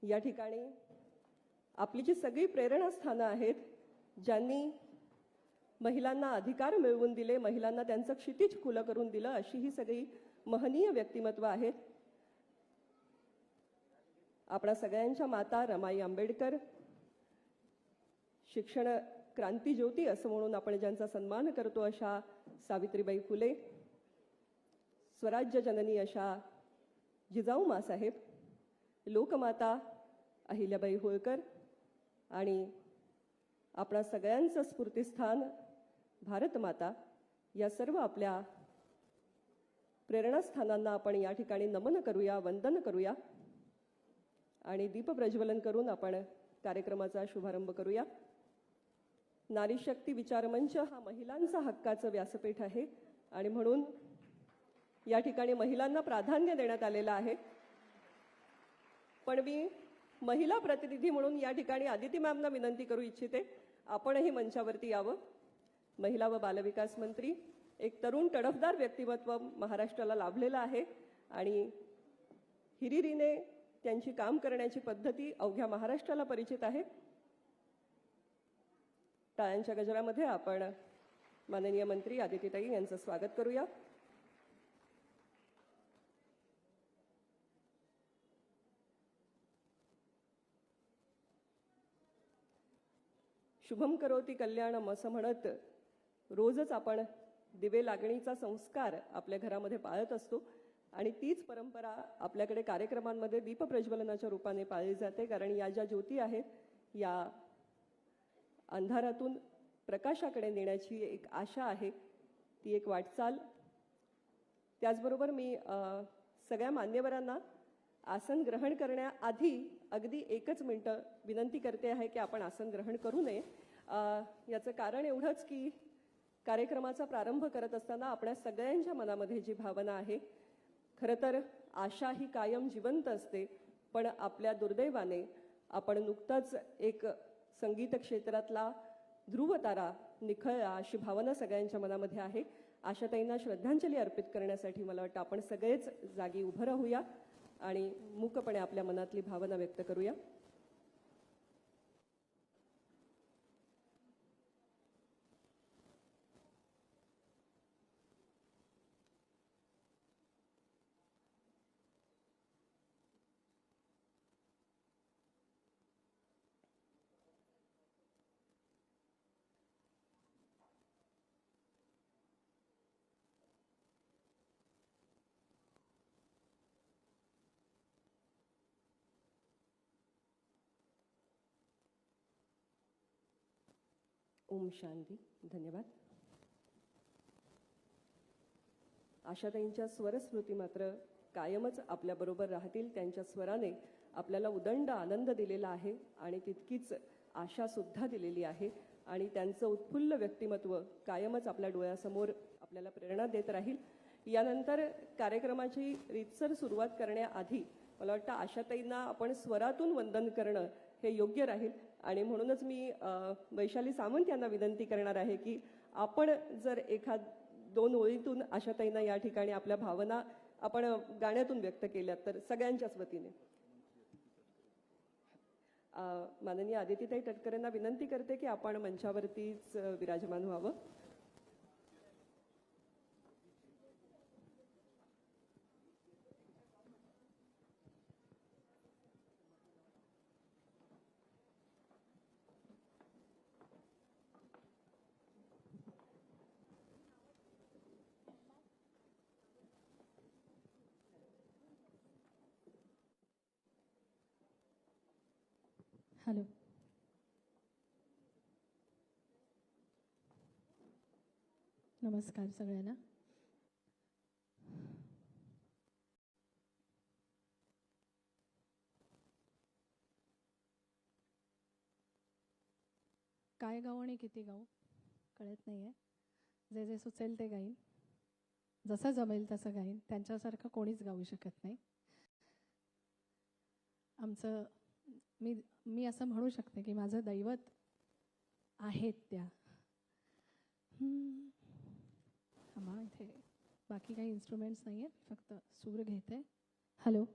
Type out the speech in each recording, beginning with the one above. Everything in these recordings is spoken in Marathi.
या ठिकाणी आपली जी सगळी प्रेरणास्थानं आहेत, ज्यांनी महिलांना अधिकार मिळवून दिले, महिलांना त्यांचं क्षितिज खुलं करून दिलं, अशी ही सगळी महनीय व्यक्तिमत्व आहेत. आपणा सगळ्यांच्या माता रमाई आंबेडकर, शिक्षण क्रांती ज्योती असं म्हणून आपण ज्यांचा सन्मान करतो अशा सावित्रीबाई फुले, स्वराज्य जननी अशा जिजाऊ माँसाहेब, लोकमाता अहिल्याबाई होळकर आणि आपणा सगळ्यांचं स्फूर्तिस्थान भारतमाता, या सर्व आपल्या प्रेरणास्थानांना आपण या ठिकाणी नमन करूया, वंदन करूया आणि दीपप्रज्वलन करून आपण कार्यक्रमाचा शुभारंभ करूया. नारी शक्ती विचारमंच हा महिलांचा हक्काचं व्यासपीठ आहे आणि म्हणून या ठिकाणी महिलांना प्राधान्य देण्यात आलेलं आहे. पण मी महिला प्रतिनिधी म्हणून या ठिकाणी आदिती मॅमना विनंती करू इच्छिते, आपणही मंचावरती यावं. महिला व बालविकास मंत्री, एक तरुण तडफदार व्यक्तिमत्व महाराष्ट्राला लाभलेलं आहे आणि हिरिरीने त्यांची काम करण्याची पद्धती अवघ्या महाराष्ट्राला परिचित आहे. टाळ्यांच्या गजरामध्ये आपण माननीय मंत्री आदितीताई यांचं स्वागत करूया. शुभम करोती कल्याणम असं म्हणत रोजच आपण दिवे लागणीचा संस्कार आपल्या घरामध्ये पाळत असतो आणि तीच परंपरा आपल्याकडे कार्यक्रमांमध्ये दीपप्रज्वलनाच्या रूपाने पाळली जाते. कारण या ज्या ज्योती आहेत, या अंधारातून प्रकाशाकडे नेण्याची एक आशा आहे, ती एक वाटचाल. त्याचबरोबर मी सगळ्या मान्यवरांना आसन ग्रहण करण्याआधी अगदी एकच मिनिटं विनंती करते आहे की आपण आसन ग्रहण करू नये. याचं कारण एवढंच की कार्यक्रमाचा प्रारंभ करत असताना आपल्या सगळ्यांच्या मनामध्ये जी भावना आहे, खरं तर आशा ही कायम जिवंत असते, पण आपल्या दुर्दैवाने आपण नुकताच एक संगीत क्षेत्रातला ध्रुवतारा निखळला अशी भावना सगळ्यांच्या मनामध्ये आहे. आशाताईंना श्रद्धांजली अर्पित करण्यासाठी मला वाटतं आपण सगळेच जागी उभं राहूया आणि मूकपणे आपल्या मनातली भावना व्यक्त करूया. ओम शांती. धन्यवाद. आशाताईंच्या स्वरस्मृती मात्र कायमच आपल्याबरोबर राहतील. त्यांच्या स्वराने आपल्याला उदंड आनंद दिलेला आहे आणि तितकीच आशासुद्धा दिलेली आहे आणि त्यांचं उत्फुल्ल व्यक्तिमत्व कायमच आपल्या डोळ्यासमोर आपल्याला प्रेरणा देत राहील. यानंतर कार्यक्रमाची रीतसर सुरुवात करण्याआधी मला वाटतं आशाताईंना आपण स्वरातून वंदन करणं हे योग्य राहील आणि म्हणूनच मी वैशाली सामंत यांना विनंती करणार आहे की आपण जर एखाद दोन ओळीतून आशाताईंना या ठिकाणी आपल्या भावना आपण गाण्यातून व्यक्त केल्यात तर सगळ्यांच्याच वतीने. माननीय आदितीताई तटकरे यांना विनंती करते की आपण मंचावरतीच विराजमान व्हावं. हॅलो. नमस्कार सगळ्यांना. काय गाऊ आणि किती गाऊ कळत नाही आहे. जे जे सुचेल ते गाईन, जसं जमेल तसं गाईन. त्यांच्यासारखं कोणीच गाऊ शकत नाही. आमचं मी असं म्हणू शकते की माझं दैवत आहेत त्या. थांबा, इथे बाकी काही इन्स्ट्रुमेंट्स नाही आहेत, फक्त सूर घेते. हॅलो.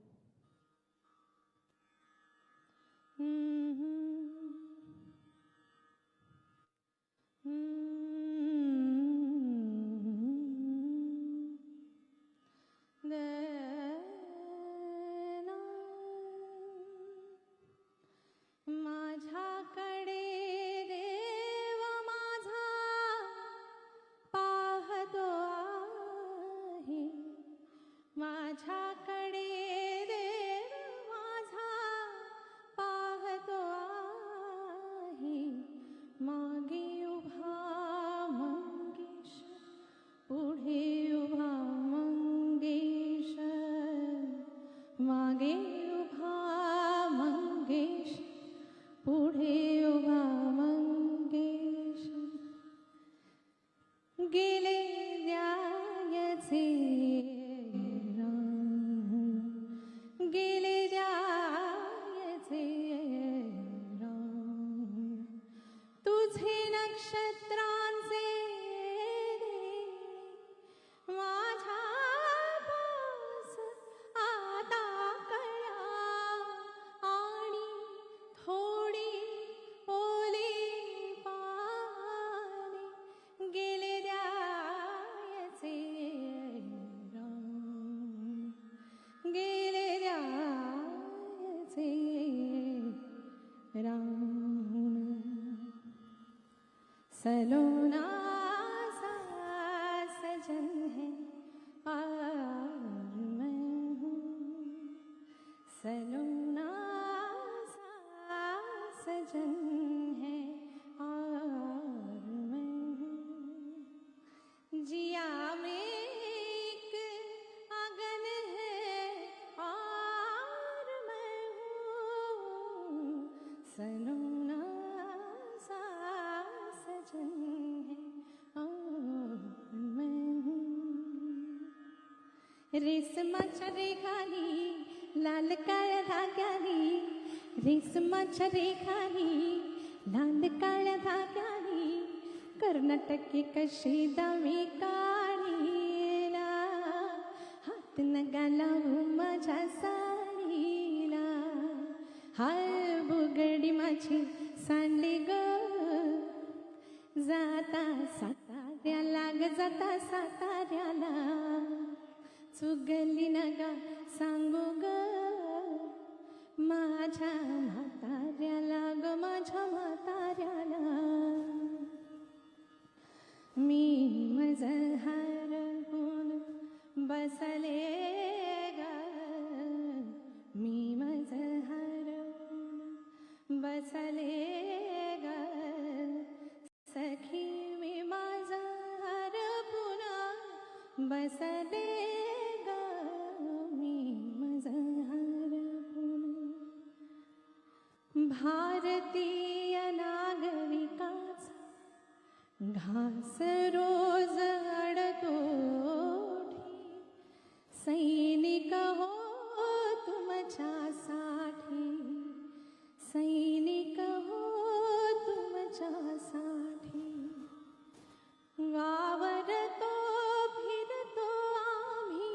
से राहुण सलोना सा सजन है और मैं हूँ सलोना सा सजन है और मैं हूँ जिया में एक आंगन है और मैं हूँ सलोना सा सजन है और मैं हूँ रेशमाच्या रेखानी लाल काळ्या धाग्यानी रेशमाच्या रेखानी लाल काळ्या धाग्यानी कर्नाटकी कशी दामी काढीला हात नगा लावू माझ्या साडीला हाय बुगडी माझी सांडली ग जाता साताऱ्याला ग जाता साताऱ्याला चुगली नगा सांगू ग माझ्या म्हाताऱ्याला ग माझ्या म्हाताऱ्याला मी मजहर होऊन बसले ग मी मजहर होऊन बसले ग सखी मी मजहर पुन्हा बसले ग मी मजहर पुन्हा भारतीय नागरिकाचा घास रोज अडतोठी सैनिक हो तुमच्यासाठी सैनिक हो तुमच्यासाठी वावरतो फिरतो आम्ही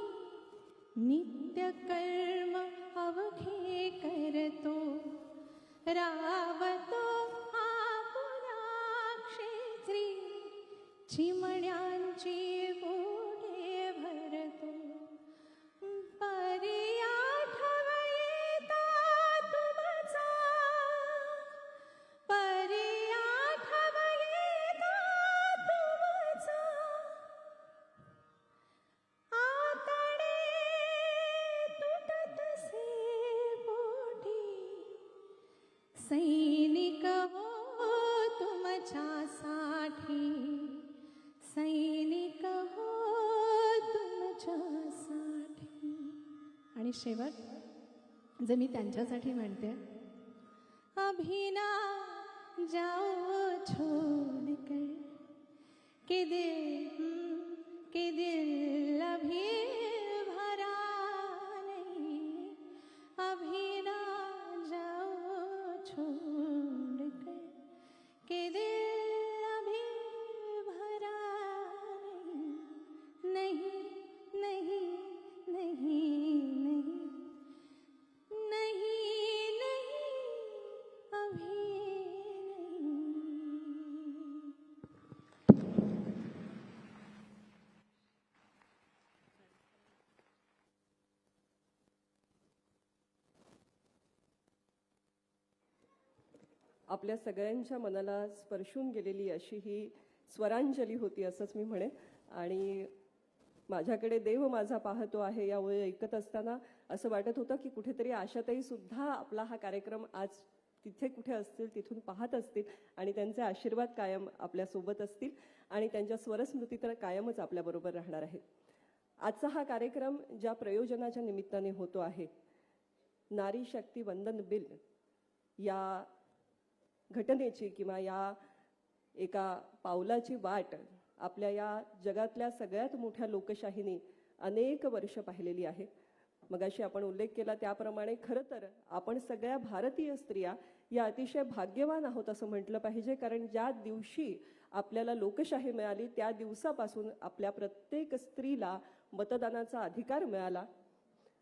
नित्य कर्म अवघे करतो रावतो चिमण्यांची बोटे भरतो परी आठव येता तुमचा परी आठव येता तुमचा आतडे तुटतसे पोटी सैनिक हो तुमच्यासाठी सैनिक हो तुमच्यासाठी आणि शेवट जे मी त्यांच्यासाठी म्हणते अभिना जाओ छोड़ कर के दिल अभी भरा नहीं अभिना जाओ छोड़ कर के दिल नहीं नहीं नहीं नहीं नहीं नहीं अभी नहीं आपल्या सगळ्यांच्या मनाला स्पर्शून गेलेली अशी ही स्वरांजली होती असंच मी म्हणेन. आणि माझ्याकडे देव माझा पाहतो आहे या ओळी ऐकत असताना असं वाटत होतं की कुठेतरी आशाताई सुद्धा आपला हा कार्यक्रम आज तिथे कुठे असतील तिथून पाहत असतील आणि त्यांचे आशीर्वाद कायम आपल्यासोबत असतील आणि त्यांच्या स्वरस्मृती तर कायमच आपल्याबरोबर राहणार आहेत. आजचा हा कार्यक्रम ज्या प्रयोजनाच्या निमित्ताने होतो आहे नारी शक्ती वंदन बिल या घटनेची किंवा या एका पावलाची वाट आपल्या या जगातल्या सगळ्यात मोठ्या लोकशाहीने अनेक वर्ष पाहिलेली आहे. मगाशी आपण उल्लेख केला त्याप्रमाणे खरं तर आपण सगळ्या भारतीय स्त्रिया या अतिशय भाग्यवान आहोत असं म्हटलं पाहिजे. कारण ज्या दिवशी आपल्याला लोकशाही मिळाली त्या दिवसापासून आपल्या प्रत्येक स्त्रीला मतदानाचा अधिकार मिळाला.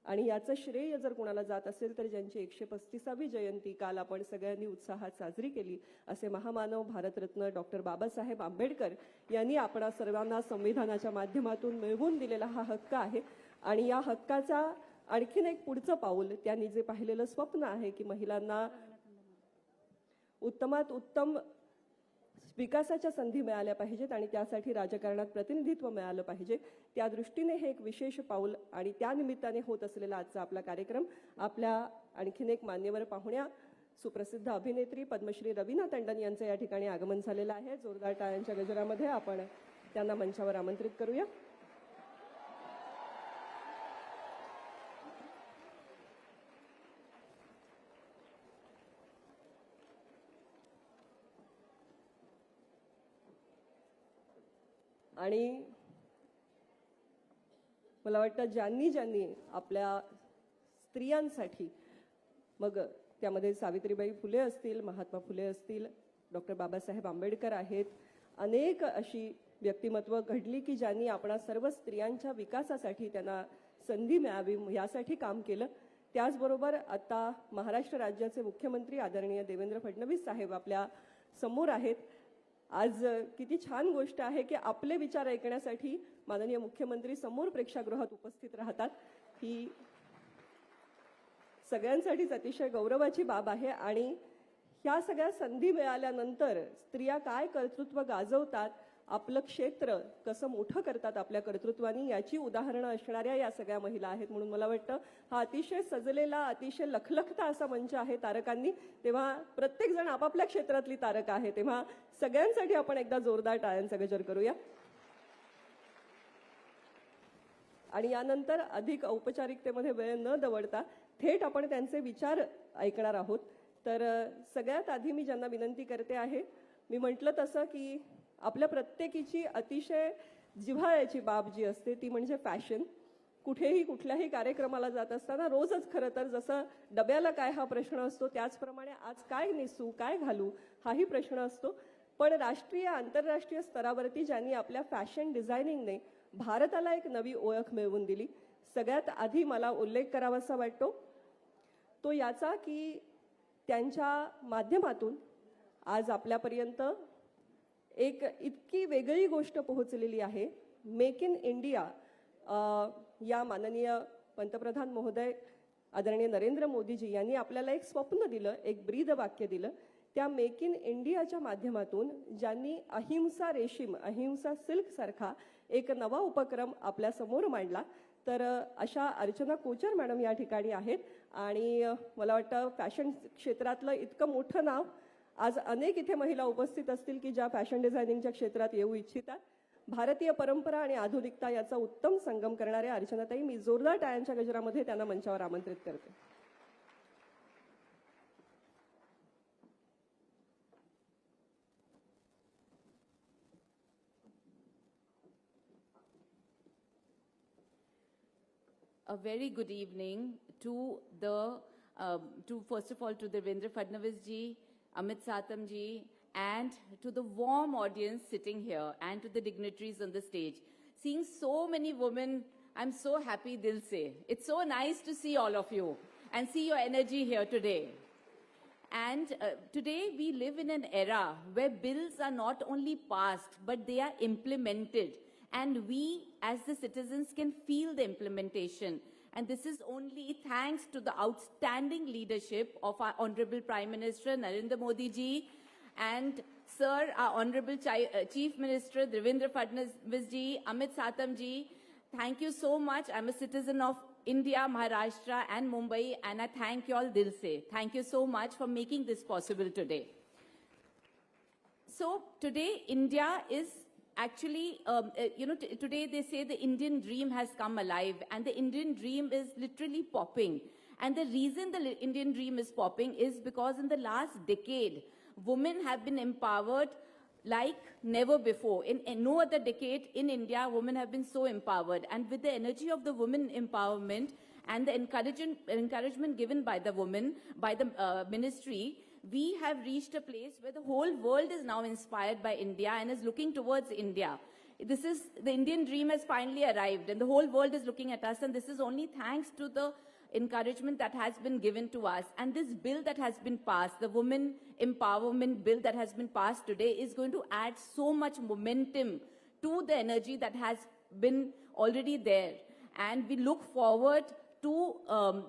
आणि याचं श्रेय जर कोणाला जात असेल तर ज्यांची 135वी जयंती काल आपण सगळ्यांनी उत्साहात साजरी केली असे महामानव भारतरत्न डॉक्टर बाबासाहेब आंबेडकर यांनी आपणा सर्वांना संविधानाच्या माध्यमातून मिळवून दिलेला हा हक्क आहे. आणि या हक्काचा आणखीन एक पुढचं पाऊल त्यांनी जे पाहिलेलं स्वप्न आहे की महिलांना उत्तमात उत्तम विकासाच्या संधी मिळाल्या पाहिजेत आणि त्यासाठी राजकारणात प्रतिनिधित्व मिळालं पाहिजे, त्या दृष्टीने हे एक विशेष पाऊल आणि त्या निमित्ताने होत असलेला आजचा आपला कार्यक्रम. आपल्या आणखीन एक मान्यवर पाहुण्या सुप्रसिद्ध अभिनेत्री पद्मश्री रवीना टंडन यांचं या ठिकाणी आगमन झालेलं आहे. जोरदार टाळ्यांच्या गजरामध्ये आपण त्यांना मंचावर आमंत्रित करूया. आणि मला वाटतं ज्यांनी आपल्या स्त्रियांसाठी, मग त्यामध्ये सावित्रीबाई फुले असतील, महात्मा फुले असतील, डॉक्टर बाबासाहेब आंबेडकर आहेत, अनेक अशी व्यक्तिमत्व घडली की ज्यांनी आपणा सर्व स्त्रियांच्या विकासासाठी त्यांना संधी मिळावी यासाठी काम केलं. त्याचबरोबर आता महाराष्ट्र राज्याचे मुख्यमंत्री आदरणीय देवेंद्र फडणवीस साहेब आपल्या समोर आहेत. आज किती छान गोष्ट आहे की आपले विचार ऐकण्यासाठी माननीय मुख्यमंत्री समोर प्रेक्षागृहात उपस्थित राहतात. ही सगळ्यांसाठीच अतिशय गौरवाची बाब आहे. आणि ह्या सगळ्या संधी मिळाल्यानंतर स्त्रिया काय कर्तृत्व गाजवतात, आपलं क्षेत्र कसं मोठं करतात आपल्या कर्तृत्वानी, याची उदाहरणं असणाऱ्या या सगळ्या महिला आहेत. म्हणून मला वाटतं हा अतिशय सजलेला, अतिशय लखलखता असा मंच आहे तारकांनी. तेव्हा प्रत्येक जण आपापल्या क्षेत्रातली तारक आहे. तेव्हा सगळ्यांसाठी आपण एकदा जोरदार टाळ्यांचा गजर करूया. आणि यानंतर अधिक औपचारिकतेमध्ये वेळ न दवडता थेट आपण त्यांचे विचार ऐकणार आहोत. तर सगळ्यात आधी मी ज्यांना विनंती करते आहे, मी म्हटलं तसं की आपल्या प्रत्येकीची अतिशय जिव्हाळ्याची बाब जी असते ती म्हणजे फॅशन. कुठेही कुठल्याही कार्यक्रमाला जात असताना रोजच खरं तर जसं डब्याला काय हा प्रश्न असतो त्याचप्रमाणे आज काय नेसू, काय घालू हाही प्रश्न असतो. पण राष्ट्रीय आंतरराष्ट्रीय स्तरावरती ज्यांनी आपल्या फॅशन डिझायनिंगने भारताला एक नवी ओळख मिळवून दिली, सगळ्यात आधी मला उल्लेख करावासा वाटतो तो याचा की त्यांच्या माध्यमातून आज आपल्यापर्यंत एक इतकी वेगळी गोष्ट पोहोचलेली आहे. मेक इन इंडिया या माननीय पंतप्रधान महोदय आदरणीय नरेंद्र मोदीजी यांनी आपल्याला एक स्वप्न दिलं, एक ब्रीद वाक्य दिलं. त्या मेक इन इंडियाच्या माध्यमातून ज्यांनी अहिंसा रेशीम, अहिंसा सिल्क सारखा एक नवा उपक्रम आपल्या समोर मांडला, तर अशा अर्चना कोचर मॅडम या ठिकाणी आहेत. आणि मला वाटतं फॅशन क्षेत्रातलं इतकं मोठं नाव, आज अनेक इथे महिला उपस्थित असतील की ज्या फॅशन डिझायनिंगच्या क्षेत्रात येऊ इच्छितात. भारतीय परंपरा आणि आधुनिकता याचा उत्तम संगम करणाऱ्या अर्चनाताई, मी जोरदार टाळ्यांच्या गजरामध्ये त्यांना मंचावर आमंत्रित करते. A very good evening to first of all to Devendra Fadnavis ji, Amit Satam ji, and to the warm audience sitting here, and to the dignitaries on the stage. Seeing so many women, I'm so happy, dil se. It's so nice to see all of you and see your energy here today. And today we live in an era where bills are not only passed, but they are implemented. And we, as the citizens, can feel the implementation. And this is only thanks to the outstanding leadership of our Honorable Prime Minister, Narendra Modi ji, and Sir, our Honorable Chief Minister, Devendra Fadnavis ji, Amit Satam ji. Thank you so much. I'm a citizen of India, Maharashtra, and Mumbai, and I thank you all dil se. Thank you so much for making this possible today. So today, India is actually, today they say the Indian dream has come alive, and the Indian dream is literally popping. And the reason the Indian dream is popping is because in the last decade, women have been empowered like never before. In no other decade in India, women have been so empowered. And with the energy of the women empowerment and the encouragement given by the women, by the ministry, we have reached a place where the whole world is now inspired by India and is looking towards India. The Indian dream has finally arrived, and the whole world is looking at us, and this is only thanks to the encouragement that has been given to us. And this bill that has been passed, the Women Empowerment Bill that has been passed today, is going to add so much momentum to the energy that has been already there. And we look forward to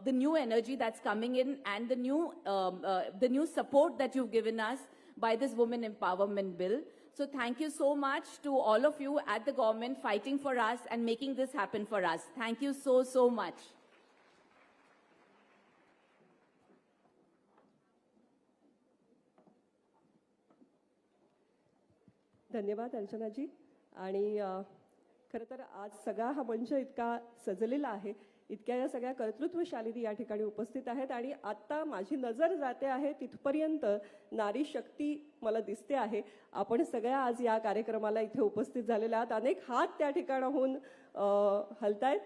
the new energy that's coming in and the new support that you've given us by this Women Empowerment Bill. So thank you so much to all of you at the government fighting for us and making this happen for us. Thank you so, so much. धन्यवाद अर्चनाजी. आणि खरं तर आज सगळा हा मंच इतका सजलेला आहे, इतक्या या सगळ्या कर्तृत्वशालीनी या ठिकाणी उपस्थित आहेत. आणि आता माझी नजर जाते आहे तिथपर्यंत नारी शक्ती मला दिसते आहे. आपण सगळ्या आज या कार्यक्रमाला इथे उपस्थित झालेल्या आहात. अनेक हात त्या ठिकाणाहून हलतायत.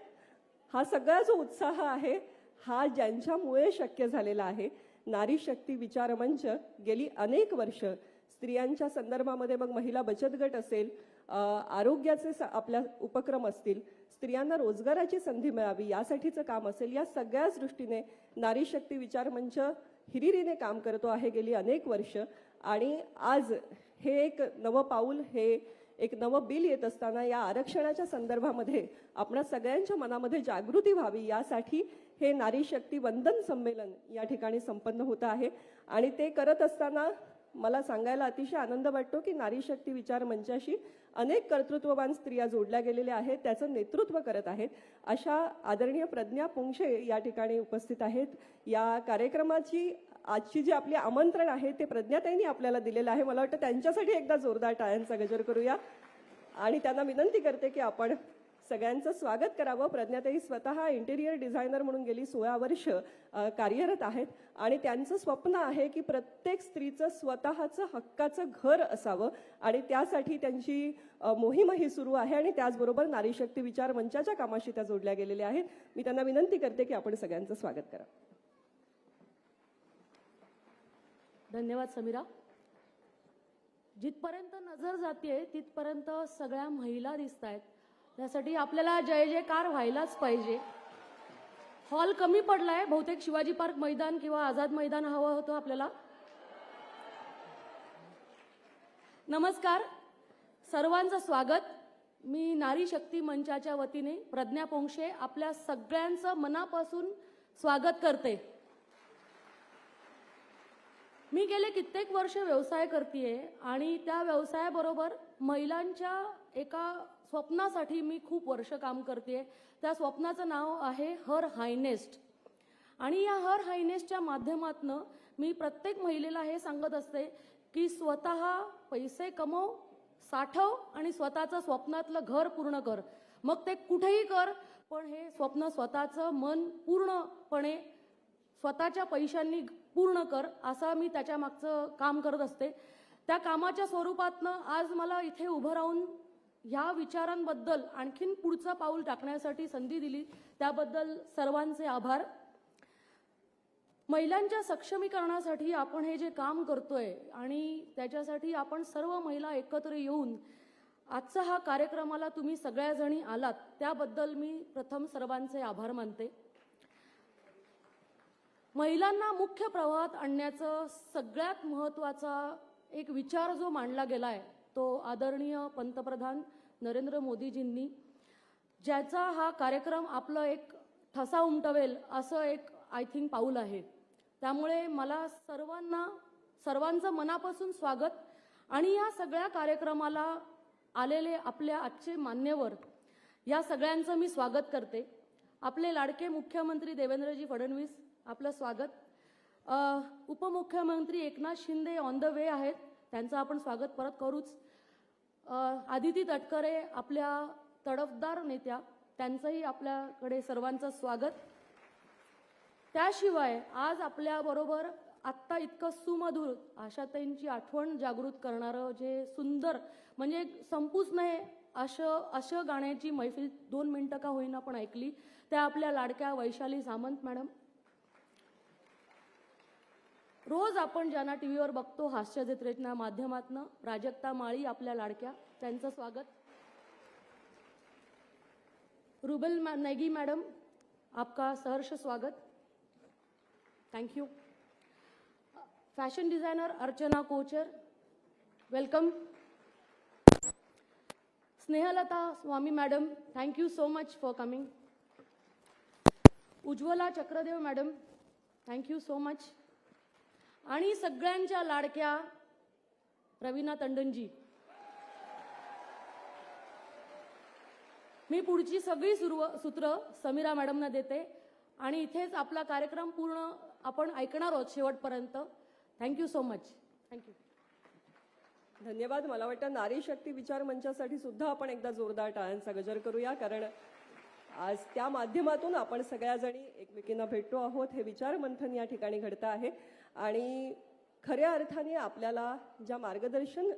हा सगळा जो उत्साह आहे हा ज्यांच्यामुळे शक्य झालेला आहे. नारी शक्ती विचार मंच गेली अनेक वर्ष स्त्रियांच्या संदर्भामध्ये, मग महिला बचत गट असेल, आरोग्याचे आपल्या उपक्रम असतील, स्त्रियांना रोजगाराची संधी मिळावी यासाठीचं काम असेल, या सगळ्याच दृष्टीने नारी शक्ती विचार मंच हिरिरीने काम करतो आहे गेली अनेक वर्ष. आणि आज हे एक नवं पाऊल, हे एक नवं बिल येत असताना या आरक्षणाच्या संदर्भामध्ये आपणा सगळ्यांच्या मनामध्ये जागृती व्हावी यासाठी हे नारी शक्ती वंदन संमेलन या ठिकाणी संपन्न होत आहे. आणि ते करत असताना मला सांगायला अतिशय आनंद वाटतो की नारी शक्ती विचार मंचाशी अनेक कर्तृत्ववान स्त्रिया जोडल्या गेलेल्या आहेत, त्याचं नेतृत्व करत आहेत. अशा आदरणीय प्रज्ञा पुंगशे या ठिकाणी उपस्थित आहेत. या कार्यक्रमाची आजची जी आपली आमंत्रण आहे ते प्रज्ञाताईंनी आपल्याला दिलेलं आहे. मला वाटतं त्यांच्यासाठी एकदा जोरदार टाळ्यांचा गजर करूया आणि त्यांना विनंती करते की आपण सगळ्यांचं स्वागत करावं. प्रज्ञाताई स्वतः इंटेरियर डिझायनर म्हणून गेली 16 वर्ष कार्यरत आहेत आणि त्यांचं स्वप्न आहे की प्रत्येक स्त्रीचं स्वतःचं हक्काचं घर असावं आणि त्यासाठी त्यांची मोहीमही सुरू आहे. आणि त्याचबरोबर नारी शक्ती विचार मंचाच्या कामाशी त्या जोडल्या गेलेल्या आहेत. मी त्यांना विनंती करते की आपण सगळ्यांचं स्वागत करा. धन्यवाद समीरा. जिथपर्यंत नजर जाते तिथपर्यंत सगळ्या महिला दिसत आहेत. त्यासाठी आपल्याला जय जयकार व्हायलाच पाहिजे. हॉल कमी पडलाय, बहुतेक शिवाजी पार्क मैदान किंवा आझाद मैदान हवं होतं आपल्याला. नमस्कार, सर्वांचं स्वागत. मी नारी शक्ती मंचाच्या वतीने प्रज्ञा पोंक्षे आपल्या सगळ्यांचं मनापासून स्वागत करते. मी गेले कित्येक वर्ष व्यवसाय करतेय आणि त्या व्यवसायाबरोबर महिलांच्या एका स्वप्नासाठी मी खूप वर्ष काम करतेय. त्या स्वप्नाचं नाव आहे हर हायनेस्ट. आणि या हर हायनेस्टच्या माध्यमातून मी प्रत्येक महिलेला हे सांगत असते की स्वतः पैसे कमव, साठव आणि स्वतःचं स्वप्नातलं घर पूर्ण कर. मग ते कुठेही कर, पण हे स्वप्न स्वतःचं मन पूर्णपणे स्वतःच्या पैशांनी पूर्ण कर, असं मी त्याच्या मागचं काम करत असते. त्या कामाच्या स्वरूपातनं आज मला इथे उभं राहून ह्या विचारांबद्दल आणखीन पुढचं पाऊल टाकण्यासाठी संधी दिली, त्याबद्दल सर्वांचे आभार. महिलांच्या सक्षमीकरणासाठी आपण हे जे काम करतोय आणि त्याच्यासाठी आपण सर्व महिला एकत्र येऊन आजचा हा कार्यक्रमाला तुम्ही सगळ्याजणी आलात, त्याबद्दल मी प्रथम सर्वांचे आभार मानते. महिलांना मुख्य प्रवाहात आणण्याचं सगळ्यात महत्त्वाचा एक विचार जो मांडला गेलाय तो आदरणीय पंतप्रधान नरेंद्र मोदीजींनी, ज्याचा हा कार्यक्रम आपलं एक ठसा उमटवेल असं एक आय थिंक पाऊल आहे. त्यामुळे मला सर्वांचं मनापासून स्वागत. आणि या सगळ्या कार्यक्रमाला आलेले आपले आजचे मान्यवर या सगळ्यांचं मी स्वागत करते. आपले लाडके मुख्यमंत्री देवेंद्रजी फडणवीस, आपलं स्वागत. उपमुख्यमंत्री Eknath Shinde on the way आहेत, त्यांचं आपण स्वागत परत करूच. आदिती तटकरे आपल्या तडफदार नेत्या, त्यांचंही आपल्याकडे सर्वांचं स्वागत. त्याशिवाय आज आपल्याबरोबर आत्ता इतकं सुमधुर आशाताईंची आठवण जागृत करणारं जे सुंदर, म्हणजे संपूच नये अशा गाण्याची मैफिल 2 मिनिटं का होईना पण ऐकली, त्या आपल्या लाडक्या वैशाली सामंत मॅडम. रोज आपण ज्यांना टीव्हीवर बघतो हास्य जत्रेच्या माध्यमातून, प्राजक्ता माळी आपल्या लाडक्या, त्यांचं स्वागत. रुबल नैगी मैडम, आपका सहर्ष स्वागत, thank you. Fashion designer Archana Kochhar, welcome. Snehalata Swami madam, thank you so much for coming. Ujjwala Chakradev madam, thank you so much. आणि सगळ्यांच्या लाडक्या रवीना टंडनजी. मी पुढची सगळी सूत्र समीरा मॅडमना देते आणि इथेच आपला कार्यक्रम पूर्ण आपण ऐकणार आहोत शेवटपर्यंत. Thank you so much. थँक्यू. धन्यवाद. मला वाटतं नारी शक्ती विचार मंचासाठी सुद्धा आपण एकदा जोरदार टाळ्यांचा गजर करूया, कारण आज त्या माध्यमातून आपण सगळ्याजणी एकमेकींना भेटतो आहोत. हे विचार मंथन या ठिकाणी घडतं आहे आणि खऱ्या अर्थाने आपल्याला ज्या मार्गदर्शन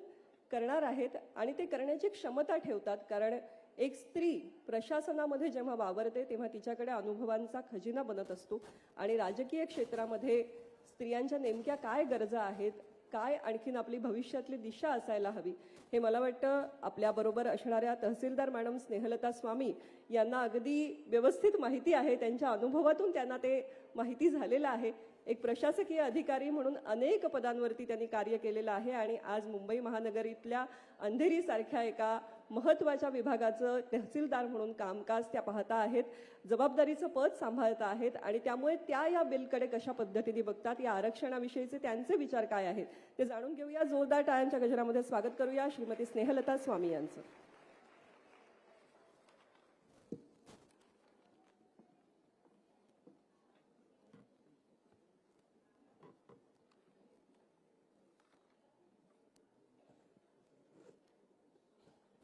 करणार आहेत आणि ते करण्याची क्षमता ठेवतात, कारण एक स्त्री प्रशासनामध्ये जेव्हा वावरते तेव्हा तिच्याकडे अनुभवांचा खजिना बनत असतो आणि राजकीय क्षेत्रामध्ये स्त्रियांच्या नेमक्या काय गरजा आहेत, काय आणखीन आपली भविष्यातली दिशा असायला हवी, हे मला वाटतं आपल्याबरोबर असणाऱ्या तहसीलदार मॅडम स्नेहलता स्वामी यांना अगदी व्यवस्थित माहिती आहे. त्यांच्या अनुभवातून त्यांना ते माहिती झालेलं आहे. एक प्रशासकीय अधिकारी म्हणून अनेक पदांवरती त्यांनी कार्य केलेलं आहे आणि आज मुंबई महानगरीतल्या अंधेरीसारख्या एका महत्त्वाच्या विभागाचं तहसीलदार म्हणून कामकाज त्या पाहता आहेत, जबाबदारीचं पद सांभाळता आहेत आणि त्यामुळे त्या या बिलकडे कशा पद्धतीने बघतात, या आरक्षणाविषयीचे त्यांचे विचार काय आहेत ते जाणून घेऊया. जोरदार टाळ्यांच्या गजरामध्ये स्वागत करूया श्रीमती स्नेहलता स्वामी यांचं.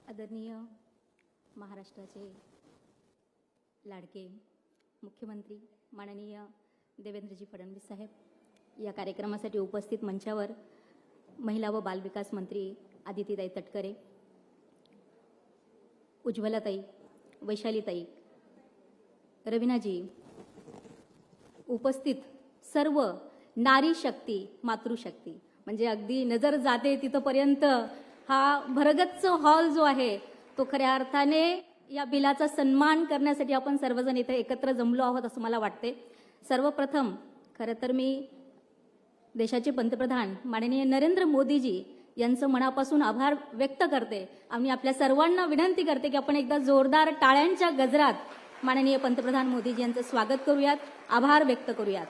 आदरणीय महाराष्ट्राचे लाडके मुख्यमंत्री माननीय देवेंद्रजी फडणवीस साहेब, या कार्यक्रमासाठी उपस्थित मंचावर महिला व बालविकास मंत्री आदितीताई तटकरे, उज्ज्वलाताई, वैशालीताई, रवीनाजी, उपस्थित सर्व नारी शक्ती, मातृशक्ती, म्हणजे अगदी नजर जाते तिथपर्यंत हा भरगच्च हॉल जो आहे तो खऱ्या अर्थाने या बिलाचा सन्मान करण्यासाठी आपण सर्वजण इथे एकत्र जमलो आहोत असं मला वाटते. सर्वप्रथम खरं तर मी देशाचे पंतप्रधान माननीय नरेंद्र मोदीजी यांचं मनापासून आभार व्यक्त करते आणि आपल्या सर्वांना विनंती करते की आपण एकदा जोरदार टाळ्यांच्या गजरात माननीय पंतप्रधान मोदीजी यांचं स्वागत करूयात, आभार व्यक्त करूयात.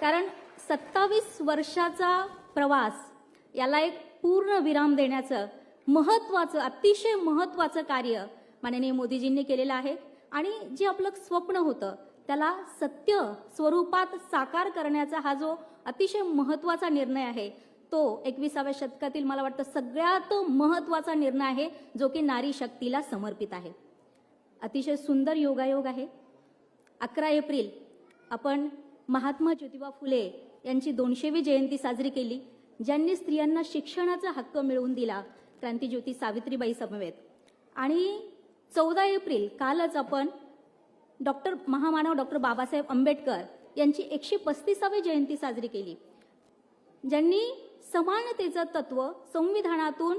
कारण 27 वर्षाचा प्रवास याला एक पूर्ण विराम देण्याचं महत्त्वाचं, अतिशय महत्त्वाचं कार्य माननीय मोदीजींनी केलेलं आहे आणि जे आपलं स्वप्न होतं त्याला सत्य स्वरूपात साकार करण्याचा हा जो अतिशय महत्त्वाचा निर्णय आहे तो 21व्या शतकातील मला वाटतं सगळ्यात महत्त्वाचा निर्णय आहे जो की नारी शक्तीला समर्पित आहे. अतिशय सुंदर योगायोग आहे. 11 एप्रिल आपण महात्मा ज्योतिबा फुले यांची 200वी जयंती साजरी केली, ज्यांनी स्त्रियांना शिक्षणाचा हक्क मिळवून दिला, क्रांतीज्योती सावित्रीबाई समवेत. आणि 14 एप्रिल कालच आपण महामानव डॉक्टर बाबासाहेब आंबेडकर यांची 135वी जयंती साजरी केली, ज्यांनी समानतेचं तत्व संविधानातून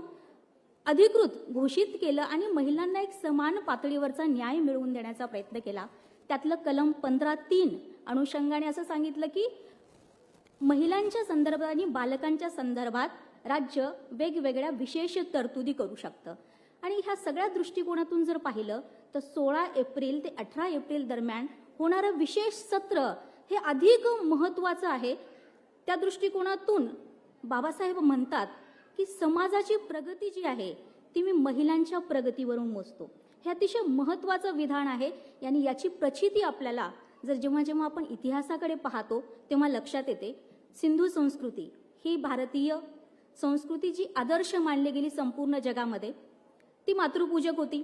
अधिकृत घोषित केलं आणि महिलांना एक समान पातळीवरचा न्याय मिळवून देण्याचा प्रयत्न केला. त्यातलं कलम 15(3) अनुषंगाने असं सांगितलं की महिलांच्या संदर्भात आणि बालकांच्या संदर्भात राज्य वेगवेगळ्या विशेष तरतुदी करू शकतं. आणि ह्या सगळ्या दृष्टिकोनातून जर पाहिलं तर 16 एप्रिल ते 18 एप्रिल दरम्यान होणारं विशेष सत्र हे अधिक महत्त्वाचं आहे. त्या दृष्टिकोनातून बाबासाहेब म्हणतात की समाजाची प्रगती जी आहे ती मी महिलांच्या प्रगतीवरून मोजतो. हे अतिशय महत्त्वाचं विधान आहे. आणि याची प्रचिती आपल्याला जेव्हा जेव्हा आपण इतिहासाकडे पाहतो तेव्हा लक्षात येते. सिंधू संस्कृती ही भारतीय संस्कृती जी आदर्श मानली गेली संपूर्ण जगामध्ये, ती मातृपूजक होती.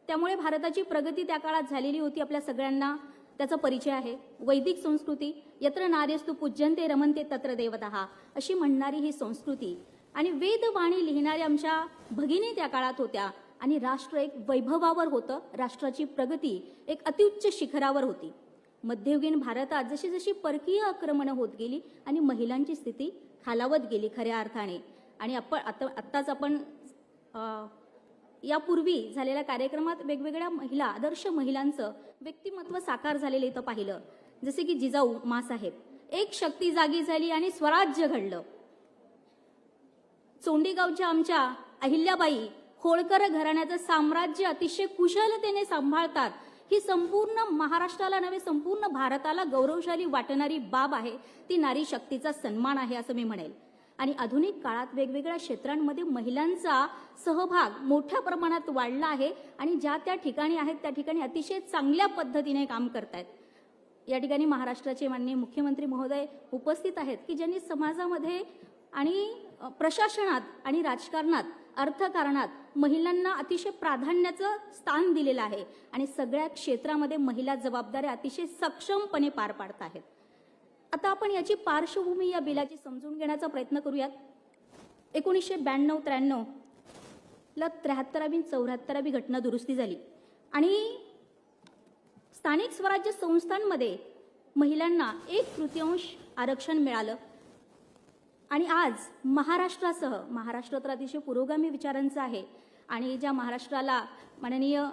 त्यामुळे भारताची प्रगती त्या काळात झालेली होती, आपल्या सगळ्यांना त्याचा परिचय आहे. वैदिक संस्कृती, यत्र नार्यस्तु पूज्यन्ते रमन्ते तत्र देवतः अशी म्हणणारी ही संस्कृती आणि वेदवाणी लिहिणाऱ्या आमच्या भगिनी त्या काळात होत्या आणि राष्ट्र एक वैभवावर होतं. राष्ट्राची प्रगती एक अत्युच्च शिखरावर होती. मध्ययुगीन भारतात जशी जशी परकीय आक्रमणं होत गेली आणि महिलांची स्थिती खालावत गेली खऱ्या अर्थाने. आणि आत्ताच आपण यापूर्वी झालेल्या कार्यक्रमात वेगवेगळ्या महिला, आदर्श महिलांचं व्यक्तिमत्व साकार झालेलं इथं पाहिलं. जसे की जिजाऊ मासाहेब, एक शक्ती जागी झाली आणि स्वराज्य घडलं. चोंडीगावच्या आमच्या अहिल्याबाई होळकर घराण्याचं साम्राज्य अतिशय कुशलतेने सांभाळतात ही संपूर्ण महाराष्ट्राला नव्हे संपूर्ण भारताला गौरवशाली वाटणारी बाब आहे ती नारी शक्तीचा सन्मान आहे असं मी म्हणेल. आणि आधुनिक काळात वेगवेगळ्या क्षेत्रांमध्ये महिलांचा सहभाग मोठ्या प्रमाणात वाढला आहे आणि ज्या त्या ठिकाणी आहेत त्या ठिकाणी अतिशय चांगल्या पद्धतीने काम करतायत. या ठिकाणी महाराष्ट्राचे माननीय मुख्यमंत्री महोदय उपस्थित आहेत की ज्यांनी समाजामध्ये आणि प्रशासनात आणि राजकारणात अर्थकारणात महिलांना अतिशय प्राधान्याचं स्थान दिलेलं आहे आणि सगळ्या क्षेत्रामध्ये महिला जबाबदाऱ्या अतिशय सक्षमपणे पार पाडत आहेत. आता आपण याची पार्श्वभूमी या बिलाची समजून घेण्याचा प्रयत्न करूयात. 1992-93 ला 73वी 74वी घटना दुरुस्ती झाली आणि स्थानिक स्वराज्य संस्थांमध्ये महिलांना 1/3 आरक्षण मिळालं. आणि आज महाराष्ट्र तर अतिशय पुरोगामी विचारांचं आहे आणि ज्या महाराष्ट्राला माननीय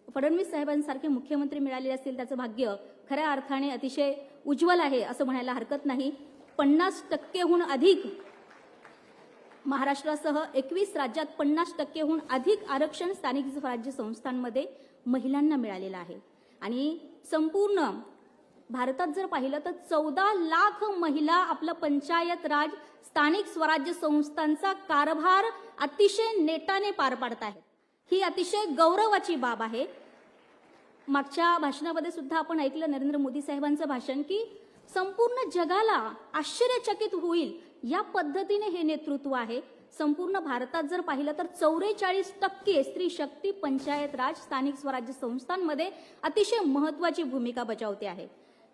फडणवीस साहेबांसारखे मुख्यमंत्री मिळाले असतील त्याचं भाग्य खऱ्या अर्थाने अतिशय उज्ज्वल आहे असं म्हणायला हरकत नाही. 50%हून अधिक महाराष्ट्रासह 21 राज्यात 50%हून अधिक आरक्षण स्थानिक स्वराज्य संस्थांमध्ये महिलांना मिळालेलं आहे. आणि संपूर्ण भारतात जर पाहिलं तर 14 लाख महिला आपलं पंचायत राज स्थानिक स्वराज्य संस्थांचा कारभार अतिशय नेटाने पार पाडत आहेत. ही अतिशय गौरवाची बाब आहे. मागच्या भाषणामध्ये सुद्धा आपण ऐकलं नरेंद्र मोदी साहेबांचं भाषण की संपूर्ण जगाला आश्चर्यचकित होईल या पद्धतीने हे नेतृत्व आहे. संपूर्ण भारतात जर पाहिलं तर 44% स्त्री शक्ती पंचायत राज स्थानिक स्वराज्य संस्थांमध्ये अतिशय महत्वाची भूमिका बजावते आहे.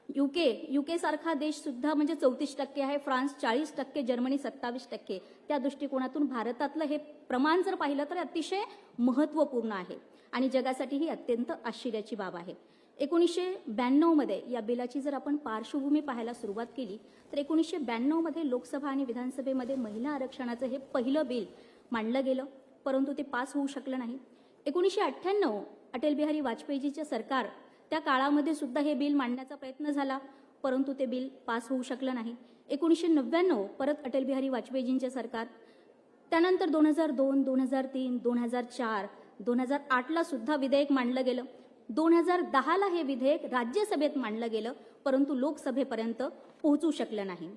युके सारखा देश सुद्धा म्हणजे 34% आहे, फ्रान्स 40%, जर्मनी 27%. त्या दृष्टिकोनातून भारतातलं हे प्रमाण जर पाहिलं तर अतिशय महत्वपूर्ण आहे आणि जगासाठी ही अत्यंत आश्चर्याची बाब आहे. 1992 मध्ये या बिलाची जर आपण पार्श्वभूमी पाहायला सुरुवात केली तर 1992 मध्ये लोकसभा आणि विधानसभेमध्ये महिला आरक्षणाचं हे पहिलं बिल मांडलं गेलं, परंतु ते पास होऊ शकलं नाही. 1998 अटल बिहारी वाजपेयीजीचे सरकार त्या काळामध्ये सुद्धा हे बिल मांडण्याचा प्रयत्न झाला, परंतु ते बिल पास होऊ शकलं नाही. 1999 परत अटल बिहारी वाजपेयीजींचे सरकार, त्यानंतर 2002, 2003, 2004, 2008ला सुद्धा विधेयक मांडलं गेलं. 2010ला हे विधेयक राज्यसभेत मांडलं गेलं, परंतु लोकसभेपर्यंत पोहोचू शकलं नाही.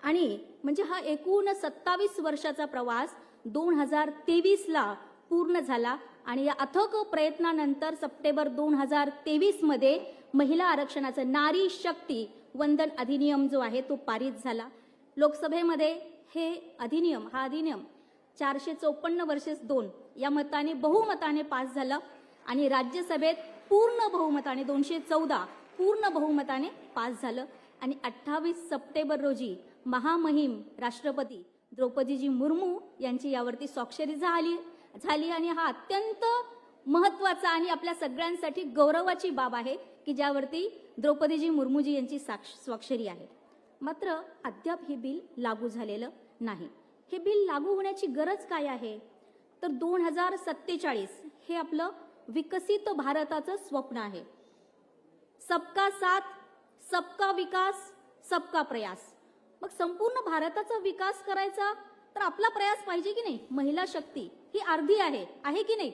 आणि म्हणजे हा एकूण 27 वर्षाचा प्रवास 2023ला पूर्ण झाला आणि या अथक प्रयत्नानंतर सप्टेंबर 2023 मध्ये महिला आरक्षणाचं नारी शक्ती वंदन अधिनियम जो आहे तो पारित झाला. लोकसभेमध्ये हा अधिनियम 454 या मताने बहुमताने पास झाला आणि राज्यसभेत पूर्ण बहुमताने 214 पूर्ण बहुमताने पास झालं. आणि 28 सप्टेंबर रोजी महामहिम राष्ट्रपती द्रौपदीजी मुर्मू यांची यावरती स्वाक्षरी झाली आणि हा अत्यंत महत्वाचा आणि आपल्या सगळ्यांसाठी गौरवाची बाब आहे की ज्यावरती द्रौपदीजी मुर्मूजी यांची स्वाक्षरी आहे. मात्र अद्याप हे बिल लागू झालेलं नाही. हे बिल लागू होण्याची गरज काय आहे तर 2047 हे आपलं विकसित भारताचं स्वप्न आहे. सबका साथ, सबका विकास, सबका प्रयास. मग संपूर्ण भारताचा विकास करायचा तर आपला प्रयास पाहिजे की नाही. महिला शक्ती ही अर्धी आहे की नाही.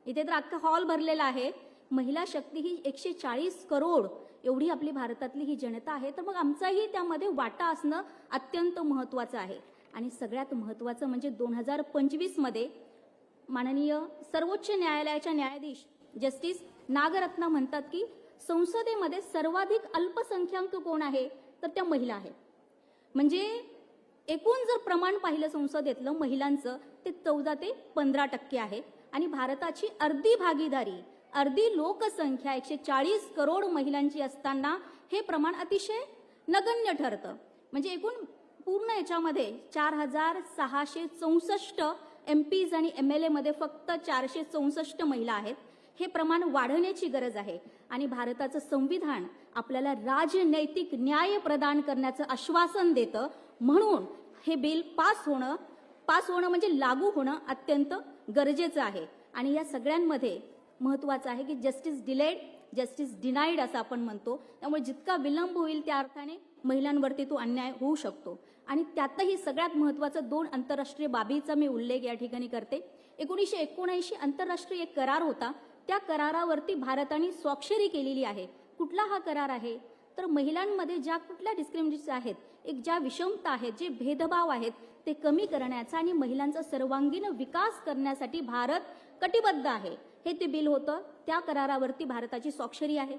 इथे तर अख्खा हॉल भरलेला आहे. महिला शक्ती ही 140 करोड एवढी आपली भारतातली ही जनता आहे, तर मग आमचाही त्यामध्ये वाटा असणं अत्यंत महत्वाचं आहे. आणि सगळ्यात महत्वाचं म्हणजे 2025 मध्ये माननीय सर्वोच्च न्यायालयाच्या न्यायाधीश जस्टिस नागरत्न म्हणतात की संसदेमध्ये सर्वाधिक अल्पसंख्याक कोण आहे तर त्या महिला आहेत. म्हणजे एकूण जर प्रमाण पाहिलं संसदेतलं महिलांचं ते 14 ते 15% आहे आणि भारताची अर्धी भागीदारी, अर्धी लोकसंख्या 140 करोड महिलांची असताना हे प्रमाण अतिशय नगण्य ठरतं. म्हणजे एकूण पूर्ण याच्यामध्ये 4664 MPs आणि MLA मध्ये फक्त 464 महिला आहेत. हे प्रमाण वाढवण्याची गरज आहे आणि भारताचं संविधान आपल्याला राजनैतिक न्याय प्रदान करण्याचं आश्वासन देतं. म्हणून हे बिल पास होणं म्हणजे लागू होणं अत्यंत गरजेचं आहे. आणि या सगळ्यांमध्ये महत्वाचं आहे की जस्टिस डिलेड, जस्टिस डिनाईड असं आपण म्हणतो. त्यामुळे जितका विलंब होईल त्या अर्थाने महिलांवरती तो अन्याय होऊ शकतो. आणि त्यातही सगळ्यात महत्वाचं 2 आंतरराष्ट्रीय बाबीचा मी उल्लेख या ठिकाणी करते. 1979 आंतरराष्ट्रीय एक करार होता त्या करारावरती भारताने स्वाक्षरी केलेली आहे. कुठला हा करार आहे? तर महिलांमध्ये ज्या कुठल्या डिस्क्रिमिनेशन आहेत, एक ज्या विषमता आहेत, जे भेदभाव आहेत ते कमी करण्याचा आणि महिलांचा सर्वांगीण विकास करण्यासाठी भारत कटिबद्ध आहे. हे ते बिल होतं. त्या करारावरती भारताची स्वाक्षरी आहे.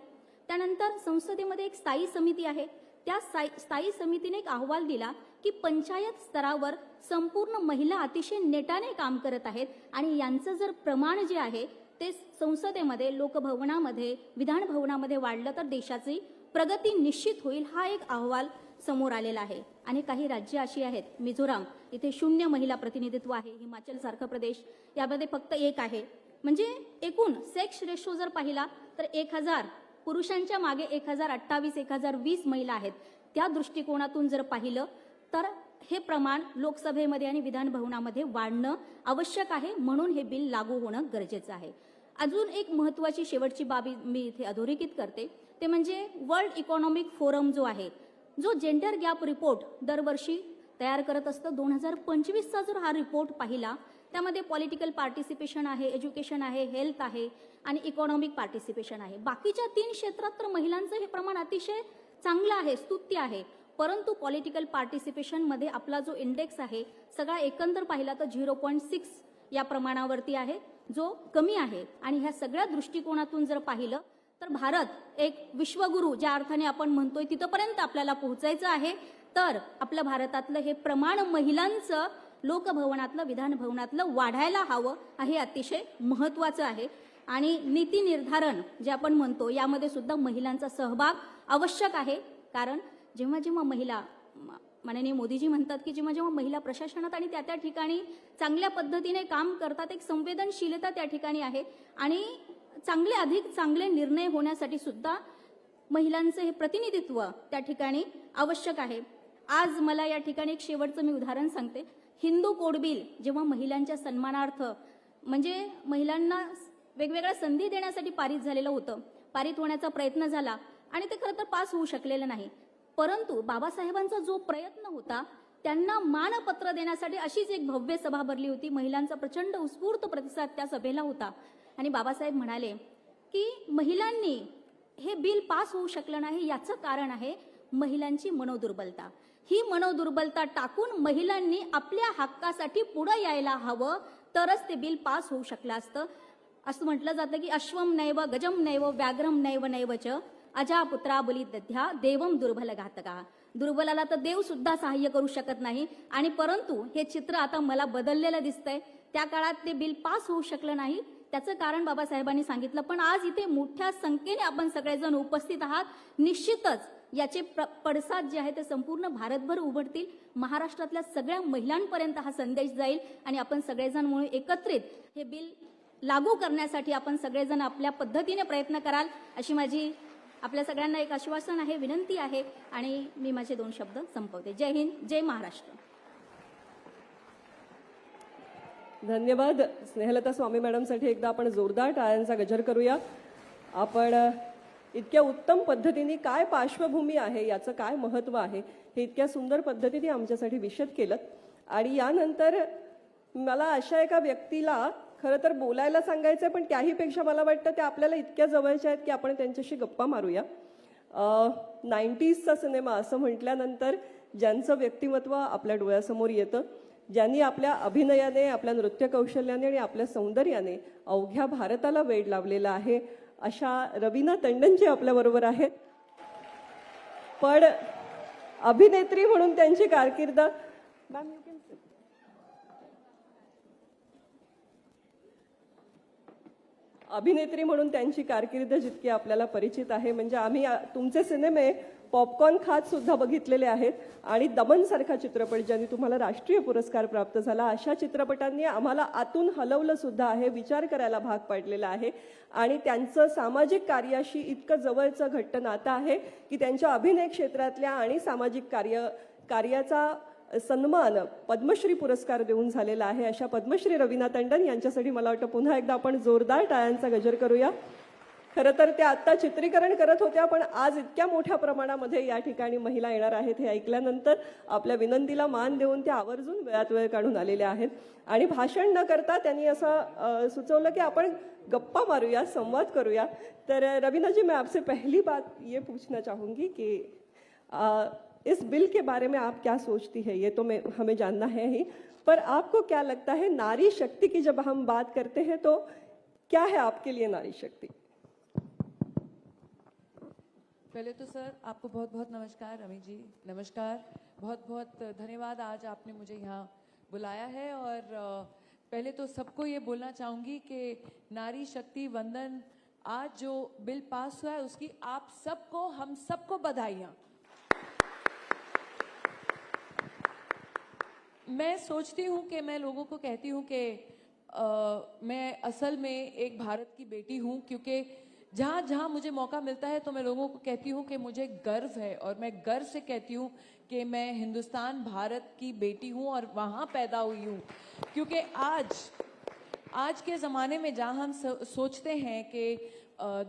त्यानंतर संसदेमध्ये एक स्थायी समिती आहे. त्या स्थायी समितीने एक अहवाल दिला की पंचायत स्तरावर संपूर्ण महिला अतिशय नेटाने काम करत आहेत आणि यांचं जर प्रमाण जे आहे ते संसदेमध्ये, लोकभवनामध्ये, विधान भवनामध्ये वाढलं तर देशाची प्रगती निश्चित होईल. हा एक अहवाल समोर आलेला आहे. आणि काही राज्य अशी आहेत, मिझोराम इथे 0 महिला प्रतिनिधित्व आहे, हिमाचल सारखा प्रदेश यामध्ये फक्त 1 आहे. म्हणजे एकूण सेक्स रेशो जर पाहिला तर 1000 पुरुषांच्या मागे 1028, 1020 महिला आहेत. त्या दृष्टिकोनातून जर पाहिलं तर हे प्रमाण लोकसभेमध्ये आणि विधान भवनामध्ये वाढणं आवश्यक आहे. म्हणून हे बिल लागू होणं गरजेचं आहे. अजून एक महत्त्वाची शेवटची बाबी मी इथे अधोरेखित करते, ते म्हणजे वर्ल्ड इकॉनॉमिक फोरम जो आहे, जो जेंडर गॅप रिपोर्ट दरवर्षी तयार करत असतं. 2025चा जर हा रिपोर्ट पाहिला त्यामध्ये पॉलिटिकल पार्टिसिपेशन आहे, एज्युकेशन आहे, हेल्थ आहे आणि इकॉनॉमिक पार्टिसिपेशन आहे. बाकीच्या 3 क्षेत्रात तर महिलांचं हे प्रमाण अतिशय चांगलं आहे, स्तुत्य आहे. परंतु पॉलिटिकल पार्टिसिपेशनमध्ये आपला जो इंडेक्स आहे सगळा एकंदर पाहिला तर 0.6 या प्रमाणावरती आहे, जो कमी आहे. आणि ह्या सगळ्या दृष्टिकोनातून जर पाहिलं तर भारत एक विश्वगुरू ज्या अर्थाने आपण म्हणतोय तिथपर्यंत आपल्याला पोहोचायचं आहे. तर आपल्या भारतातलं हे प्रमाण महिलांचं लोकभवनातलं, विधान भवनातलं वाढायला हवं, हे अतिशय महत्त्वाचं आहे. आणि नीती निर्धारण जे आपण म्हणतो यामध्ये सुद्धा महिलांचा सहभाग आवश्यक आहे. कारण जेव्हा जेव्हा महिला, माननीय मोदीजी म्हणतात की जेव्हा जेव्हा महिला प्रशासनात आणि त्या ठिकाणी चांगल्या पद्धतीने काम करतात, एक संवेदनशीलता त्या ठिकाणी आहे आणि अधिक चांगले निर्णय होण्यासाठी सुद्धा महिलांचं हे प्रतिनिधित्व त्या ठिकाणी आवश्यक आहे. आज मला या ठिकाणी एक शेवटचं मी उदाहरण सांगते. हिंदू कोड बिल जेव्हा महिलांच्या सन्मानार्थ म्हणजे महिलांना वेगवेगळ्या संधी देण्यासाठी पारित झालेलं होतं, पारित होण्याचा प्रयत्न झाला आणि ते खरं तर पास होऊ शकलेलं नाही. परंतु बाबासाहेबांचा जो प्रयत्न होता त्यांना मानपत्र देण्यासाठी अशीच एक भव्य सभा भरली होती. महिलांचा प्रचंड उत्स्फूर्त प्रतिसाद त्या सभेला होता आणि बाबासाहेब म्हणाले की महिलांनी हे बिल पास होऊ शकलं नाही याचं कारण आहे महिलांची मनोदुर्बलता. ही मनोदुर्बलता टाकून महिलांनी आपल्या हक्कासाठी पुढे यायला हवं, तरच ते बिल पास होऊ शकलं असतं. असं म्हटलं जातं की अश्वम नैव गजम नैव व्याघ्रम नैव नैवच अजापुत्रा बलिदध्या देवम दुर्बल घातका. दुर्बलाला तर देव सुद्धा सहाय्य करू शकत नाही. आणि परंतु हे चित्र आता मला बदललेलं दिसतंय. त्या काळात ते बिल पास होऊ शकलं नाही, त्याचं कारण बाबासाहेबांनी सांगितलं. पण आज इथे मोठ्या संख्येने आपण सगळेजण उपस्थित आहात. निश्चितच याचे पडसाद जे आहे ते संपूर्ण भारतभर उमटतील. महाराष्ट्रातल्या सगळ्या महिलांपर्यंत हा संदेश जाईल आणि आपण सगळेजण म्हणून एकत्रित हे बिल लागू करण्यासाठी आपण सगळेजण आपल्या पद्धतीने प्रयत्न कराल अशी माझी आपल्या सगळ्यांना एक आश्वासन आहे, विनंती आहे. आणि मी माझे 2 शब्द संपवते. जय हिंद, जय महाराष्ट्र. धन्यवाद स्नेहलता स्वामी मॅडमसाठी. एकदा आपण जोरदार टाळ्यांचा गजर करूया. आपण इतक्या उत्तम पद्धतीने काय पार्श्वभूमी आहे, याचं काय महत्त्व आहे, हे इतक्या सुंदर पद्धतीने आमच्यासाठी विशद केलं. आणि यानंतर मला अशा एका व्यक्तीला खरं तर बोलायला सांगायचं, पण त्याहीपेक्षा मला वाटतं त्या आपल्याला इतक्या जवळच्या आहेत की आपण त्यांच्याशी गप्पा मारूया. 90sचा सिनेमा असं म्हटल्यानंतर ज्यांचं व्यक्तिमत्व आपल्या डोळ्यासमोर येतं, ज्यांनी आपल्या अभिनयाने, आपल्या नृत्य कौशल्याने आणि आपल्या सौंदर्याने अवघ्या भारताला वेड लावलेला आहे, अशा रवीना टंडनजी आपल्याबरोबर आहेत. पण अभिनेत्री म्हणून त्यांची कारकीर्द, मॅम यू कॅन सिट. अभिनेत्री म्हणून त्यांची कारकीर्द जितकी आपल्याला परिचित आहे, म्हणजे आम्ही तुमचे सिनेमे पॉपकॉर्न खात सुद्धा बघितलेले आहेत. आणि दमन सारखा चित्रपट ज्यांनी तुम्हाला राष्ट्रीय पुरस्कार प्राप्त झाला, अशा चित्रपटांनी आम्हाला आतून हलवलं सुद्धा आहे, विचार करायला भाग पाडलेला आहे. आणि त्यांचं सामाजिक कार्याशी इतकं जवळचं घट्ट नातं आहे की त्यांच्या अभिनय क्षेत्रातल्या आणि सामाजिक कार्याचा सन्मान पद्मश्री पुरस्कार देऊन झालेला आहे. अशा पद्मश्री रवीना टंडन यांच्यासाठी मला वाटतं पुन्हा एकदा आपण जोरदार टाळ्यांचा गजर करूया. खरं तर त्या आत्ता चित्रीकरण करत होत्या, पण आज इतक्या मोठ्या प्रमाणामध्ये या ठिकाणी महिला येणार आहेत हे ऐकल्यानंतर आपल्या विनंतीला मान देऊन त्या आवर्जून वेळात वेळ काढून आलेल्या आहेत. आणि भाषण न करता त्यांनी असं सुचवलं की आपण गप्पा मारूया, संवाद करूया. तर रवीना जी, मैं आपसे पहली बात ये पूछना चाहूँगी कि इस बिल के बारे में आप क्या सोचती है, ये तो हमें जानना है ही, पर आपको क्या लगता है नारी शक्ति की जब हम बात करते हैं तो क्या है आपके लिए नारी शक्ति? पहले तो सर आपको बहुत बहुत नमस्कार, अमित जी नमस्कार, बहुत बहुत धन्यवाद आज आपने मुझे यहाँ बुलाया है. और पहले तो सबको ये बोलना चाहूँगी कि नारी शक्ति वंदन आज जो बिल पास हुआ है उसकी आप सबको, हम सबको बधाइयाँ. मैं सोचती हूँ कि मैं लोगों को कहती हूँ कि मैं असल में एक भारत की बेटी हूँ, क्योंकि जहाँ जहाँ मुझे मौका मिलता है तो मैं लोगों को कहती हूँ कि मुझे गर्व है, और मैं गर्व से कहती हूँ कि मैं हिंदुस्तान भारत की बेटी हूँ और वहाँ पैदा हुई हूँ. क्योंकि आज के ज़माने में जहाँ हम सोचते हैं कि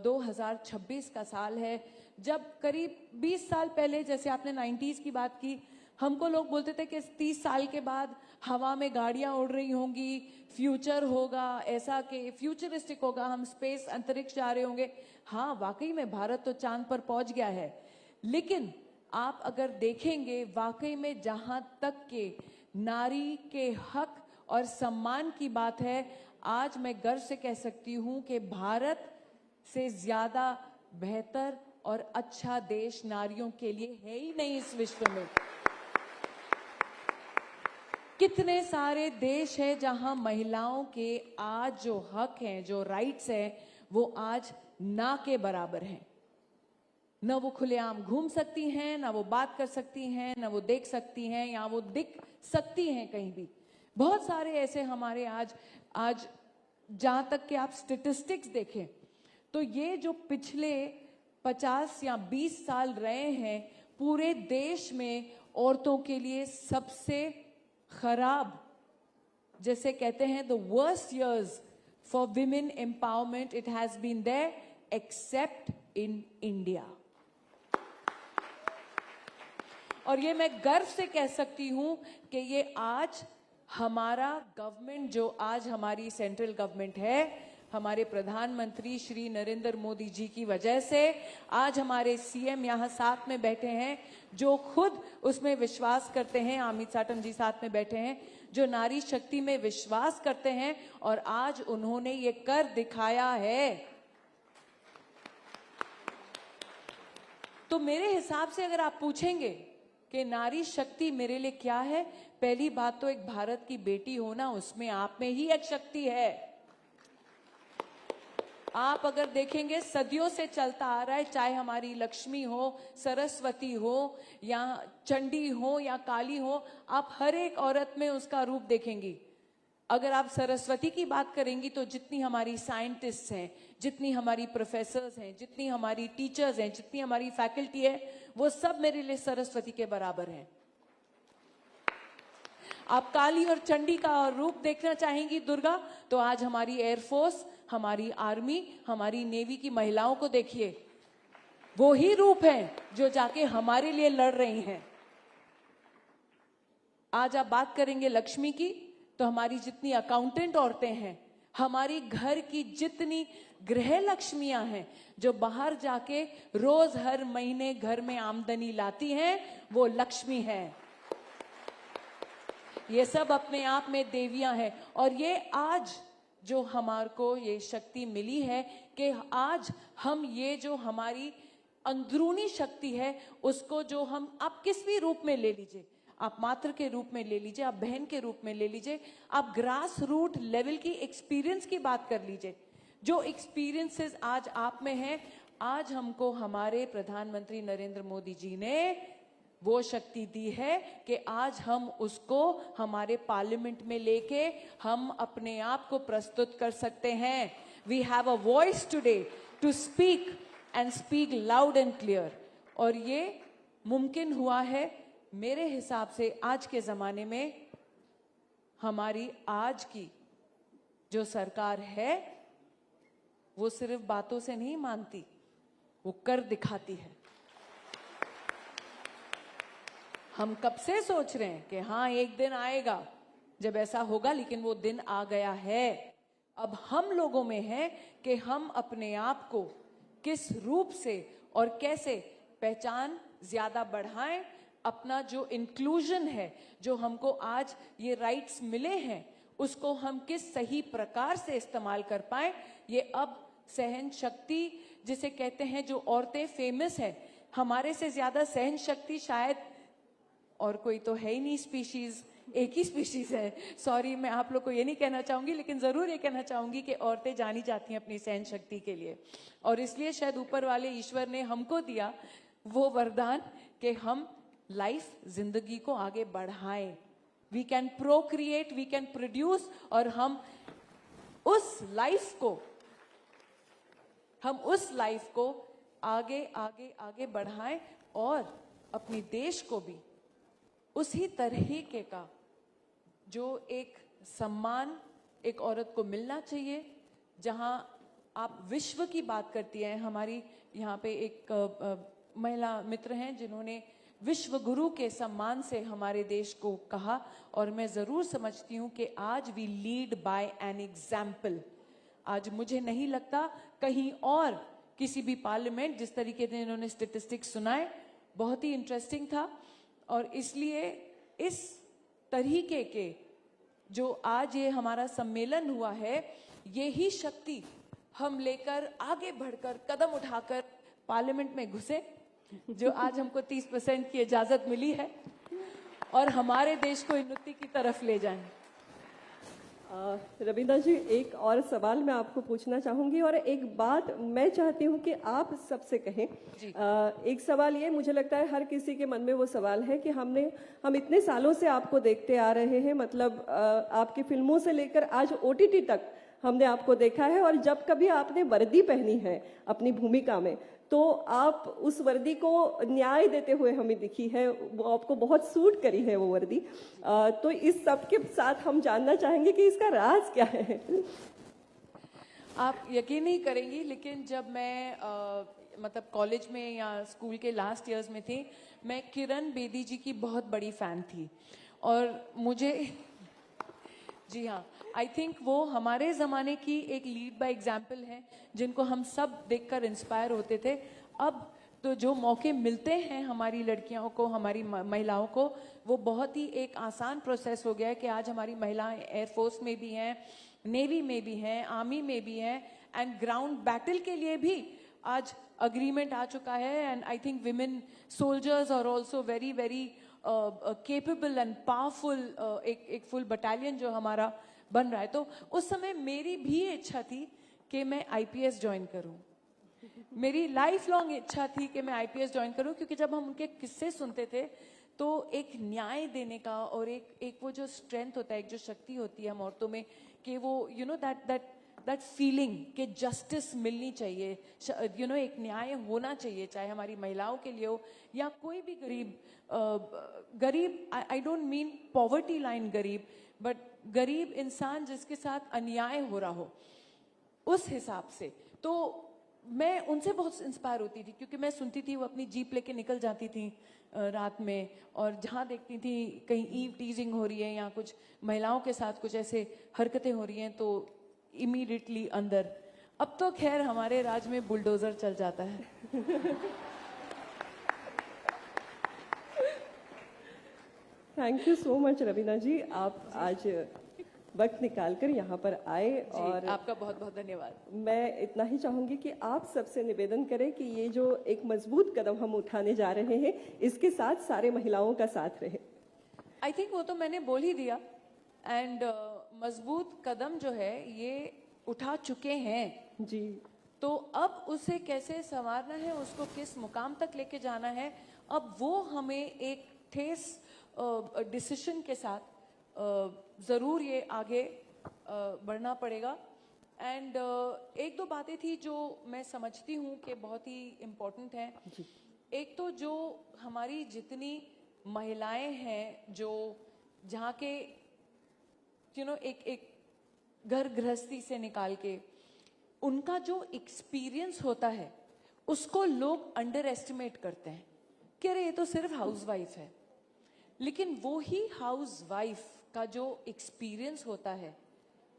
2026 का साल है, जब करीब 20 साल पहले, जैसे आपने 90s की बात की, हमको लोग बोलते थे कि 30 साल के बाद हवा में गाड़ियाँ उड़ रही होंगी, फ्यूचर होगा, ऐसा कि फ्यूचरिस्टिक होगा, हम स्पेस अंतरिक्ष जा रहे होंगे. हाँ, वाकई में भारत तो चांद पर पहुंच गया है, लेकिन आप अगर देखेंगे वाकई में जहां तक के नारी के हक और सम्मान की बात है, आज मैं गर्व से कह सकती हूं कि भारत से ज्यादा बेहतर और अच्छा देश नारियों के लिए है ही नहीं इस विश्व में. कितने सारे देश हैं जहां महिलाओं के आज जो हक हैं, जो राइट्स हैं, वो आज ना के बराबर हैं. न वो खुलेआम घूम सकती हैं, ना वो बात कर सकती हैं, ना वो देख सकती हैं, या वो दिख सकती हैं कहीं भी. बहुत सारे ऐसे हमारे आज जहां तक कि आप स्टेटिस्टिक्स देखें तो ये जो पिछले 50 या 20 साल रहे हैं, पूरे देश में औरतों के लिए सबसे खराब, जैसे कहते हैं the worst years for women empowerment, it has been there except in India. और ये मैं गर्व से कह सकती हूं कि ये आज हमारा गवर्नमेंट, जो आज हमारी सेंट्रल गवर्नमेंट है, हमारे प्रधानमंत्री श्री नरेंद्र मोदी जी की वजह से आज हमारे सीएम यहाँ साथ में बैठे हैं, जो खुद उसमें विश्वास करते हैं. अमित साटम जी साथ में बैठे हैं, जो नारी शक्ति में विश्वास करते हैं, और आज उन्होंने ये कर दिखाया है. तो मेरे हिसाब से अगर आप पूछेंगे कि नारी शक्ति मेरे लिए क्या है, पहली बात तो एक भारत की बेटी होना, उसमें आप में ही एक शक्ति है. आप अगर देखेंगे सदियों से चलता आ रहा है, चाहे हमारी लक्ष्मी हो, सरस्वती हो, या चंडी हो, या काली हो, आप हर एक औरत में उसका रूप देखेंगी. अगर आप सरस्वती की बात करेंगी तो जितनी हमारी साइंटिस्ट्स हैं, जितनी हमारी प्रोफेसर्स हैं, जितनी हमारी टीचर्स हैं, जितनी हमारी फैकल्टी है, वो सब मेरे लिए सरस्वती के बराबर हैं. आप काली और चंडी का रूप देखना चाहेंगी, दुर्गा, तो आज हमारी एयरफोर्स, हमारी आर्मी, हमारी नेवी की महिलाओं को देखिए, वो ही रूप हैं जो जाके हमारे लिए लड़ रही हैं. आज आप बात करेंगे लक्ष्मी की, तो हमारी जितनी अकाउंटेंट औरतें हैं, हमारी घर की जितनी गृह लक्ष्मियां हैं, जो बाहर जाके रोज हर महीने घर में आमदनी लाती हैं, वो लक्ष्मी हैं. ये सब अपने आप में देवियां हैं. और ये आज जो हमारे को ये शक्ति मिली है कि आज हम ये जो हमारी अंदरूनी शक्ति है, उसको जो हम, आप किस भी रूप में ले लीजिए, आप मातृ के रूप में ले लीजिए, आप बहन के रूप में ले लीजिए, आप ग्रास रूट लेवल की एक्सपीरियंस की बात कर लीजिए, जो एक्सपीरियंसेस आज आप में हैं, आज हमको हमारे प्रधानमंत्री नरेंद्र मोदी जी ने वो शक्ति दी है कि आज हम उसको हमारे पार्लियामेंट में लेके हम अपने आप को प्रस्तुत कर सकते हैं. We have a voice today to speak and speak loud and clear. और ये मुमकिन हुआ है मेरे हिसाब से आज के जमाने में हमारी आज की जो सरकार है वो सिर्फ बातों से नहीं मानती, वो कर दिखाती है। हम कब से सोच रहे हैं कि हाँ एक दिन आएगा जब ऐसा होगा, लेकिन वो दिन आ गया है। अब हम लोगों में है कि हम अपने आप को किस रूप से और कैसे पहचान ज्यादा बढ़ाएं, अपना जो इंक्लूजन है, जो हमको आज ये राइट्स मिले हैं, उसको हम किस सही प्रकार से इस्तेमाल कर पाए। ये अब सहन शक्ति जिसे कहते हैं, जो औरतें फेमस है, हमारे से ज्यादा सहन शक्ति शायद और कोई तो है ही नहीं स्पीशीज, एक ही स्पीशीज है। सॉरी, मैं आप लोग को ये नहीं कहना चाहूंगी, लेकिन जरूर ये कहना चाहूंगी कि औरतें जानी जाती हैं अपनी सहन शक्ति के लिए, और इसलिए शायद ऊपर वाले ईश्वर ने हमको दिया वो वरदान कि हम लाइफ, जिंदगी को आगे बढ़ाएं। We can procreate, we can produce, और हम उस लाइफ को आगे आगे आगे बढ़ाएं, और अपनी देश को भी उसी तरीके का जो एक सम्मान एक औरत को मिलना चाहिए। जहां आप विश्व की बात करती हैं, हमारी यहाँ पे एक महिला मित्र हैं जिन्होंने विश्व गुरु के सम्मान से हमारे देश को कहा, और मैं जरूर समझती हूँ कि आज we lead by an example. आज मुझे नहीं लगता कहीं और किसी भी पार्लियामेंट, जिस तरीके से इन्होंने स्टेटिस्टिक्स सुनाए, बहुत ही इंटरेस्टिंग था। और इसलिए इस तरीके के जो आज ये हमारा सम्मेलन हुआ है, ये ही शक्ति हम लेकर आगे बढ़कर कदम उठाकर पार्लियामेंट में घुसे, जो आज हमको 30% की इजाजत मिली है, और हमारे देश को उन्नति की तरफ ले जाएं। रवीना जी, एक और सवाल मैं आपको पूछना चाहूंगी, और एक बात मैं चाहती हूं कि आप सबसे कहें। एक सवाल ये, मुझे लगता है हर किसी के मन में वो सवाल है कि हम इतने सालों से आपको देखते आ रहे हैं, मतलब आपकी फिल्मों से लेकर आज OTT तक हमने आपको देखा है, और जब कभी आपने वर्दी पहनी है अपनी भूमिका में, तो आप उस वर्दी को न्याय देते हुए हमें दिखी है, वो आपको बहुत सूट करी है वो वर्दी। तो इस सब के साथ हम जानना चाहेंगे कि इसका राज क्या है। आप यकीन नहीं करेंगी, लेकिन जब मैं मतलब कॉलेज में या स्कूल के लास्ट ईयर्स में थी, मैं किरण बेदी जी की बहुत बड़ी फैन थी, और मुझे जी हाँ, आई थिंक वो हमारे ज़माने की एक लीड बाय एग्जाम्पल है, जिनको हम सब देखकर इंस्पायर होते थे। अब तो जो मौके मिलते हैं हमारी लड़कियों को, हमारी महिलाओं को, वो बहुत ही एक आसान प्रोसेस हो गया है कि आज हमारी महिलाएं एयरफोर्स में भी हैं, नेवी में भी हैं, आर्मी में भी हैं, एंड ग्राउंड बैटल के लिए भी आज अग्रीमेंट आ चुका है। And I think women soldiers are also very very capable and powerful, एक फुल बटालियन जो हमारा बन रहा है। तो उस समय मेरी भी इच्छा थी कि मैं IPS ज्वाइन करूं, मेरी लाइफ लॉन्ग इच्छा थी कि मैं IPS ज्वाइन करूं, क्योंकि जब हम उनके किस्से सुनते थे तो एक न्याय देने का और एक वो जो स्ट्रेंथ होता है, एक जो शक्ति होती है हम औरतों में, कि वो यू नो दैट फीलिंग कि जस्टिस मिलनी चाहिए, यू नो एक न्याय होना चाहिए, चाहे हमारी महिलाओं के लिए हो या कोई भी गरीब, I don't mean poverty line गरीब, बट गरीब इंसान जिसके साथ अन्याय हो रहा हो, उस हिसाब से। तो मैं उनसे बहुत इंस्पायर होती थी, क्योंकि मैं सुनती थी वो अपनी जीप लेके निकल जाती थी रात में, और जहाँ देखती थी कहीं ईव टीजिंग हो रही है या कुछ महिलाओं के साथ कुछ ऐसे हरकतें हो रही हैं, तो इमीडिएटली अंदर। अब तो खैर हमारे राज में बुलडोजर चल जाता है। Thank you so much Raveena ji, आप आज वक्त निकालकर यहाँ पर आए, और आपका बहुत बहुत धन्यवाद। मैं इतना ही चाहूंगी कि आप सबसे निवेदन करें कि ये जो एक मजबूत कदम हम उठाने जा रहे हैं, इसके साथ सारे महिलाओं का साथ रहे। आई थिंक वो तो मैंने बोल ही दिया, एंड मजबूत कदम जो है ये उठा चुके हैं जी। तो अब उसे कैसे संवारना है, उसको किस मुकाम तक लेके जाना है, अब वो हमें एक ठेस डिसीजन के साथ ज़रूर ये आगे बढ़ना पड़ेगा। एंड एक दो बातें थी जो मैं समझती हूँ कि बहुत ही इम्पोर्टेंट हैं। एक तो जो हमारी जितनी महिलाएं हैं जो जहाँ के एक घर गृहस्थी से निकाल के उनका जो एक्सपीरियंस होता है उसको लोग अंडर एस्टिमेट करते हैं कि अरे ये तो सिर्फ हाउसवाइफ है, लेकिन वो ही हाउसवाइफ का जो एक्सपीरियंस होता है,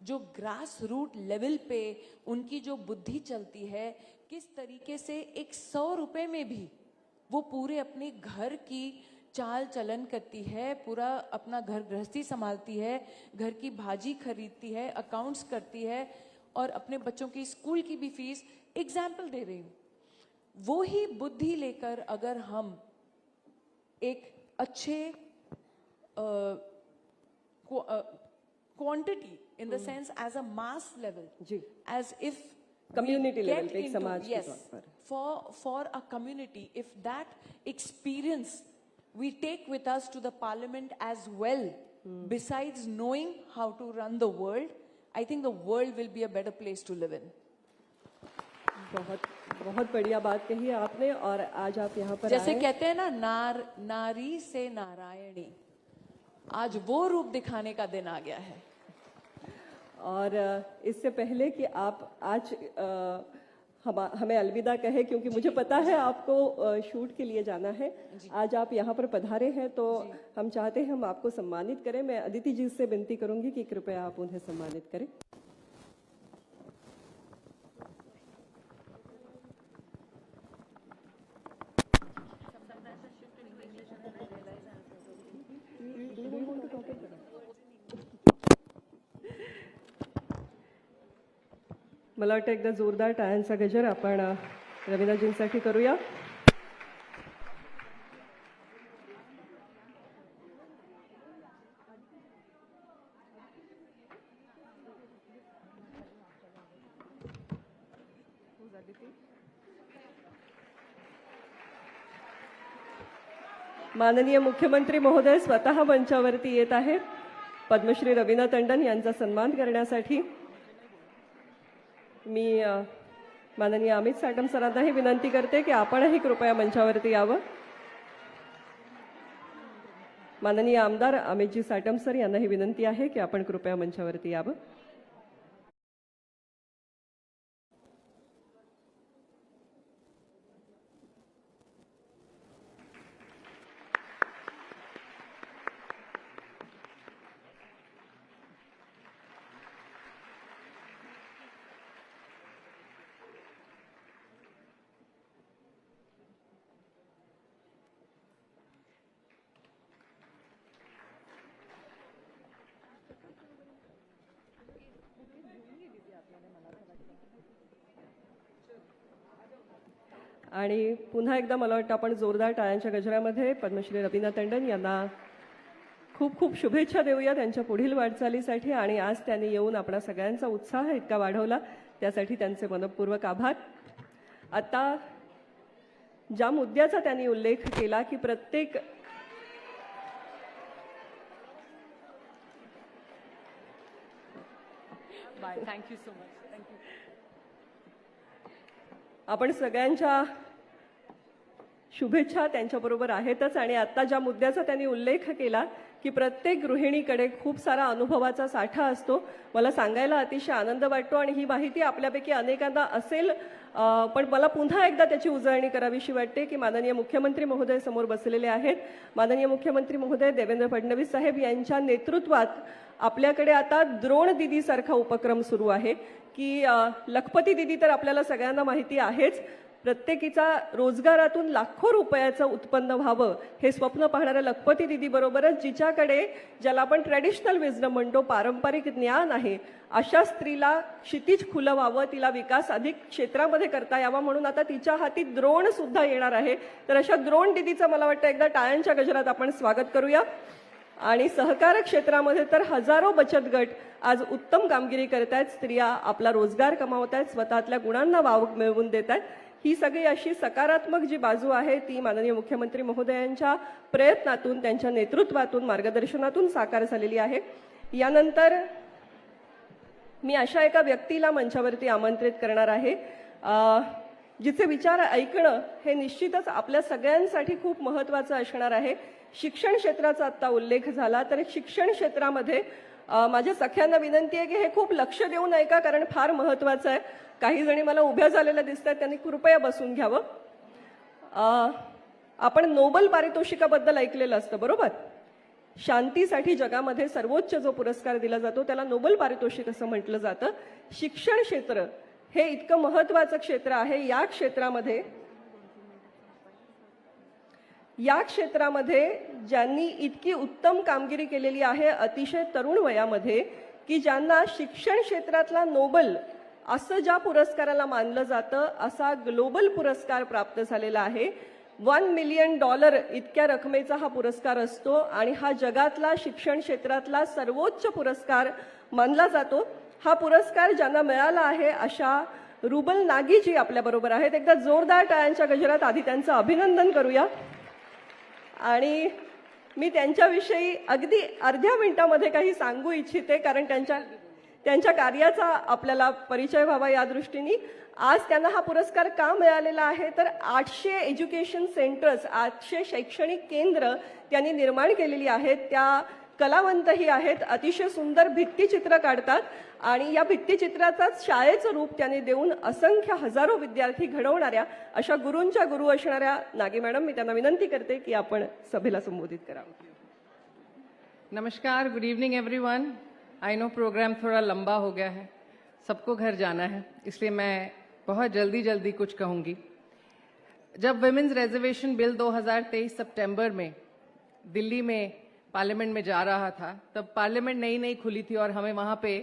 जो ग्रास रूट लेवल पे उनकी जो बुद्धि चलती है, किस तरीके से एक 100 रुपए में भी वो पूरे अपने घर की चाल चलन करती है, पूरा अपना घर गृहस्थी संभालती है, घर की भाजी खरीदती है, अकाउंट्स करती है और अपने बच्चों की स्कूल की भी फीस, एग्जाम्पल दे रही हूँ। वो ही बुद्धि लेकर अगर हम एक अच्छे quantity in the sense as a mass level, जी, as if Community we level get पे, एक into- समाज के yes, तौर पर। for a community, if that experience we take with us to the parliament as well, besides knowing how to run the world, I think the world will be a better place to live in. बहुत बहुत बढ़िया बात कही है आपने। और आज आप यहाँ पर जैसे आए। कहते हैं ना, नारी से नारायणी, आज वो रूप दिखाने का दिन आ गया है। और इससे पहले कि आप आज हमें अलविदा कहे, क्योंकि मुझे पता है आपको शूट के लिए जाना है, आज आप यहाँ पर पधारे हैं तो हम चाहते हैं हम आपको सम्मानित करें। मैं अदिति जी से विनती करूंगी कि कृपया आप उन्हें सम्मानित करें। मला वाटतं एकदा जोरदार टाळ्यांचा गजर आपण रवींद्रजींसाठी करूया। माननीय मुख्यमंत्री महोदय स्वतः मंचावरती येत आहेत पद्मश्री रवीना टंडन यांचा सन्मान करण्यासाठी। मी माननीय अमित साटम सरांनाही विनंती करते की आपणही कृपया मंचावरती यावं। माननीय आमदार अमितजी साटम सर यांनाही विनंती आहे की आपण कृपया मंचावरती यावं। आणि पुन्हा एकदा मला वाटतं आपण जोरदार टाळ्यांच्या गजरामध्ये पद्मश्री रवीना टंडन यांना खूप खूप शुभेच्छा देऊया त्यांच्या पुढील वाटचालीसाठी। आणि आज त्यांनी येऊन आपला सगळ्यांचा उत्साह इतका वाढवला त्यासाठी त्यांचे मनपूर्वक आभार। आता ज्या मुद्द्याचा त्यांनी उल्लेख केला की प्रत्येक थँक्यू सो मच, थँक्यू। आपण सगळ्यांच्या शुभेच्छा त्यांच्याबरोबर आहेतच। आणि आता ज्या मुद्द्याचा त्यांनी उल्लेख केला की प्रत्येक गृहिणीकडे खूप सारा अनुभवाचा साठा असतो, मला सांगायला अतिशय आनंद वाटतो आणि ही माहिती आपल्यापैकी अनेकांना असेल, पण मला पुन्हा एकदा त्याची उजळणी करावीशी वाटते की माननीय मुख्यमंत्री महोदय समोर बसलेले आहेत। माननीय मुख्यमंत्री महोदय देवेंद्र फडणवीस साहेब यांच्या नेतृत्वात आपल्याकडे आता द्रोण दीदी सारखा उपक्रम सुरू आहे की लखपती दीदी तर आपल्याला सगळ्यांना माहिती आहेच, प्रत्येकीचा रोजगारातून लाखो रुपयाचं उत्पन्न व्हावं हे स्वप्न पाहणाऱ्या लखपती दीदी बरोबरच जिच्याकडे, ज्याला आपण ट्रॅडिशनल विजडम म्हणतो, पारंपरिक ज्ञान आहे, अशा स्त्रीला क्षितिज खुलं व्हावं, तिला विकास अधिक क्षेत्रामध्ये करता यावा म्हणून आता तिच्या हाती द्रोण सुद्धा येणार आहे। तर अशा द्रोण दीदीचं मला वाटतं एकदा टाळ्यांच्या गजरात आपण स्वागत करूया। आणि सहकार क्षेत्रामध्ये तर हजारो बचत गट आज उत्तम कामगिरी करत आहेत, स्त्रिया आपला रोजगार कमावत आहेत, स्वतःतल्या गुणांना वाव मिळवून देत आहेत। ही सगळी अशी सकारात्मक जी बाजू आहे ती माननीय मुख्यमंत्री महोदयांच्या प्रयत्नातून, त्यांच्या नेतृत्वातून, मार्गदर्शनातून साकार झालेली आहे। यानंतर मी अशा एका व्यक्तीला मंचावरती आमंत्रित करणार आहे जिचे विचार ऐकणं हे निश्चितच आपल्या सगळ्यांसाठी खूप महत्त्वाचं असणार आहे। शिक्षण क्षेत्राचा आता उल्लेख झाला तर शिक्षण क्षेत्रामध्ये माझ्या सख्यांना विनंती आहे की हे खूप लक्ष देऊन ऐका कारण फार महत्त्वाचं आहे। काही जणी मला उभ्या झालेल्या दिसत आहेत, त्यांनी कृपया बसून घ्यावं. आपण नोबेल पारितोषिकाबद्दल ऐकलेलं असतं, बरोबर? शांतीसाठी जगामध्ये सर्वोच्च जो पुरस्कार दिला जातो त्याला नोबेल पारितोषिक असं म्हटलं जातं. शिक्षण क्षेत्र हे इतकं महत्वाचं क्षेत्र आहे. या क्षेत्रामध्ये ज्यांनी इतकी उत्तम कामगिरी केलेली आहे अतिशय तरुण वयामध्ये, की ज्यांना शिक्षण क्षेत्रातला नोबेल असं ज्या पुरस्काराला मानलं जातं असा ग्लोबल पुरस्कार प्राप्त झालेला आहे. $1 मिलियन इतक्या रकमेचा हा पुरस्कार असतो आणि हा जगातला शिक्षण क्षेत्रातला सर्वोच्च पुरस्कार मानला जातो. हा पुरस्कार ज्यांना मिळाला आहे अशा रुबल नागीजी आपल्याबरोबर आहेत. एकदा जोरदार टाळ्यांच्या गजरात आधी त्यांचं अभिनंदन करूया. आणि मी त्यांच्याविषयी अगदी अर्ध्या मिनिटामध्ये काही सांगू इच्छिते, कारण त्यांच्या कार्याचा आपल्याला परिचय व्हावा या दृष्टीने. आज त्यांना हा पुरस्कार का मिळालेला आहे तर 800 एज्युकेशन सेंटर्स, 800 शैक्षणिक केंद्र त्यांनी निर्माण केलेली आहेत. त्या कलावंतही आहेत, अतिशय सुंदर भित्तिचित्र काढतात आणि या भित्तिचित्राचाच शाळेचं रूप त्यांनी देऊन असंख्य हजारो विद्यार्थी घडवणाऱ्या अशा गुरूंच्या गुरु असणाऱ्या नागी मॅडम, मी त्यांना विनंती करते की आपण सभेला संबोधित करावं. नमस्कार, good evening everyone. I know program थोड़ा लंबा हो गया है, सबको घर जाना है, इसलिए मैं बहुत जल्दी कुछ कहूँगी. जब विमेंस रिजर्वेशन बिल 2023 सितंबर में दिल्ली में पार्लियामेंट में जा रहा था, तब पार्लियामेंट नई खुली थी और हमें वहाँ पे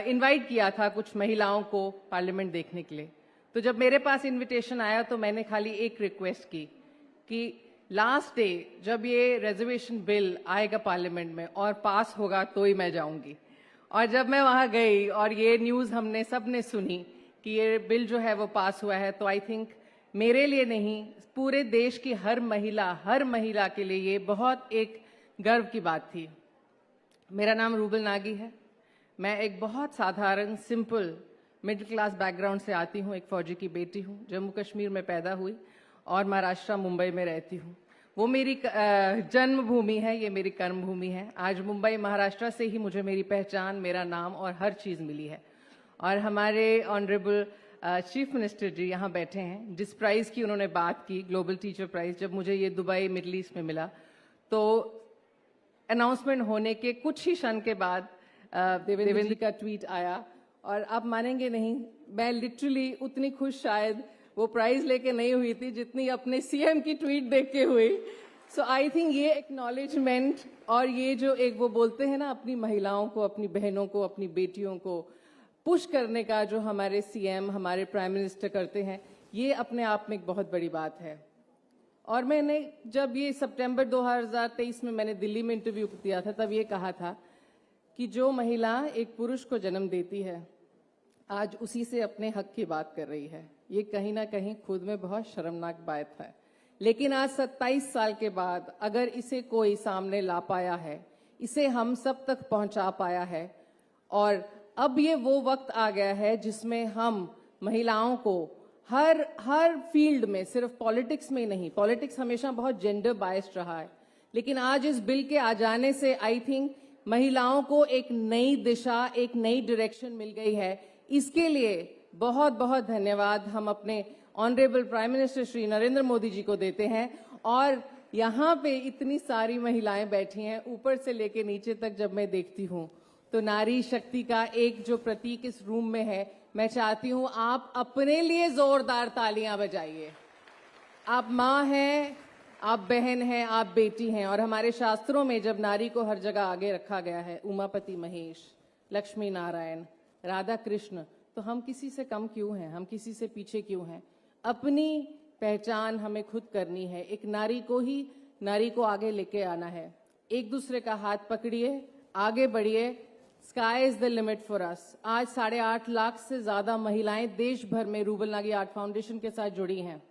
इनवाइट किया था कुछ महिलाओं को पार्लियामेंट देखने के लिए. तो जब मेरे पास इनविटेशन आया तो मैंने खाली एक रिक्वेस्ट की कि लास्ट डे जब ये रिजर्वेशन बिल आएगा पार्लियामेंट में और पास होगा तो ही मैं जाऊंगी. और जब मैं वहाँ गई और ये न्यूज़ हमने सबने सुनी कि ये बिल जो है वो पास हुआ है, तो आई थिंक मेरे लिए नहीं, पूरे देश की हर महिला के लिए ये बहुत एक गर्व की बात थी. मेरा नाम रूबल नागी है. मैं एक बहुत साधारण सिंपल मिडिल क्लास बैकग्राउंड से आती हूँ. एक फौजी की बेटी हूँ. जम्मू कश्मीर में पैदा हुई और महाराष्ट्र मुंबई में रहती हूँ. वो मेरी जन्मभूमि है, ये मेरी कर्मभूमि है. आज मुंबई महाराष्ट्र से ही मुझे मेरी पहचान, मेरा नाम और हर चीज़ मिली है. और हमारे ऑनरेबल चीफ मिनिस्टर जी यहाँ बैठे हैं. जिस प्राइज़ की उन्होंने बात की, ग्लोबल टीचर प्राइज़, जब मुझे ये दुबई मिडल ईस्ट में मिला तो अनाउंसमेंट होने के कुछ ही क्षण के बाद देवेंद्र जी का ट्वीट आया और आप मानेंगे नहीं, मैं लिटरली उतनी खुश शायद वो प्राइज लेके नहीं हुई थी जितनी अपने सीएम की ट्वीट देख के हुई. सो आई थिंक ये एक्नॉलेजमेंट और ये जो एक वो बोलते हैं ना, अपनी महिलाओं को, अपनी बहनों को, अपनी बेटियों को पुश करने का जो हमारे सीएम, हमारे प्राइम मिनिस्टर करते हैं, ये अपने आप में एक बहुत बड़ी बात है. और मैंने जब ये सितंबर 2023 में मैंने दिल्ली में इंटरव्यू दिया था, तब ये कहा था कि जो महिला एक पुरुष को जन्म देती है आज उसी से अपने हक की बात कर रही है. ये कहीं ना कहीं खुद में बहुत शर्मनाक बात है. लेकिन आज 27 साल के बाद अगर इसे कोई सामने ला पाया है, इसे हम सब तक पहुंचा पाया है, और अब ये वो वक्त आ गया है जिसमें हम महिलाओं को हर फील्ड में, सिर्फ पॉलिटिक्स में ही नहीं, पॉलिटिक्स हमेशा बहुत जेंडर बायस्ड रहा है, लेकिन आज इस बिल के आ जाने से आई थिंक महिलाओं को एक नई दिशा, एक नई डायरेक्शन मिल गई है. इसके लिए बहुत बहुत धन्यवाद हम अपने honourable prime minister Shri Narendra Modi ji को देते हैं. और यहाँ पे इतनी सारी महिलाएं बैठी हैं, ऊपर से लेके नीचे तक जब मैं देखती हूँ तो नारी शक्ति का एक जो प्रतीक इस रूम में है, मैं चाहती हूँ आप अपने लिए जोरदार तालियां बजाइए. आप माँ हैं, आप बहन हैं, आप बेटी हैं. और हमारे शास्त्रों में जब नारी को हर जगह आगे रखा गया है, उमापति महेश, लक्ष्मी नारायण, राधा कृष्ण, तो हम किसी से कम क्यों हैं, हम किसी से पीछे क्यों हैं? अपनी पहचान हमें खुद करनी है. एक नारी को आगे लेके आना है. एक दूसरे का हाथ पकड़िए, आगे बढ़िए. Sky is the limit for us. आज 8.5 लाख से ज्यादा महिलाएं देश भर में रूबल नागी आर्ट फाउंडेशन के साथ जुड़ी हैं.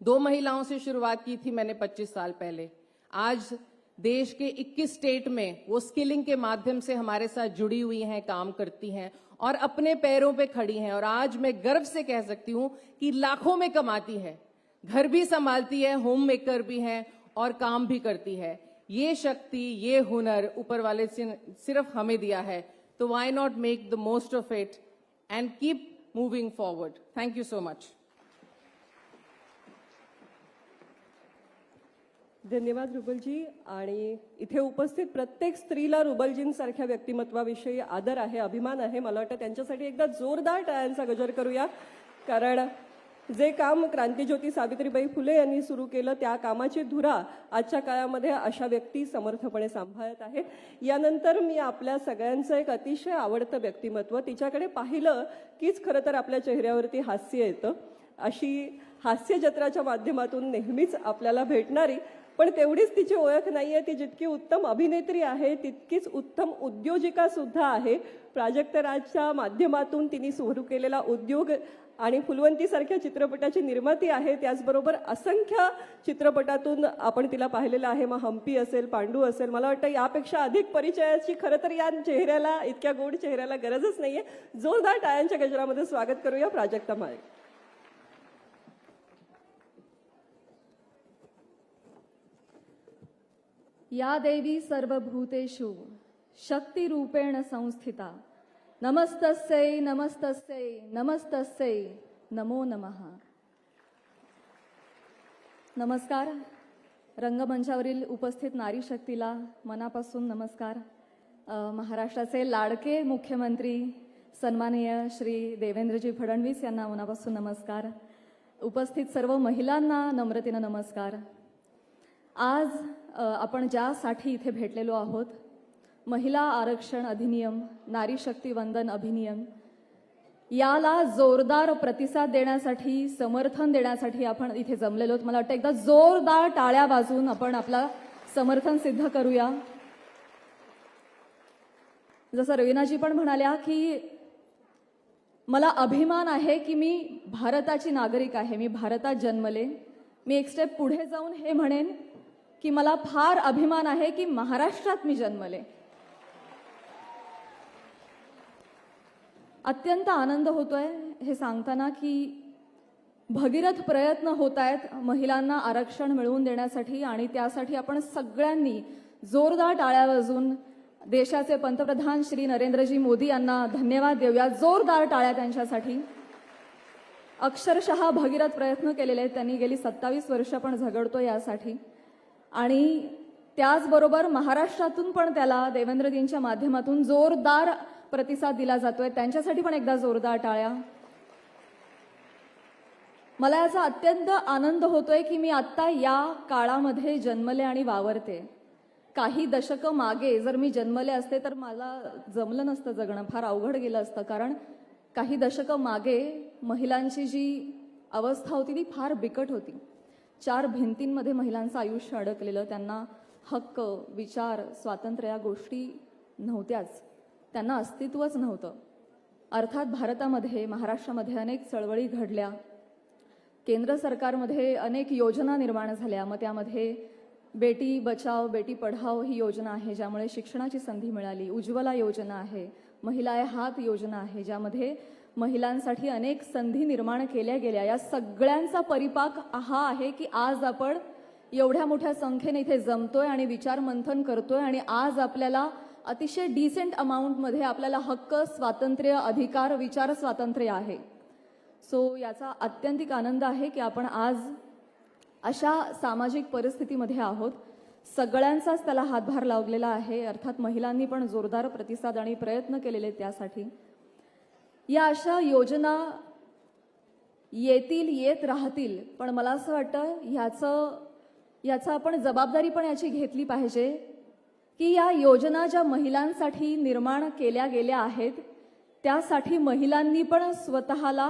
2 महिलाओं से शुरुआत की थी मैंने 25 साल पहले. आज देश के 21 स्टेट में वो स्किलिंग के माध्यम से हमारे साथ जुड़ी हुई हैं, काम करती हैं और अपने पैरों पे खड़ी हैं. और आज मैं गर्व से कह सकती हूं कि लाखों में कमाती है, घर भी संभालती है, होम मेकर भी है और काम भी करती है. ये शक्ति, ये हुनर ऊपर वाले से सिर्फ हमें दिया है, तो व्हाई not make the most of it end keep moving forward. Thank you so much. धन्यवाद रुबलजी. आणि इथे उपस्थित प्रत्येक स्त्रीला रुबलजींसारख्या व्यक्तिमत्वाविषयी आदर आहे, अभिमान आहे. मला वाटतं त्यांच्यासाठी एकदा जोरदार टाळ्यांचा गजर करूया. कारण जे काम क्रांतीज्योती सावित्रीबाई फुले यांनी सुरू केलं त्या कामाची धुरा आजच्या काळामध्ये अशा व्यक्ती समर्थपणे सांभाळत आहेत. यानंतर मी आपल्या सगळ्यांचं एक अतिशय आवडतं व्यक्तिमत्व, तिच्याकडे पाहिलं कीच खरं तर आपल्या चेहऱ्यावरती हास्य येतं, अशी हास्य जत्राच्या माध्यमातून नेहमीच आपल्याला भेटणारी, पण तेवढीच तिची ओळख नाहीये. ती जितकी उत्तम अभिनेत्री आहे तितकीच उत्तम उद्योजिका सुद्धा आहे. प्राजक्त राजच्या माध्यमातून तिने सुरू केलेला उद्योग आणि फुलवंतीसारख्या चित्रपटाची निर्माती आहे. त्याचबरोबर असंख्य चित्रपटातून आपण तिला पाहिलेलं आहे. मग हम्पी असेल, पांडू असेल. मला वाटतं यापेक्षा अधिक परिचयाची खरं तर या चेहऱ्याला, इतक्या गोड चेहऱ्याला गरजच नाहीये. जोरदार टाळ्यांच्या गजरामध्ये स्वागत करूया प्राजक्ता माळे. या देवी सर्वभूतेषु शक्तिरूपेण संस्थिता नमस्तस्यै नमस्तस्यै नमस्तस्यै नमो नमः. नमस्कार. रंगमंचावरील उपस्थित नारी शक्तीला मनापासून नमस्कार. महाराष्ट्राचे लाडके मुख्यमंत्री सन्माननीय श्री देवेंद्रजी फडणवीस यांना मनापासून नमस्कार. उपस्थित सर्व महिलांना नम्रतेनं नमस्कार. आज आपण ज्यासाठी इथे भेटलेलो आहोत, महिला आरक्षण अधिनियम, नारी शक्ती वंदन अधिनियम, याला जोरदार प्रतिसाद देण्यासाठी, समर्थन देण्यासाठी आपण इथे जमलेलो आहोत. मला वाटतं एकदा जोरदार टाळ्या वाजवून आपण आपला समर्थन सिद्ध करूया. जसं रवीनाजी पण म्हणाल्या की मला अभिमान आहे की मी भारताची नागरिक आहे, मी भारतात जन्मले. मी एक स्टेप पुढे जाऊन हे म्हणेन की मला फार अभिमान आहे की महाराष्ट्रात मी जन्मले. अत्यंत आनंद होतोय हे सांगताना की भगीरथ प्रयत्न होत आहेत महिलांना आरक्षण मिळवून देण्यासाठी, आणि त्यासाठी आपण सगळ्यांनी जोरदार टाळ्या वाजवून देशाचे पंतप्रधान श्री नरेंद्रजी मोदी यांना धन्यवाद देऊया. जोरदार टाळ्या त्यांच्यासाठी. अक्षरशः भगीरथ प्रयत्न केलेले आहेत त्यांनी. गेली 27 वर्ष आपण झगडतो यासाठी, आणि त्याचबरोबर महाराष्ट्रातून पण त्याला देवेंद्रजींच्या माध्यमातून जोरदार प्रतिसाद दिला जातोय. त्यांच्यासाठी पण एकदा जोरदार टाळ्या. मला याचा अत्यंत आनंद होतोय की मी आत्ता या काळामध्ये जन्मले आणि वावरते. काही दशकं मागे जर मी जन्मले असते तर मला जमलं नसतं जगणं, फार अवघड गेलं असतं. कारण काही दशकं मागे महिलांची जी अवस्था होती ती फार बिकट होती. 4 भिंतींमध्ये महिलांचं आयुष्य अडकलेलं. त्यांना हक्क, विचार, स्वातंत्र्य या गोष्टी नव्हत्याच. त्यांना अस्तित्वच नव्हतं. अर्थात भारतामध्ये, महाराष्ट्रामध्ये अनेक चळवळी घडल्या. केंद्र सरकारमध्ये अनेक योजना निर्माण झाल्या. मग त्यामध्ये बेटी बचाव, बेटी पढाव ही योजना आहे ज्यामुळे शिक्षणाची संधी मिळाली. उज्ज्वला योजना आहे, महिला हात योजना आहे ज्यामध्ये महिलांसाठी अनेक संधी निर्माण केल्या गेल्या. या सगळ्यांचा परिपाक हा आहे की आज आपण एवढ्या मोठ्या संख्येने इथे जमतोय आणि विचार मंथन करतोय, आणि आज आपल्याला अतिशय डिसेंट अमाऊंटमध्ये आपल्याला हक्क, स्वातंत्र्य, अधिकार, विचार स्वातंत्र्य आहे. सो याचा अत्यंतिक आनंद आहे की आपण आज अशा सामाजिक परिस्थितीमध्ये आहोत. सगळ्यांचाच त्याला हातभार लावलेला आहे. अर्थात महिलांनी पण जोरदार प्रतिसाद आणि प्रयत्न केलेले त्यासाठी. या अशा योजना येतील, येत राहतील, पण मला असं वाटतं ह्याचं आपण जबाबदारी पण याची घेतली पाहिजे की या योजना ज्या महिलांसाठी निर्माण केल्या गेल्या आहेत त्यासाठी महिलांनी पण स्वतःला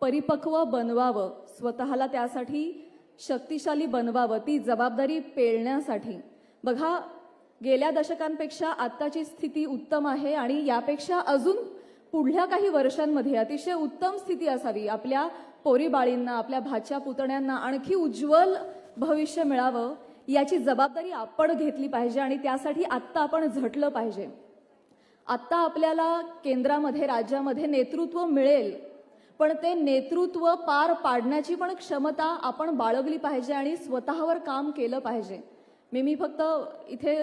परिपक्व बनवावं, स्वतःला त्यासाठी शक्तिशाली बनवावं, ती जबाबदारी पेलण्यासाठी. बघा, गेल्या दशकांपेक्षा आत्ताची स्थिती उत्तम आहे आणि यापेक्षा अजून पुढल्या काही वर्षांमध्ये अतिशय उत्तम स्थिती असावी. आपल्या पोरीबाळींना, आपल्या भाच्या पुतण्यांना आणखी उज्ज्वल भविष्य मिळावं याची जबाबदारी आपण घेतली पाहिजे, आणि त्यासाठी आत्ता आपण झटलं पाहिजे. आत्ता आपल्याला केंद्रामध्ये, राज्यामध्ये नेतृत्व मिळेल, पण ते नेतृत्व पार पाडण्याची पण क्षमता आपण बाळगली पाहिजे आणि स्वतःवर काम केलं पाहिजे. मी फक्त इथे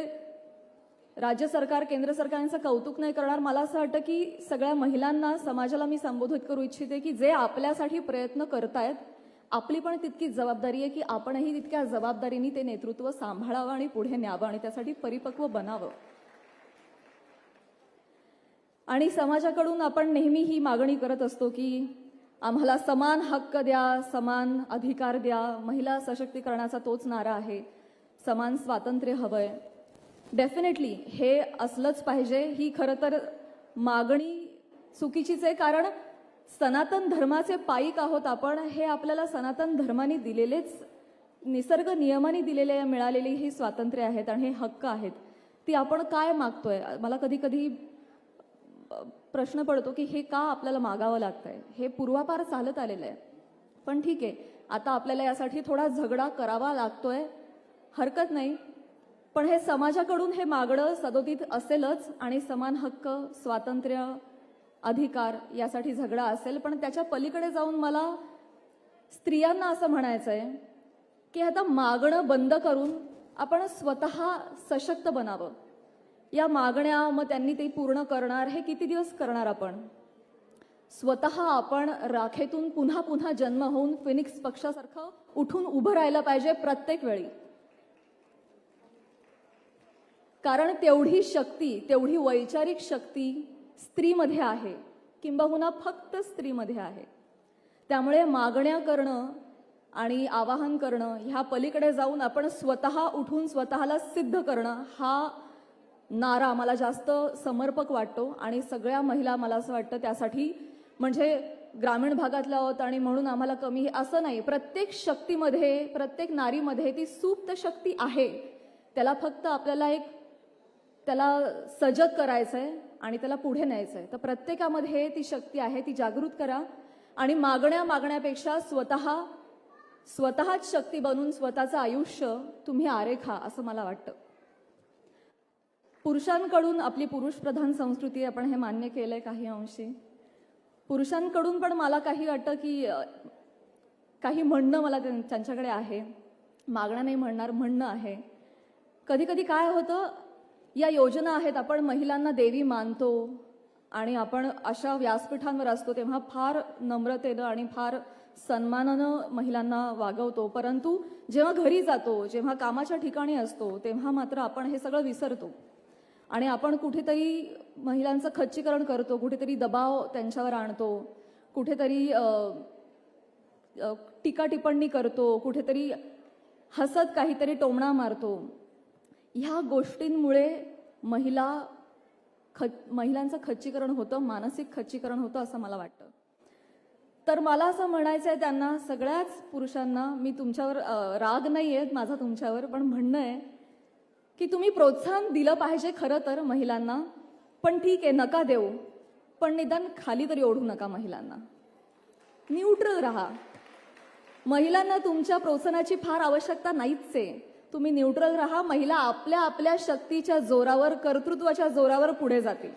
राज्य सरकार केंद्र सरकारांचं कौतुक नाही करणार. मला असं वाटतं की सगळ्या महिलांना समाजाला मी संबोधित करू इच्छिते की जे आपल्यासाठी प्रयत्न करतायत आपली पण तितकीच जबाबदारी आहे की आपणही तितक्या जबाबदारीने ते नेतृत्व सांभाळावं आणि पुढे न्यावं आणि त्यासाठी परिपक्व बनावं. आणि समाजाकडून आपण नेहमी ही मागणी करत असतो की आम्हाला समान हक्क द्या, समान अधिकार द्या. महिला सशक्तीकरणाचा तोच नारा आहे. समान स्वातंत्र्य हवंय. डेफिनेटली हे असलंच पाहिजे. ही खरं तर मागणी चुकीचीच आहे, कारण सनातन धर्माचे पाईक आहोत आपण. हे आपल्याला सनातन धर्माने दिलेलेच, निसर्ग नियमाने दिलेले मिळालेली ही स्वातंत्र्य आहेत आणि हे हक्क आहेत. ती आपण काय मागतोय? मला कधी कधी प्रश्न पडतो की हे का आपल्याला मागावं लागतंय. हे पूर्वापार चालत आलेलं आहे. पण ठीक आहे, आता आपल्याला यासाठी थोडा झगडा करावा लागतोय, हरकत नाही. पण हे समाजाकडून हे मागणं सदोदित असेलच आणि समान हक्क, स्वातंत्र्य, अधिकार यासाठी झगडा असेल. पण त्याच्या पलीकडे जाऊन मला स्त्रियांना असं म्हणायचं आहे की आता मागणं बंद करून आपण स्वतः सशक्त बनावं. या मागण्या मग त्यांनी ते पूर्ण करणार, हे किती दिवस करणार आपण? स्वतः आपण राखेतून पुन्हा पुन्हा जन्म होऊन फिनिक्स पक्षासारखं उठून उभं राहायला पाहिजे प्रत्येक वेळी. कारण तेवढी शक्ती, तेवढी वैचारिक शक्ती स्त्रीमध्ये आहे, किंबहुना फक्त स्त्रीमध्ये आहे. त्यामुळे मागण्या करणं आणि आवाहन करणं ह्या पलीकडे जाऊन आपण स्वतः उठून स्वतःला सिद्ध करणं हा नारा मला जास्त समर्पक वाटतो. आणि सगळ्या महिला मला असं वाटतं त्यासाठी, म्हणजे ग्रामीण भागातल्या आहोत आणि म्हणून आम्हाला कमी असं नाही. प्रत्येक शक्तीमध्ये, प्रत्येक नारीमध्ये ती सुप्त शक्ती आहे. त्याला फक्त आपल्याला त्याला सजग करायचं आहे आणि त्याला पुढे न्यायचं आहे. तर प्रत्येकामध्ये ती शक्ती आहे, ती जागृत करा. आणि मागण्यापेक्षा स्वतःच शक्ती बनून स्वतःचं आयुष्य तुम्ही आरेखा, असं मला वाटतं. पुरुषांकडून, आपली पुरुषप्रधान संस्कृती, आपण हे मान्य केलंय काही अंशी. पुरुषांकडून पण मला काही वाटतं की काही म्हणणं मला त्यांच्याकडे आहे. मागणं नाही म्हणणार, म्हणणं आहे. कधी कधी काय होतं, या योजना आहेत, आपण महिलांना देवी मानतो आणि आपण अशा व्यासपीठांवर असतो तेव्हा फार नम्रतेनं आणि फार सन्मानानं महिलांना वागवतो. परंतु जेव्हा घरी जातो, जेव्हा कामाच्या ठिकाणी असतो, तेव्हा मात्र आपण हे सगळं विसरतो आणि आपण कुठेतरी महिलांचं खच्चीकरण करतो, कुठेतरी दबाव त्यांच्यावर आणतो, कुठेतरी टीका टिप्पणी करतो, कुठेतरी हसत काहीतरी टोमणा मारतो. ह्या गोष्टींमुळे महिलांचं खच्चीकरण होतं, मानसिक खच्चीकरण होतं असं मला वाटतं. तर मला असं म्हणायचं आहे त्यांना, सगळ्याच पुरुषांना, मी तुमच्यावर राग नाही आहे माझा तुमच्यावर, पण म्हणणं आहे की तुम्ही प्रोत्साहन दिलं पाहिजे खरं तर महिलांना. पण ठीक आहे, नका देऊ, पण निदान खाली तरी ओढू नका महिलांना. न्यूट्रल राहा. महिलांना तुमच्या प्रोत्साहनाची फार आवश्यकता नाहीच आहे. तुम्ही न्यूट्रल राहा. महिला आपल्या आपल्या शक्तीच्या जोरावर, कर्तृत्वाच्या जोरावर पुढे जातील.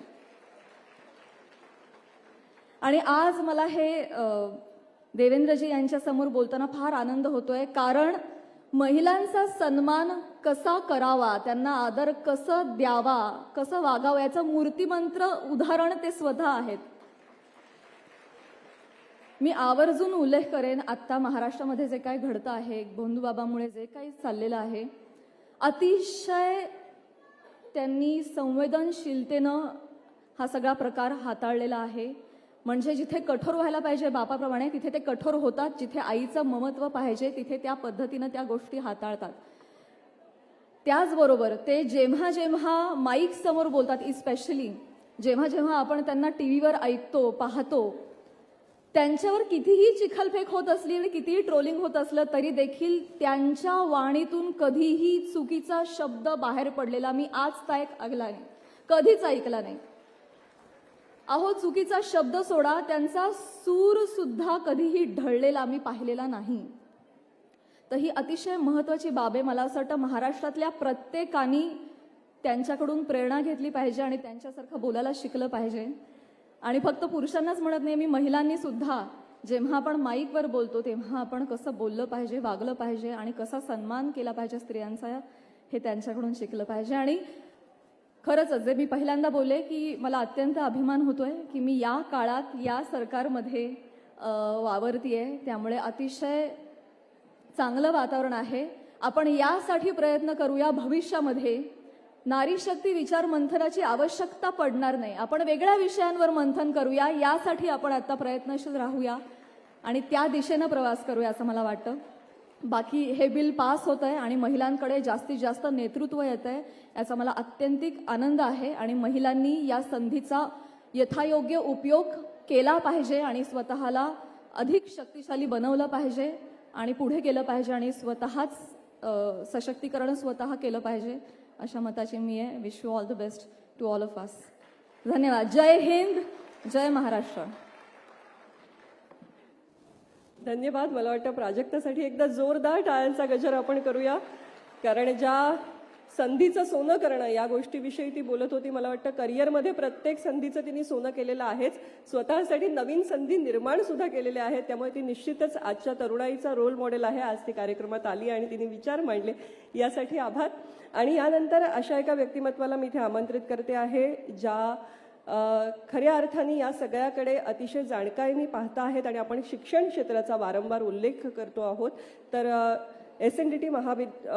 आणि आज मला हे देवेंद्रजी यांच्या समोर बोलताना फार आनंद होतोय, कारण महिलांचा सन्मान कसा करावा, त्यांना आदर कसं द्यावा, कसं वागावं याचं मूर्तिमंत्र उदाहरण ते स्वतः आहेत. मी आवर्जून उल्लेख करेन, आत्ता महाराष्ट्रामध्ये जे काही घडतं आहे, भोंदूबाबामुळे जे काही चाललेलं आहे, अतिशय त्यांनी संवेदनशीलतेनं हा सगळा प्रकार हाताळलेला आहे. म्हणजे जिथे कठोर व्हायला पाहिजे बापाप्रमाणे तिथे ते कठोर होतात, जिथे आईचं ममत्व पाहिजे तिथे त्या पद्धतीनं त्या गोष्टी हाताळतात. त्याचबरोबर ते जेव्हा जेव्हा माईक समोर बोलतात, इस्पेशली जेव्हा जेव्हा आपण त्यांना टीव्हीवर ऐकतो, पाहतो, त्यांच्यावर कितीही चिखलफेक होत असली आणि कितीही ट्रोलिंग होत असलं तरी देखील त्यांच्या वाणीतून कधीही चुकीचा शब्द बाहेर पडलेला मी आज ताईक ऐकला नाही, कधीच ऐकला नाही. अहो, चुकीचा शब्द सोडा, त्यांचा सूर सुद्धा कधीही ढळलेला मी पाहिलेला नाही. तर ही अतिशय महत्वाची बाब आहे. मला असं वाटतं महाराष्ट्रातल्या प्रत्येकानी त्यांच्याकडून प्रेरणा घेतली पाहिजे आणि त्यांच्यासारखं बोलायला शिकलं पाहिजे. आणि फक्त पुरुषांनाच म्हणत नाही मी, महिलांनी सुद्धा जेव्हा आपण माईकवर बोलतो तेव्हा आपण कसं बोललं पाहिजे, वागलं पाहिजे आणि कसा सन्मान केला पाहिजे स्त्रियांचा, हे त्यांच्याकडून शिकलं पाहिजे. आणि खरंच जे मी पहिल्यांदा बोलले की मला अत्यंत अभिमान होतोय की मी या काळात या सरकारमध्ये वावरतीये. त्यामुळे अतिशय चांगलं वातावरण आहे. आपण यासाठी प्रयत्न करूया भविष्यामध्ये नारी शक्ती विचार मंथनाची आवश्यकता पडणार नाही. आपण वेगळ्या विषयांवर मंथन करूया, यासाठी आपण आता प्रयत्नशील राहूया आणि त्या दिशेनं प्रवास करूया असं मला वाटतं. बाकी हे बिल पास होत आहे आणि महिलांकडे जास्तीत जास्त नेतृत्व येत आहे याचा मला अत्यंतिक आनंद आहे. आणि महिलांनी या संधीचा यथायोग्य उपयोग केला पाहिजे आणि स्वतःला अधिक शक्तिशाली बनवलं पाहिजे आणि पुढे गेलं पाहिजे आणि स्वतःच सशक्तीकरण स्वतः केलं पाहिजे अशा मताची मी आहे. Wish you all the best to all of us. धन्यवाद. जय हिंद, जय महाराष्ट्र. धन्यवाद. मला वाटतं प्राजक्तासाठी एकदा जोरदार टाळ्यांचा गजर आपण करूया, कारण ज्या संधीचं सोनं करणं या गोष्टीविषयी ती बोलत होती. मला वाटतं करिअरमध्ये प्रत्येक संधीचं तिने सोनं केलेलं आहेच, स्वतःसाठी नवीन संधी निर्माण सुद्धा केलेल्या आहेत. त्यामुळे ती निश्चितच आजच्या तरुणाईचा रोल मॉडेल आहे. आज ती कार्यक्रमात आली आणि तिने विचार मांडले, यासाठी आभार. आणि यानंतर अशा एका व्यक्तिमत्वाला मी इथे आमंत्रित करते आहे ज्या खऱ्या अर्थाने या सगळ्याकडे अतिशय जाणकारीने पाहता आहेत आणि आपण शिक्षण क्षेत्राचा वारंवार उल्लेख करतो आहोत. तर SNDT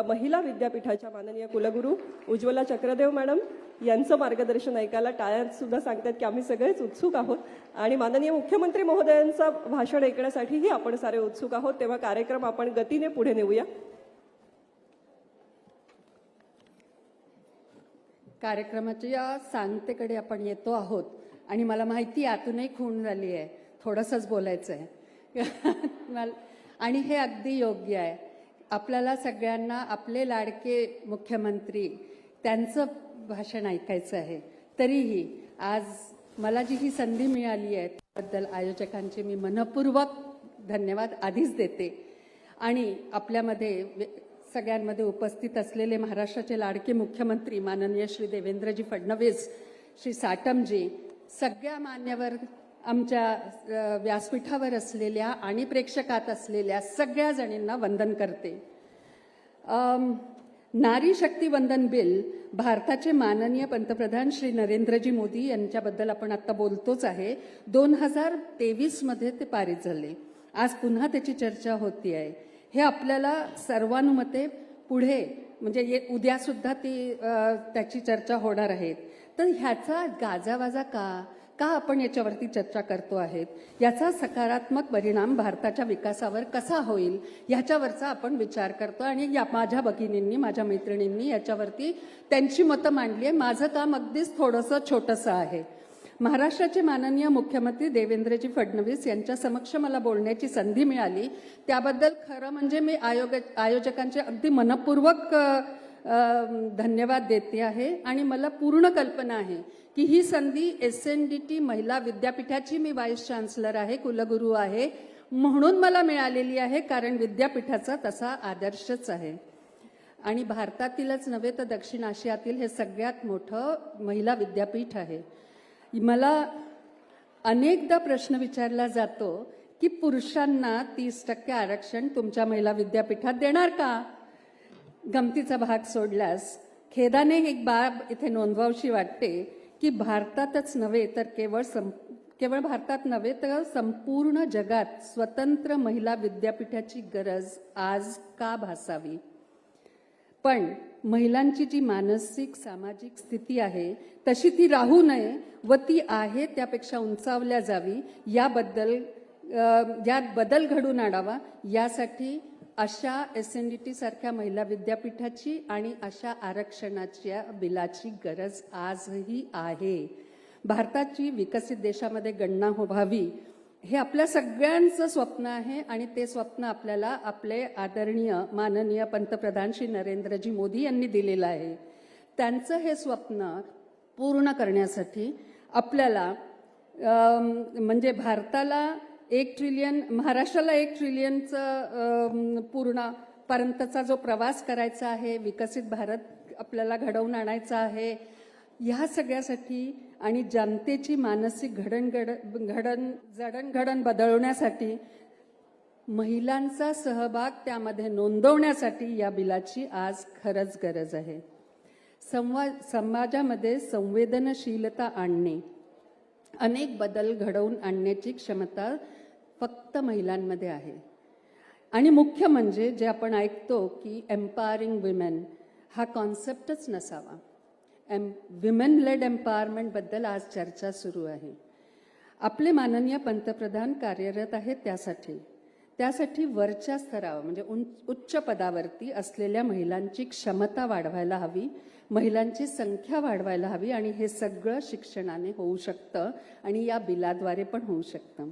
महिला विद्यापीठाच्या माननीय कुलगुरू उज्ज्वला चक्रदेव मॅडम यांचं मार्गदर्शन ऐकायला टाळ्यात सुद्धा सांगतात की आम्ही सगळेच उत्सुक आहोत आणि माननीय मुख्यमंत्री महोदयांचं भाषण ऐकण्यासाठीही आपण सारे उत्सुक आहोत. तेव्हा कार्यक्रम आपण गतीने पुढे नेऊया. कार्यक्रमाच्या सांगतेकडे आपण येतो आहोत आणि मला माहिती आतूनही खूण झाली आहे, थोडंसंच बोलायचं आहे आणि हे अगदी योग्य आहे. आपल्याला सगळ्यांना आपले लाडके मुख्यमंत्री त्यांचं भाषण ऐकायचं आहे. तरीही आज मला जी ही संधी मिळाली आहे त्याबद्दल आयोजकांचे मी मनपूर्वक धन्यवाद आधीच देते. आणि आपल्यामध्ये सगळ्यांमध्ये उपस्थित असलेले महाराष्ट्राचे लाडके मुख्यमंत्री माननीय श्री देवेंद्रजी फडणवीस, श्री साटमजी, सगळ्या मान्यवर, आमच्या व्यासपीठावर असलेल्या आणि प्रेक्षकात असलेल्या सगळ्या जणींना वंदन करते. नारी शक्ती वंदन बिल भारताचे माननीय पंतप्रधान श्री नरेंद्रजी मोदी यांच्याबद्दल आपण आता बोलतोच आहे. 2023 मध्ये ते पारित झाले. आज पुन्हा त्याची चर्चा होती आहे. हे आपल्याला सर्वानुमते पुढे म्हणजे उद्या सुद्धा त्याची चर्चा होणार आहे. तर ह्याचा गाजावाजा का आपण याच्यावरती चर्चा करतो आहेत, याचा सकारात्मक परिणाम भारताच्या विकासावर कसा होईल ह्याच्यावरचा आपण विचार करतो. आणि माझ्या भगिनींनी, माझ्या मैत्रिणींनी याच्यावरती त्यांची मतं मांडली आहे. माझं काम अगदीच थोडंसं छोटंसं आहे. महाराष्ट्राचे माननीय मुख्यमंत्री देवेंद्रजी फडणवीस यांच्या समक्ष मला बोलण्याची संधी मिळाली, त्याबद्दल खरं म्हणजे मी आयोजकांचे अगदी मनपूर्वक धन्यवाद देते आहे. आणि मला पूर्ण कल्पना आहे की ही संधी SNDT महिला विद्यापीठाची, मी व्हाईस चान्सलर आहे, कुलगुरू आहे म्हणून मला मिळालेली आहे, कारण विद्यापीठाचा तसा आदर्शच आहे. आणि भारतातीलच नव्हे तर दक्षिण आशियातील हे सगळ्यात मोठं महिला विद्यापीठ आहे. मला अनेकदा प्रश्न विचारला जातो की पुरुषांना 30% आरक्षण तुमच्या महिला विद्यापीठात देणार का? गमतीचा भाग सोडल्यास खेदाने एक बाब इथे नोंदवावीशी वाटते की भारतातच नव्हे तर केवळ भारतात नव्हे तर संपूर्ण जगात स्वतंत्र महिला विद्यापीठाची गरज आज का भासावी? पण महिलांची जी मानसिक सामाजिक स्थिती आहे तशी ती राहू नये व ती आहे त्यापेक्षा उंचावल्या जावी, यात बदल घडून आणावा, यासाठी अशा SNDT सारख्या महिला विद्यापीठाची आणि अशा आरक्षणाच्या बिलाची गरज आजही आहे. भारताची विकसित देशामध्ये गणना व्हावी हे आपल्या सगळ्यांचं स्वप्न आहे आणि ते स्वप्न आपल्याला आपले आदरणीय माननीय पंतप्रधान श्री नरेंद्रजी मोदी यांनी दिलेलं आहे. त्यांचं हे स्वप्न पूर्ण करण्यासाठी आपल्याला म्हणजे भारताला 1 ट्रिलियन, महाराष्ट्राला 1 ट्रिलियनचं पूर्णपर्यंतचा जो प्रवास करायचा आहे, विकसित भारत आपल्याला घडवून आणायचा आहे, ह्या सगळ्यासाठी आणि जनतेची मानसिक जडणघडण बदलवण्यासाठी महिलांचा सहभाग त्यामध्ये नोंदवण्यासाठी या बिलाची आज खरंच गरज आहे. समाजामध्ये संवेदनशीलता आणणे, अनेक बदल घडवून आणण्याची क्षमता फक्त महिलांमध्ये आहे. आणि मुख्य म्हणजे जे आपण ऐकतो की एम्पॉवरिंग विमेन, हा कॉन्सेप्टच नसावा. विमेन लेड एम्पॉवरमेंटबद्दल आज चर्चा सुरू आहे. आपले माननीय पंतप्रधान कार्यरत आहेत त्यासाठी वरच्या स्तरावर म्हणजे उच्च पदावरती असलेल्या महिलांची क्षमता वाढवायला हवी, महिलांची संख्या वाढवायला हवी आणि हे सगळं शिक्षणाने होऊ शकतं आणि या बिलाद्वारे पण होऊ शकतं.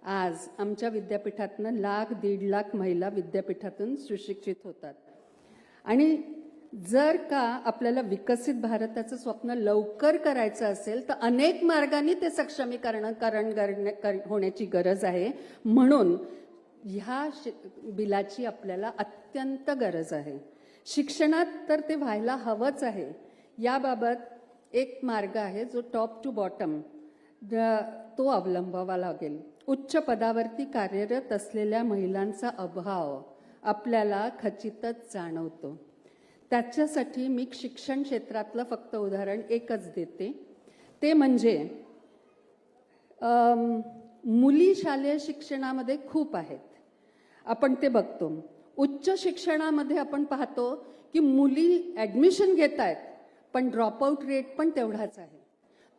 आज आमच्या विद्यापीठातनं 1,00,000-1.5 लाख महिला विद्यापीठातून सुशिक्षित होतात. आणि जर का आपल्याला विकसित भारताचं स्वप्न लवकर करायचं असेल तर अनेक मार्गांनी ते सक्षमीकरण होण्याची गरज आहे. म्हणून ह्या बिलाची आपल्याला अत्यंत गरज आहे. शिक्षणात तर ते व्हायला हवंच आहे. याबाबत एक मार्ग आहे जो टॉप टू बॉटम तो अवलंबावा लागेल. उच्च पदावरती कार्यरत असलेल्या महिलांचा अभाव आपल्याला खचितच जाणवतो. त्याच्यासाठी मी शिक्षण क्षेत्रातलं फक्त उदाहरण एकच देते, ते म्हणजे मुली शालेय शिक्षणामध्ये खूप आहेत, आपण ते बघतो. उच्च शिक्षणामध्ये आपण पाहतो की मुली ॲडमिशन घेत आहेत पण ड्रॉपआउट रेट पण तेवढाच आहे.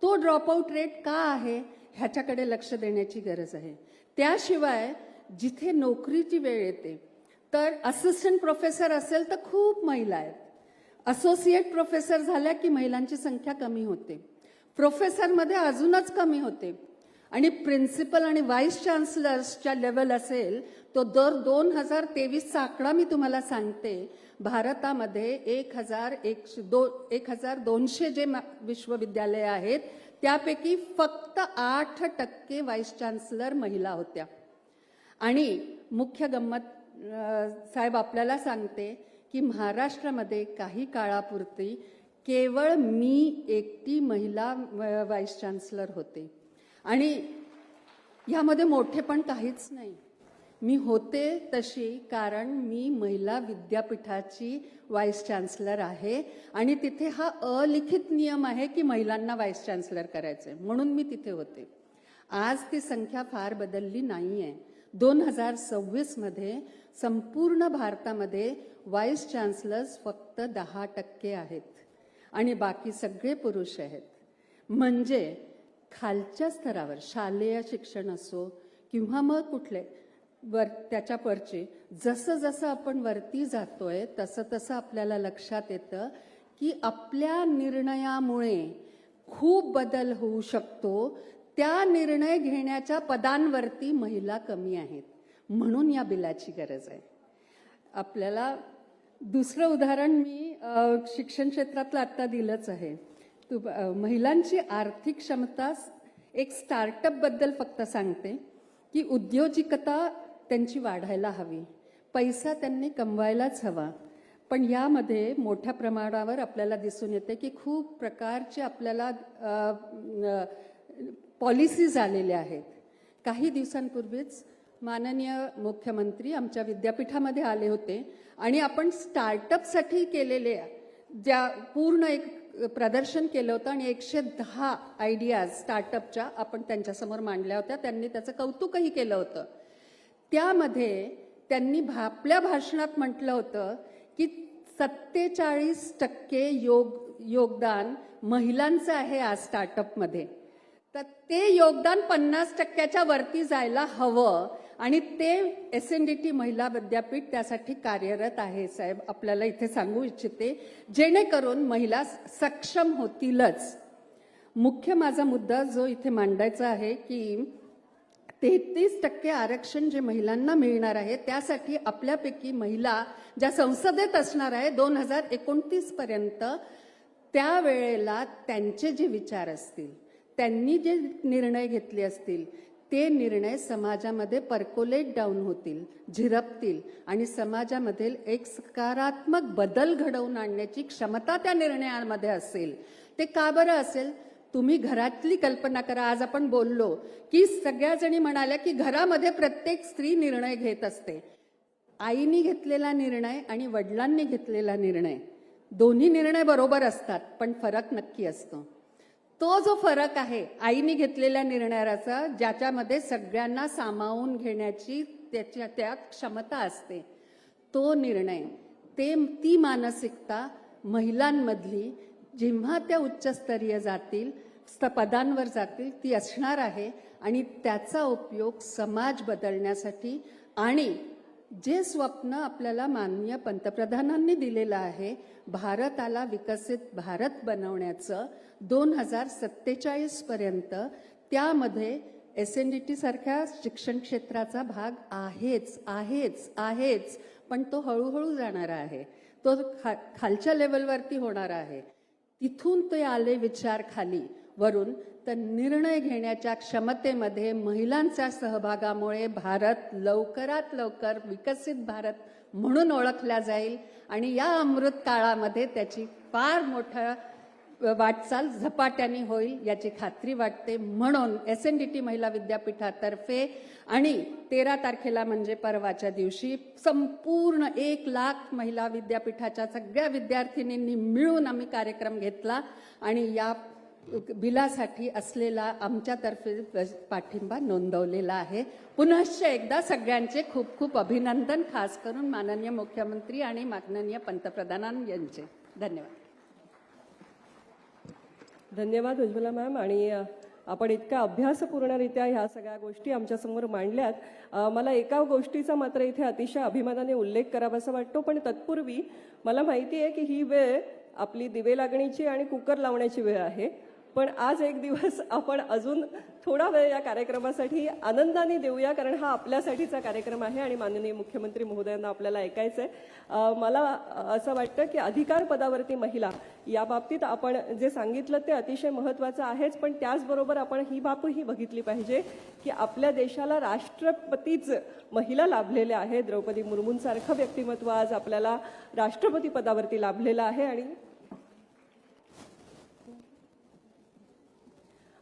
तो ड्रॉपआउट रेट का आहे ह्याच्याकडे लक्ष देण्याची गरज आहे. त्याशिवाय जिथे नोकरीची वेळ येते तर असिस्टंट प्रोफेसर असेल तर खूप महिला आहेत, असोसिएट प्रोफेसर झाल्या की महिलांची संख्या कमी होते, प्रोफेसरमध्ये अजूनच कमी होते आणि प्रिन्सिपल आणि व्हाईस चान्सलर्सच्या लेवल असेल तो दर 2023चा आकडा मी तुम्हाला सांगते, भारतामध्ये 1,200 जे विश्वविद्यालय आहेत त्यापैकी फक्त 8% व्हाईस चान्सलर महिला होत्या. आणि मुख्य गंमत साहेब आपल्याला सांगते की महाराष्ट्रामध्ये काही काळापुरती केवळ मी एकटी महिला व्हाईस चान्सलर होते आणि ह्यामध्ये मोठेपण काहीच नाही. मी होते तशी कारण मी महिला विद्यापीठाची व्हाईस चान्सलर आहे आणि तिथे हा अलिखित नियम आहे की महिलांना व्हाईस चान्सलर करायचंय म्हणून मी तिथे होते. आज ती संख्या फार बदलली नाहीये. 2026 मध्ये संपूर्ण भारतामध्ये व्हाईस चान्सलर्स फक्त 10% आहेत आणि बाकी सगळे पुरुष आहेत. म्हणजे खालच्या स्तरावर शालेय शिक्षण असो किंवा मग कुठले त्याच्या वरचे जसं जसं आपण वरती जातोय तसं तसं आपल्याला लक्षात येतं की आपल्या निर्णयामुळे खूप बदल होऊ शकतो. त्या निर्णय घेण्याच्या पदांवरती महिला कमी आहेत. म्हणून या बिलाची गरज आहे. आपल्याला दुसरं उदाहरण मी शिक्षण क्षेत्रातलं आत्ता दिलंच आहे. महिलांची आर्थिक क्षमता एक स्टार्टअप बद्दल फक्त सांगते की उद्योजिकता त्यांची वाढायला हवी, पैसा त्यांनी कमवायलाच हवा. पण यामध्ये मोठ्या प्रमाणावर आपल्याला दिसून येते की खूप प्रकारचे आपल्याला पॉलिसीज आलेल्या आहेत. काही दिवसांपूर्वीच माननीय मुख्यमंत्री आमच्या विद्यापीठामध्ये आले होते आणि आपण स्टार्टअपसाठी केलेले ज्या पूर्ण एक प्रदर्शन केलं होतं आणि 110 आयडियाज स्टार्टअपच्या आपण त्यांच्यासमोर मांडल्या होत्या. त्यांनी त्याचं कौतुकही केलं होतं. त्यामध्ये त्यांनी आपल्या भाषणात म्हटलं होतं की 47% योगदान महिलांचं आहे आज स्टार्टअपमध्ये. तर ते योगदान 50%च्या वरती जायला हवं आणि ते SNDT महिला विद्यापीठ त्यासाठी कार्यरत आहे. साहेब आपल्याला इथे सांगू इच्छिते जेणेकरून महिला सक्षम होतीलच. मुख्य माझा मुद्दा जो इथे मांडायचा आहे की 33% आरक्षण जे महिलांना मिळणार आहे त्यासाठी आपल्यापैकी महिला ज्या संसदेत असणार आहे 2029 पर्यंत, त्यावेळेला त्यांचे जे विचार असतील, त्यांनी जे निर्णय घेतले असतील ते निर्णय समाजामध्ये पर्कोलेट डाऊन होतील, झिरपतील आणि समाजामधील एक सकारात्मक बदल घडवून आणण्याची क्षमता त्या निर्णयांमध्ये असेल. ते का बरं असेल? तुम्ही घरातली कल्पना करा. आज आपण बोललो की सगळ्या जणी म्हणाल्या की घरामध्ये प्रत्येक स्त्री निर्णय घेत असते. आईनी घेतलेला निर्णय आणि वडिलांनी घेतलेला निर्णय दोन्ही निर्णय बरोबर असतात, पण फरक नक्की असतो. तो जो फरक आहे आईने घेतलेल्या निर्णयाचा, ज्याच्यामध्ये सगळ्यांना सामावून घेण्याची त्यात क्षमता असते, तो निर्णय, ती मानसिकता महिलांमधली जेव्हा त्या उच्चस्तरीय जातील, पदांवर जातील, ती असणार आहे. आणि त्याचा उपयोग समाज बदलण्यासाठी आणि जे स्वप्न आपल्याला माननीय पंतप्रधानांनी दिलेलं आहे, भारताला विकसित भारत बनवण्याचं 2047 पर्यंत, त्यामध्ये SNDT सारख्या शिक्षण क्षेत्राचा भाग आहेच, पण तो हळूहळू जाणारा आहे, तो खालच्या लेवलवरती होणार आहे. तिथून ते आले विचार खाली वरून, तर निर्णय घेण्याच्या क्षमतेमध्ये महिलांच्या सहभागामुळे भारत लवकरात लवकर विकसित भारत म्हणून ओळखला जाईल आणि या अमृत काळामध्ये त्याची फार मोठं वाटचाल झपाट्याने होईल याची खात्री वाटते. म्हणून SNDT महिला विद्यापीठातर्फे आणि 13 तारखेला म्हणजे परवाच्या दिवशी संपूर्ण 1 लाख महिला विद्यापीठाच्या सगळ्या विद्यार्थिनींनी मिळून आम्ही कार्यक्रम घेतला आणि या बिलासाठी असलेला आमच्यातर्फे पाठिंबा नोंदवलेला आहे. पुनश्च एकदा सगळ्यांचे खूप खूप अभिनंदन, खास करून माननीय मुख्यमंत्री आणि माननीय पंतप्रधानांचे. धन्यवाद. धन्यवाद उज्ज्वला मॅम. आणि आपण इतक्या अभ्यासपूर्णरित्या ह्या सगळ्या गोष्टी आमच्यासमोर मांडल्यात. मला एका गोष्टीचा मात्र इथे अतिशय अभिमानाने उल्लेख करावासा वाटतो, पण तत्पूर्वी मला माहिती आहे की ही वेळ आपली दिवे लागणीची आणि कुकर लावण्याची वेळ आहे, पण आज एक दिवस आपण अजून थोडा वेळ या कार्यक्रमासाठी आनंदाने देऊया, कारण हा आपल्यासाठीचा कार्यक्रम आहे आणि माननीय मुख्यमंत्री महोदयांना आपल्याला ऐकायचं आहे. मला असं वाटतं की अधिकार पदावरती महिला या बाबतीत आपण जे सांगितलं ते अतिशय महत्त्वाचं आहेच, पण त्याचबरोबर आपण ही बाबही बघितली पाहिजे की आपल्या देशाला राष्ट्रपतीच महिला लाभलेल्या आहेत. द्रौपदी मुर्मूंसारखं व्यक्तिमत्व आज आपल्याला राष्ट्रपती पदावरती लाभलेलं आहे.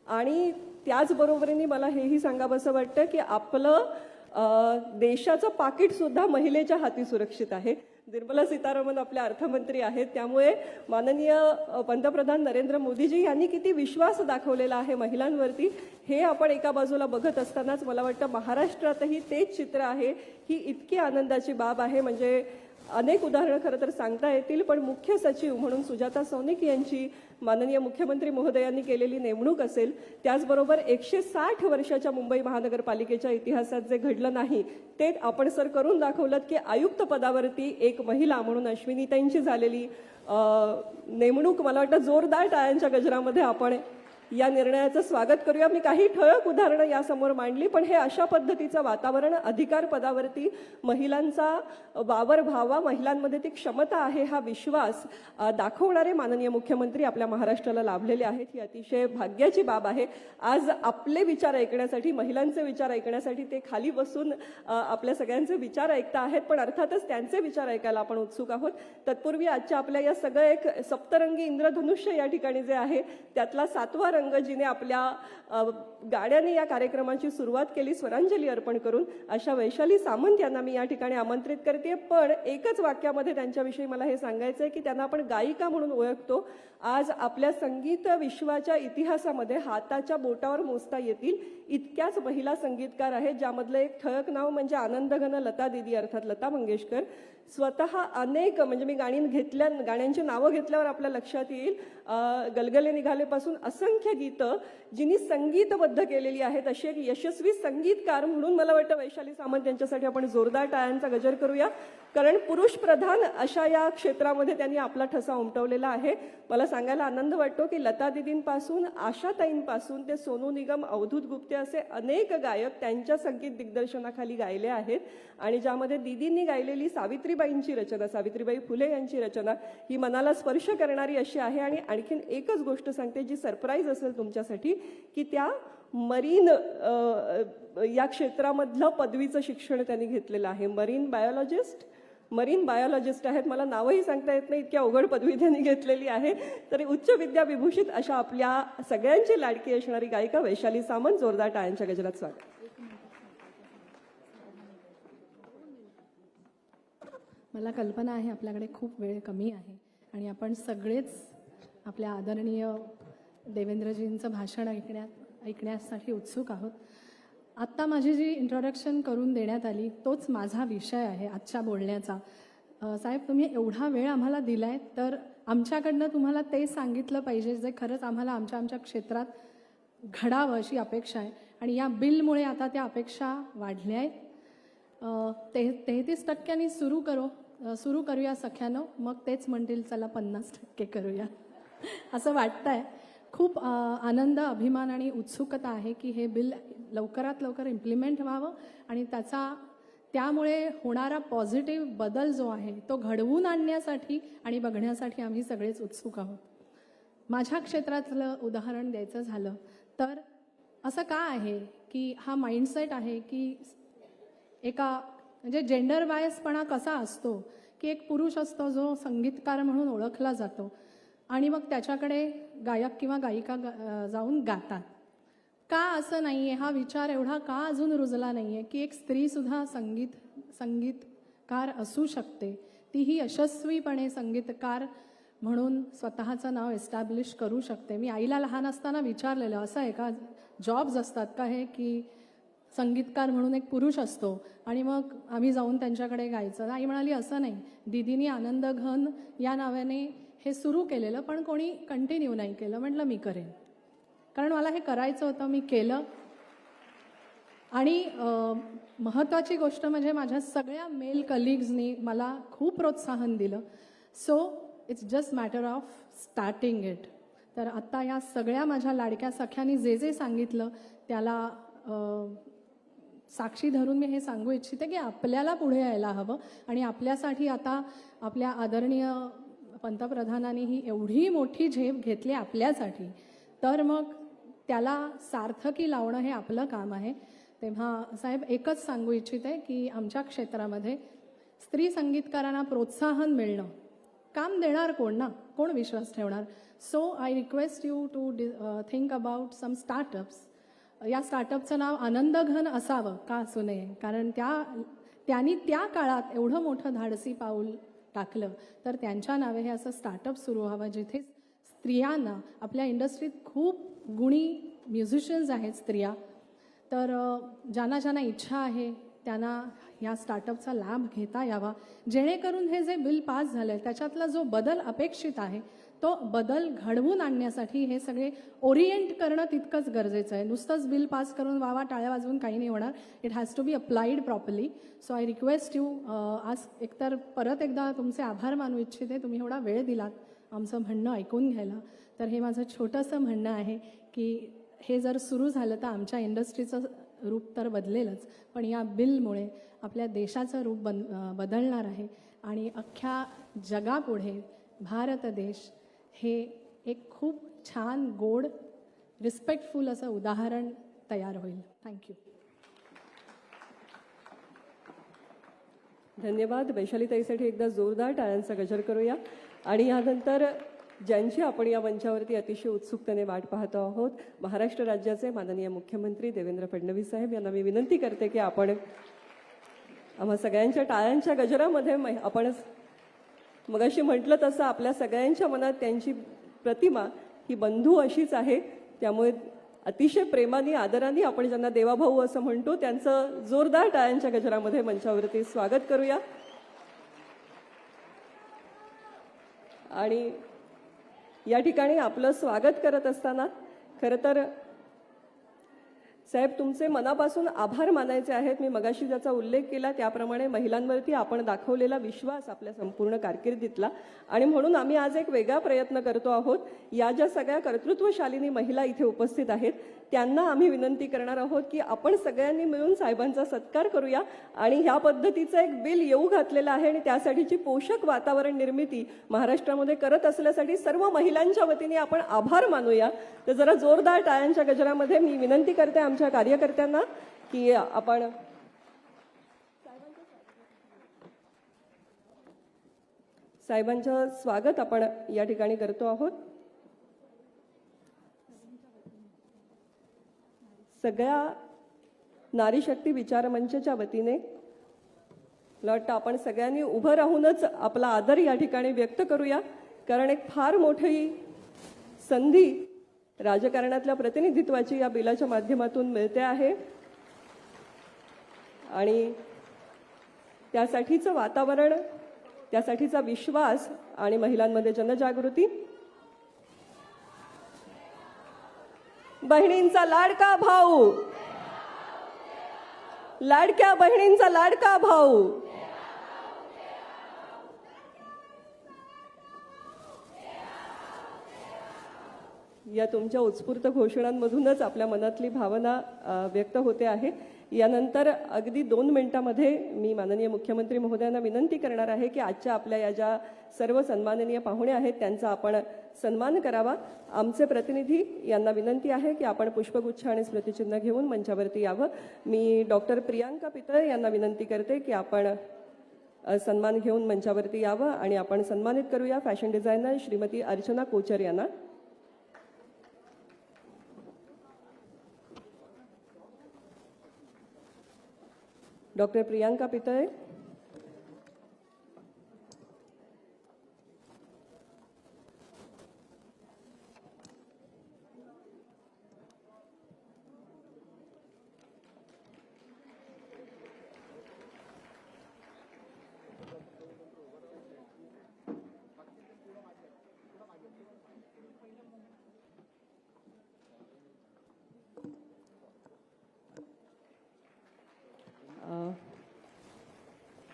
आणि त्याचबरोबरीने मला हेही सांगावंसं वाटतं की आपलं देशाचं पाकिटसुद्धा महिलेच्या हाती सुरक्षित आहे. निर्मला सीतारामन आपल्या अर्थमंत्री आहेत, त्यामुळे माननीय पंतप्रधान नरेंद्र मोदीजी यांनी किती विश्वास दाखवलेला आहे महिलांवरती हे आपण एका बाजूला बघत असतानाच मला वाटतं महाराष्ट्रातही तेच चित्र आहे. ही इतकी आनंदाची बाब आहे, म्हणजे अनेक उदाहरणं खरं तर सांगता येतील, पण मुख्य सचिव म्हणून सुजाता सौनिक यांची माननीय मुख्यमंत्री महोदयांनी केलेली नेमणूक असेल, त्याचबरोबर 160 वर्षाच्या मुंबई महानगरपालिकेच्या इतिहासात जे घडलं नाही ते आपण सर करून दाखवलं की आयुक्त पदावरती एक महिला म्हणून अश्विनीताईंची झालेली नेमणूक, मला वाटतं जोरदार टाळ्यांच्या गजरामध्ये आपण या निर्णयाचं स्वागत करूया. मी काही ठळक उदाहरणं यासमोर मांडली, पण हे अशा पद्धतीचं वातावरण, अधिकार पदावरती महिलांचा वावर व्हावा, महिलांमध्ये ती क्षमता आहे हा विश्वास दाखवणारे माननीय मुख्यमंत्री आपल्या महाराष्ट्राला लाभलेले आहेत. ही अतिशय भाग्याची बाब आहे. आज आपले विचार ऐकण्यासाठी, महिलांचे विचार ऐकण्यासाठी ते खाली बसून आपल्या सगळ्यांचे विचार ऐकता आहेत, पण अर्थातच त्यांचे विचार ऐकायला आपण उत्सुक आहोत. तत्पूर्वी आजच्या आपल्या या सगळं एक सप्तरंगी इंद्रधनुष्य या ठिकाणी जे आहे त्यातला 7वा रंग जिने आपल्या गाड्याने या कार्यक्रमाची सुरुवात केली स्वरांजली अर्पण करून, अशा वैशाली सामंत यांना मी या ठिकाणी आमंत्रित करते. पण एकच वाक्यामध्ये त्यांच्याविषयी मला हे सांगायचं आहे की त्यांना आपण गायिका म्हणून ओळखतो. आज आपल्या संगीत विश्वाच्या इतिहासामध्ये हाताच्या बोटावर मोजता येतील इतक्याच महिला संगीतकार आहेत, ज्यामधलं एक ठळक नाव म्हणजे आनंदघन लता दीदी अर्थात लता मंगेशकर. स्वतः अनेक, म्हणजे मी गाण्यांची नावं घेतल्यावर आपल्या लक्षात येईल, गलगले निघालेपासून असंख्य गीतं जिनी संगीतबद्ध केलेली आहेत, अशी एक यशस्वी संगीतकार म्हणून मला वाटतं वैशाली सामंत यांच्यासाठी आपण जोरदार टाळ्यांचा गजर करूया, कारण पुरुष प्रधान अशा या क्षेत्रामध्ये त्यांनी आपला ठसा उमटवलेला आहे. मला सांगायला आनंद वाटतो की लता दीदींपासून, आशाताईंपासून ते सोनू निगम, अवधूत गुप्ते असे अनेक गायक त्यांच्या संगीत दिग्दर्शनाखाली गायले आहेत. आणि ज्यामध्ये दीदींनी गायलेली सावित्रीबाईंची रचना, सावित्रीबाई फुले यांची रचना ही मनाला स्पर्श करणारी अशी आहे. आणि आणखीन एकच गोष्ट सांगते जी सरप्राईज असेल तुमच्यासाठी, की त्या मरीन या क्षेत्रामधलं पदवीचं शिक्षण त्यांनी घेतलेलं आहे. मरीन बायोलॉजिस्ट आहेत. मला नावही सांगता येत नाही, इतक्या अवघड पदवी त्यांनी घेतलेली आहे. तरी उच्च विद्या विभूषित अशा आपल्या सगळ्यांची लाडकी असणारी गायिका वैशाली सामंत, जोरदार टाळ्यांच्या गजरात स्वागत. मला कल्पना आहे आपल्याकडे खूप वेळ कमी आहे आणि आपण सगळेच आपल्या आदरणीय देवेंद्रजींचं भाषण ऐकण्यासाठी उत्सुक आहोत. आत्ता माझी जी इंट्रोडक्शन करून देण्यात आली तोच माझा विषय आहे आजच्या बोलण्याचा. साहेब, तुम्ही एवढा वेळ आम्हाला दिला आहे, तर आमच्याकडनं तुम्हाला ते सांगितलं पाहिजे जे खरंच आम्हाला आमच्या क्षेत्रात घडावं अशी अपेक्षा आहे. आणि या बिलमुळे आता त्या अपेक्षा वाढल्या आहेत. 33% सुरू करूया सख्यानं, मग तेच म्हणतील चला 50% करूया असं वाटतंय. खूप आनंद, अभिमान आणि उत्सुकता आहे की हे बिल लवकरात लवकर इम्प्लिमेंट व्हावं आणि त्यामुळे होणारा पॉझिटिव्ह बदल जो आहे तो घडवून आणण्यासाठी आणि बघण्यासाठी आम्ही सगळेच उत्सुक आहोत. माझ्या क्षेत्रातलं उदाहरण द्यायचं झालं तर असं का आहे की हा माइंडसेट आहे की म्हणजे जेंडर बायसपणा कसा असतो की एक पुरुष असतो जो संगीतकार म्हणून ओळखला जातो आणि मग त्याच्याकडे गायक किंवा गायिका जाऊन गातात. का असं नाही आहे, हा विचार एवढा का अजून रुजला नाही आहे की एक स्त्रीसुद्धा संगीतकार असू शकते, तीही यशस्वीपणे संगीतकार म्हणून स्वतःचं नाव एस्टॅब्लिश करू शकते. मी आईला लहान असताना विचारलेलं, असं आहे का, जॉब्स असतात का हे की संगीतकार म्हणून एक पुरुष असतो आणि मग आम्ही जाऊन त्यांच्याकडे गायचं. आई म्हणाली असं नाही, दीदीनी आनंद घन या नावाने हे सुरू केलेलं पण कोणी कंटिन्यू नाही केलं. म्हटलं मी करेन, कारण मला हे करायचं होतं, मी केलं. आणि महत्त्वाची गोष्ट म्हणजे माझ्या सगळ्या मेल कलिग्सनी मला खूप प्रोत्साहन दिलं. So it's just matter of starting it. तर आत्ता या सगळ्या माझ्या लाडक्या सख्यांनी जे सांगितलं त्याला साक्षी धरून मी हे सांगू इच्छिते की आपल्याला पुढे यायला हवं. आणि आपल्यासाठी आता आपल्या आदरणीय पंतप्रधानांनी ही एवढी मोठी झेप घेतली आपल्यासाठी, तर मग त्याला सार्थकी लावणं हे आपलं काम आहे. तेव्हा साहेब, एकच सांगू इच्छिते की आमच्या क्षेत्रामध्ये स्त्री संगीतकारांना प्रोत्साहन मिळणं, काम देणार कोण ना, कोण विश्वास ठेवणार. So I request you to think about some startups. या स्टार्टअपचं नाव आनंदघन असावं, का असू नये, कारण त्यांनी त्या काळात एवढं मोठं धाडसी पाऊल टाकलं, तर त्यांच्या नावे हे असं स्टार्टअप सुरू व्हावं जिथे स्त्रियांना, आपल्या इंडस्ट्रीत खूप गुणी म्युझिशियन्स आहेत स्त्रिया, तर ज्यांना इच्छा आहे त्यांना ह्या स्टार्टअपचा लाभ घेता यावा, जेणेकरून हे जे बिल पास झालं त्याच्यातला जो बदल अपेक्षित आहे तो बदल घडवून आणण्यासाठी हे सगळे ओरिएंट करणं तितकंच गरजेचं आहे. नुसतंच बिल पास करून वावा टाळ्या वाजवून काही नाही होणार. It has to be applied properly. So I request you, आज एकतर परत एकदा तुमचे आभार मानू इच्छिते, तुम्ही एवढा वेळ दिलात आमचं म्हणणं ऐकून घ्यायला. तर हे माझं छोटंसं म्हणणं आहे की हे जर सुरू झालं तर आमच्या इंडस्ट्रीचं रूप तर बदलेलच, पण या बिलमुळे आपल्या देशाचं रूप बदलणार आहे आणि अख्ख्या जगापुढे भारत देश हे एक खूप छान, गोड, रिस्पेक्टफुल असं उदाहरण तयार होईल. थँक्यू. धन्यवाद. वैशालीताईसाठी एकदा जोरदार टाळ्यांचा गजर करूया. आणि यानंतर ज्यांची आपण या मंचावरती अतिशय उत्सुकतेने वाट पाहतो आहोत, महाराष्ट्र राज्याचे माननीय मुख्यमंत्री देवेंद्र फडणवीस साहेब यांना मी विनंती करते की आपण आम्हा सगळ्यांच्या टाळ्यांच्या गजरामध्ये आपण मगाशी म्हटलं तसं आपल्या सगळ्यांच्या मनात त्यांची प्रतिमा ही बंधू अशीच आहे. त्यामुळे अतिशय प्रेमाने, आदराने आपण ज्यांना देवाभाऊ असं म्हणतो त्यांचं जोरदार टाळ्यांच्या गजरामध्ये मंचावरती स्वागत करूया. आणि या ठिकाणी आपलं स्वागत करत असताना खरं तर साहेब तुमचे मनापासून आभार मानायचे आहेत. मी मगाशी ज्याचा उल्लेख केला त्याप्रमाणे महिलांवरती आपण दाखवलेला विश्वास आपल्या संपूर्ण कारकिर्दीतला, आणि म्हणून आम्ही आज एक वेगळा प्रयत्न करतो आहोत. या ज्या सगळ्या कर्तृत्वशालिनी महिला इथे उपस्थित आहेत त्यांना आम्ही विनंती करणार आहोत की आपण सगळ्यांनी मिळून साहेबांचा सत्कार करूया आणि ह्या पद्धतीचं एक बिल येऊ घातलेलं आहे आणि त्यासाठीची पोषक वातावरण निर्मिती महाराष्ट्रामध्ये करत असल्यासाठी सर्व महिलांच्या वतीने आपण आभार मानूया. तर जरा जोरदार टाळ्यांच्या गजरामध्ये मी विनंती करते आमच्या कार्यकर्त्यांना की आपण साहेबांचं स्वागत आपण या ठिकाणी करतो आहोत. सगळ्या नारी शक्ती विचार मंचच्या वतीने मला वाटतं आपण सगळ्यांनी उभं राहूनच आपला आदर या ठिकाणी व्यक्त करूया. कारण एक फार मोठी संधी राजकारणातल्या प्रतिनिधित्वाची या बिलाच्या माध्यमातून मिळते आहे आणि त्यासाठीचं वातावरण, त्यासाठीचा विश्वास आणि महिलांमध्ये जनजागृती. बहिणींचा लाडका भाऊ, लाडक्या बहिणींचा लाडका भाऊ. या तुमच्या उत्स्फूर्त घोषणांमधूनच आपल्या मनातली भावना व्यक्त होते आहे. यानंतर अगदी 2 मिनिटांमध्ये मी माननीय मुख्यमंत्री महोदयांना विनंती करणार आहे की आजच्या आपल्या या ज्या सर्व सन्माननीय पाहुणे आहेत त्यांचा आपण सन्मान करावा. आमचे प्रतिनिधी यांना विनंती आहे की आपण पुष्पगुच्छ आणि स्मृतिचिन्ह घेऊन मंचावरती यावं. मी डॉक्टर प्रियांका पितळे यांना विनंती करते की आपण सन्मान घेऊन मंचावरती यावं आणि आपण सन्मानित करूया फॅशन डिझायनर श्रीमती अर्चना कोचर यांना. डॉक्टर प्रियांका पितळे.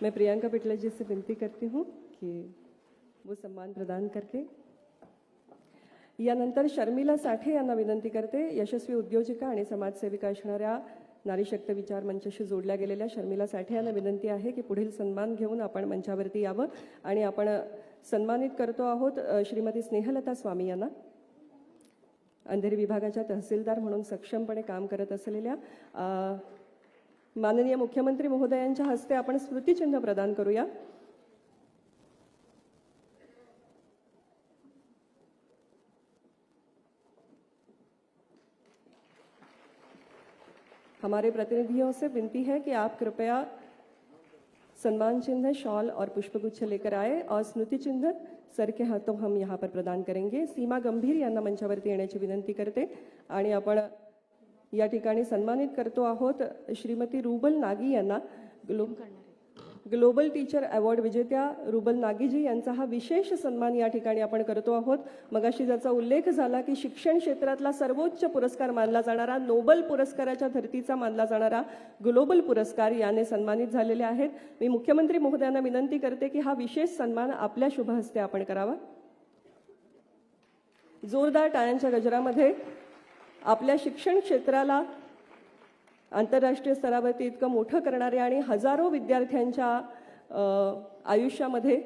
मैं प्रियंका पिटले जी से विनती करती हूँ कि वो सम्मान प्रदान करके. यानंतर शर्मिला साठे यांना विनंती करते. यशस्वी उद्योजिका आणि समाजसेविका असणाऱ्या नारी शक्ती विचार मंचाशी जोडल्या गेलेल्या शर्मिला साठे यांना विनंती आहे की पुढील सन्मान घेऊन आपण मंचावरती यावं आणि आपण सन्मानित करतो आहोत श्रीमती स्नेहलता स्वामी यांना. अंधेरी विभागाच्या तहसीलदार म्हणून सक्षमपणे काम करत असलेल्या माननीय मुख्यमंत्री महोदयांच्या हस्ते आपण स्मृतिचिन्ह प्रदान करूया. हमारे प्रतिनिधियों से विनती है कि आप कृपया सम्मान चिन्ह, शॉल और पुष्पगुच्छ लेकर आए और स्मृति चिन्ह सर के हाथों हम यहाँ पर प्रदान करेंगे. सीमा गंभीर यांना मंचावरती येण्याची विनंती करते आणि आपण या ठिकाणी सन्मानित करतो आहोत श्रीमती रुबल नागी यांना. ग्लोबल टीचर अवॉर्ड विजेत्या रुबल नागीजी यांचा हा विशेष सन्मान या ठिकाणी आपण करतो आहोत. मगाशी ज्याचा उल्लेख झाला की शिक्षण क्षेत्रातला सर्वोच्च पुरस्कार मानला जाणारा, नोबल पुरस्काराच्या धर्तीचा मानला जाणारा ग्लोबल पुरस्कार याने सन्मानित झालेले आहेत. मी मुख्यमंत्री महोदयांना विनंती करते की हा विशेष सन्मान आपल्या शुभ हस्ते आपण करावा. जोरदार टाळ्यांच्या गजरामध्ये आपल्या शिक्षण क्षेत्राला आंतरराष्ट्रीय स्तरावरती इतकं मोठं करणारे आणि हजारो विद्यार्थ्यांच्या आयुष्यामध्ये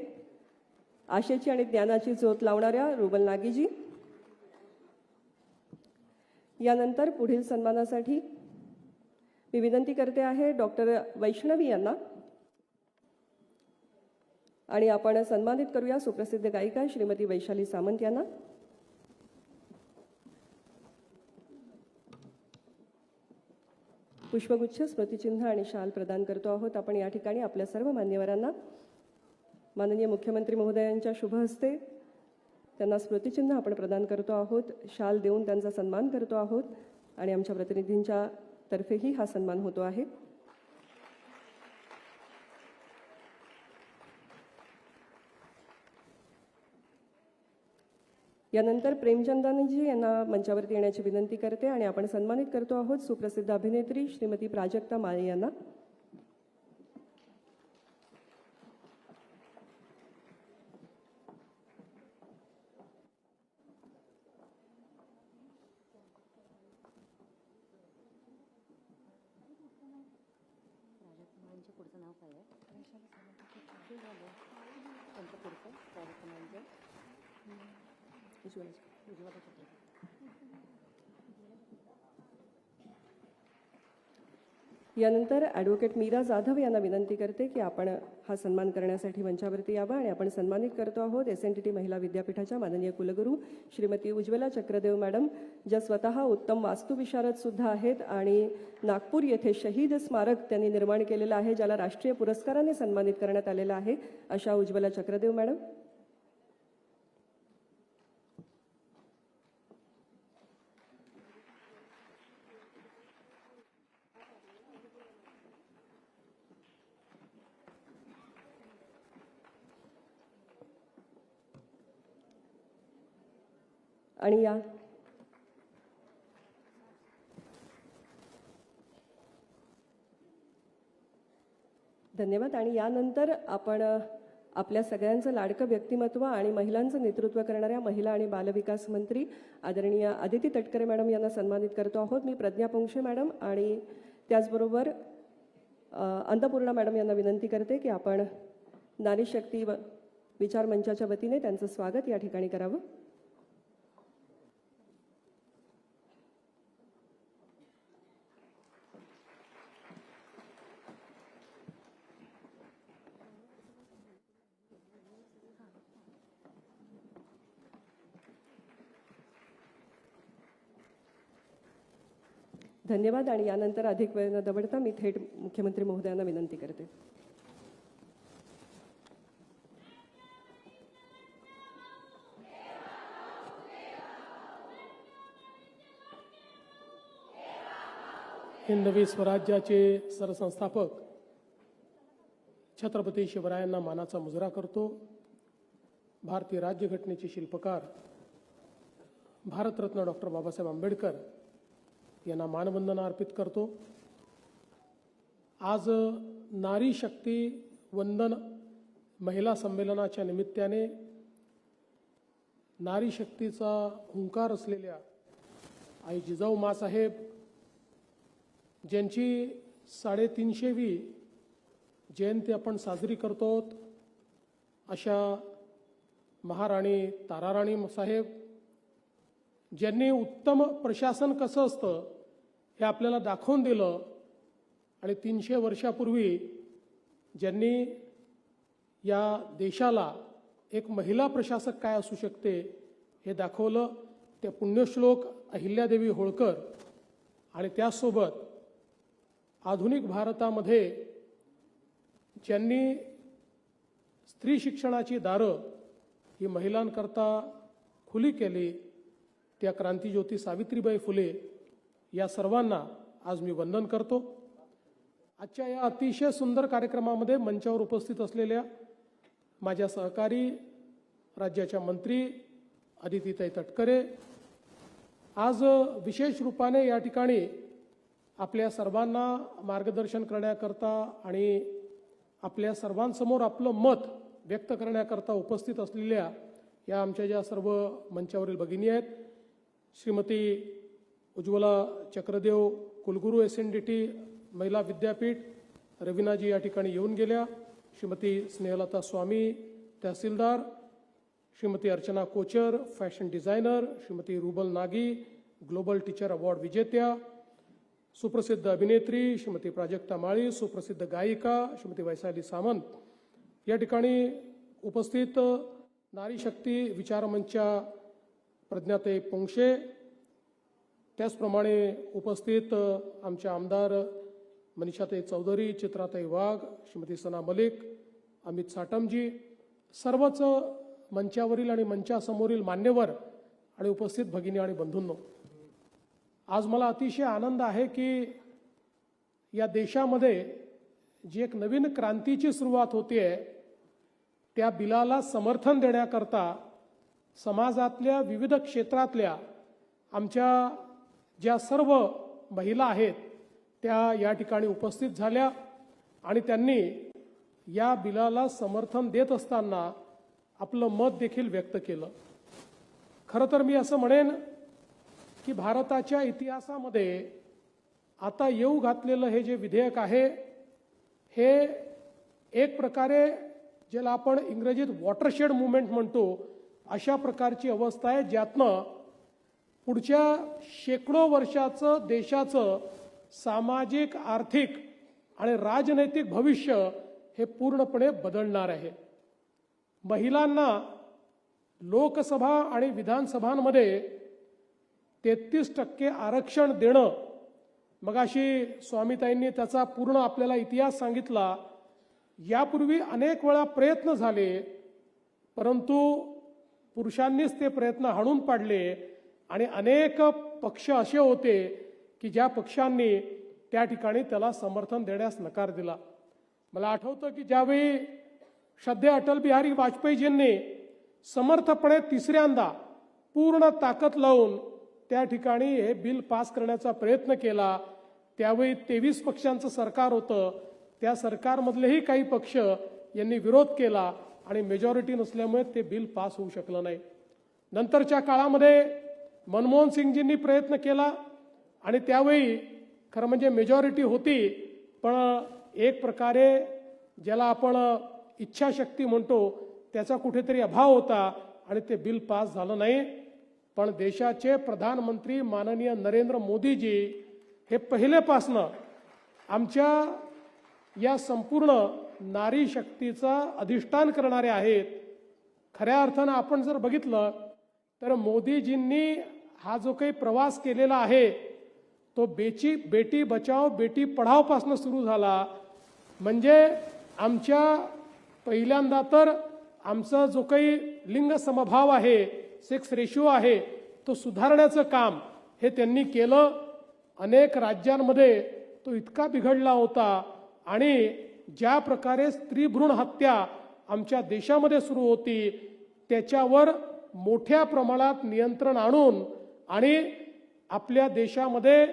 आशेची आणि ज्ञानाची ज्योत लावणाऱ्या रुबल नागीजी. यानंतर पुढील सन्मानासाठी मी विनंती करते आहे डॉक्टर वैष्णवी यांना आणि आपण सन्मानित करूया सुप्रसिद्ध गायिका श्रीमती वैशाली सामंत यांना. पुष्पगुच्छ, स्मृतिचिन्ह आणि शाल प्रदान करतो आहोत आपण या ठिकाणी आपल्या सर्व मान्यवरांना. माननीय मुख्यमंत्री महोदयांच्या शुभ हस्ते त्यांना स्मृतिचिन्ह आपण प्रदान करतो आहोत, शाल देऊन त्यांचा सन्मान करतो आहोत आणि आमच्या प्रतिनिधींच्या तर्फेही हा सन्मान होतो आहे. यानंतर प्रेमचंदानजी यांना मंचावरती येण्याची विनंती करते आणि आपण सन्मानित करतो आहोत सुप्रसिद्ध अभिनेत्री श्रीमती प्राजक्ता माळे यांना. यानंतर ॲडव्होकेट मीरा जाधव यांना विनंती करते की आपण हा सन्मान करण्यासाठी मंचावरती यावा आणि आपण सन्मानित करतो आहोत SNTT महिला विद्यापीठाच्या माननीय कुलगुरू श्रीमती उज्ज्वला चक्रदेव मॅडम, ज्या स्वतः उत्तम वास्तुविशारद सुद्धा आहेत आणि नागपूर येथे शहीद स्मारक त्यांनी निर्माण केलेलं आहे, ज्याला राष्ट्रीय पुरस्काराने सन्मानित करण्यात आलेला आहे, अशा उज्ज्वला चक्रदेव मॅडम. आणि धन्यवाद. आणि यानंतर आपण आपल्या सगळ्यांचं लाडकं व्यक्तिमत्व आणि महिलांचं नेतृत्व करणाऱ्या महिला आणि बालविकास मंत्री आदरणीय अदिती तटकरे मॅडम यांना सन्मानित करतो आहोत. मी प्रज्ञा पोंक्षे मॅडम आणि त्याचबरोबर अन्नपूर्णा मॅडम यांना विनंती करते की आपण नारी शक्ती विचार मंचाच्या वतीने त्यांचं स्वागत या ठिकाणी करावं. धन्यवाद. आणि यानंतर अधिक वेळ न दवडता मी थेट मुख्यमंत्री महोदयांना विनंती करते. हिंदवी स्वराज्याचे सरसंस्थापक छत्रपती शिवरायांना मानाचा मुजरा करतो. भारतीय राज्यघटनेचे शिल्पकार भारतरत्न डॉक्टर बाबासाहेब आंबेडकर यांना मानवंदना अर्पित करतो. आज नारी शक्ती वंदन महिला संमेलनाच्या निमित्ताने नारी शक्तीचा हुंकार असलेल्या आई जिजाऊ माँसाहेब ज्यांची 350वी जयंती आपण साजरी करतो, अशा महाराणी ताराराणी साहेब ज्यांनी उत्तम प्रशासन कसं असतं हे आपल्याला दाखवून दिलं आणि 300 वर्षापूर्वी ज्यांनी या देशाला एक महिला प्रशासक काय असू शकते हे दाखवलं, त्या पुण्यश्लोक अहिल्यादेवी होळकर आणि त्यासोबत आधुनिक भारतामध्ये ज्यांनी स्त्री शिक्षणाची दारं ही महिलांकरता खुली केली, त्या क्रांतिज्योती सावित्रीबाई फुले या सर्वांना आज मी वंदन करतो. आजच्या या अतिशय सुंदर कार्यक्रमामध्ये मंचावर उपस्थित असलेल्या माझ्या सहकारी राज्याच्या मंत्री अदितीताई तटकरे आज विशेष रूपाने या ठिकाणी आपल्या सर्वांना मार्गदर्शन करण्याकरता आणि आपल्या सर्वांसमोर आपलं मत व्यक्त करण्याकरता उपस्थित असलेल्या या आमच्या ज्या सर्व मंचावरील भगिनी आहेत, श्रीमती उज्ज्वला चक्रदेव कुलगुरू SNDT महिला विद्यापीठ रवीनाजी या ठिकाणी येऊन गेल्या, Shrimati Snehlata Swami tehsildar, Shrimati Archana Kochar fashion designer, Shrimati Rubal Nagi global teacher award विजेत्या, सुप्रसिद्ध अभिनेत्री श्रीमती प्राजक्ता माळी, सुप्रसिद्ध गायिका श्रीमती वैशाली सामंत, या ठिकाणी उपस्थित नारी शक्ती विचारमंचच्या प्रज्ञाताई पोंक्षे, त्याचप्रमाणे उपस्थित आमच्या आमदार मनीषाताई चौधरी, चित्राताई वाघ, श्रीमती सना मलिक, अमित साटमजी, सर्वच मंचावरील आणि मंचासमोरील मान्यवर आणि उपस्थित भगिनी आणि बंधूंनो, आज मला अतिशय आनंद आहे की या देशामध्ये जी एक नवीन क्रांतीची सुरुवात होते त्या बिलाला समर्थन देण्याकरता समाजातल्या विविध क्षेत्रातल्या आमच्या ज्या सर्व महिला आहेत त्या या ठिकाणी उपस्थित झाल्या आणि त्यांनी या बिलाला समर्थन देत असताना आपलं मत देखील व्यक्त केलं. खरं तर मी असं म्हणेन की भारताच्या इतिहासामध्ये आता येऊ घातलेलं हे जे विधेयक आहे हे एक प्रकारे ज्याला आपण इंग्रजीत वॉटरशेड मुवमेंट म्हणतो अशा प्रकारची अवस्था आहे, ज्यातनं पुढच्या शेकडो वर्षाचं देशाचं सामाजिक, आर्थिक आणि राजनैतिक भविष्य हे पूर्णपणे बदलणार आहे. महिलांना लोकसभा आणि विधानसभांमध्ये 33% आरक्षण देणं, मगाशी स्वामीताईंनी त्याचा पूर्ण आपल्याला इतिहास सांगितला. यापूर्वी अनेक वेळा प्रयत्न झाले परंतु पुरुषांनीच ते प्रयत्न हाणून पाडले आणि अनेक पक्ष असे होते की ज्या पक्षांनी त्या ठिकाणी त्याला समर्थन देण्यास नकार दिला. मला आठवतं की ज्यावेळी श्रद्धेय अटल बिहारी वाजपेयीजींनी समर्थपणे तिसऱ्यांदा पूर्ण ताकद लावून त्या ठिकाणी हे बिल पास करण्याचा प्रयत्न केला. त्यावेळी 23 पक्षांचं सरकार होतं. त्या सरकारमधलेही काही पक्ष यांनी विरोध केला आणि मेजॉरिटी नसल्यामुळे ते बिल पास होऊ शकलं नाही. नंतरच्या काळामध्ये मनमोहन सिंगजींनी प्रयत्न केला आणि त्यावेळी खरं म्हणजे मेजॉरिटी होती, पण एक प्रकारे ज्याला आपण इच्छाशक्ती म्हणतो त्याचा कुठेतरी अभाव होता आणि ते बिल पास झालं नाही. पण देशाचे प्रधानमंत्री माननीय नरेंद्र मोदीजी हे पहिलेपासनं आमच्या या संपूर्ण नारी शक्तीचा अधिष्ठान करणारे आहेत. खऱ्या अर्थानं आपण जर बघितलं तर मोदीजींनी हा जो काही प्रवास केलेला आहे तो बेटी बचाओ बेटी पढाओ पासून सुरू झाला. म्हणजे आमच्या पहिल्यांदा तर आमचा जो काही लिंग समभाव आहे, सेक्स रेशिओ आहे, तो सुधारण्याचं काम हे त्यांनी केलं. अनेक राज्यांमध्ये तो इतका बिघडला होता आणि ज्या प्रकारे स्त्री भ्रूण हत्या आमच्या देशामध्ये सुरू होती त्याच्यावर मोठ्या प्रमाणात नियंत्रण आणून आणि आपल्या देशामध्ये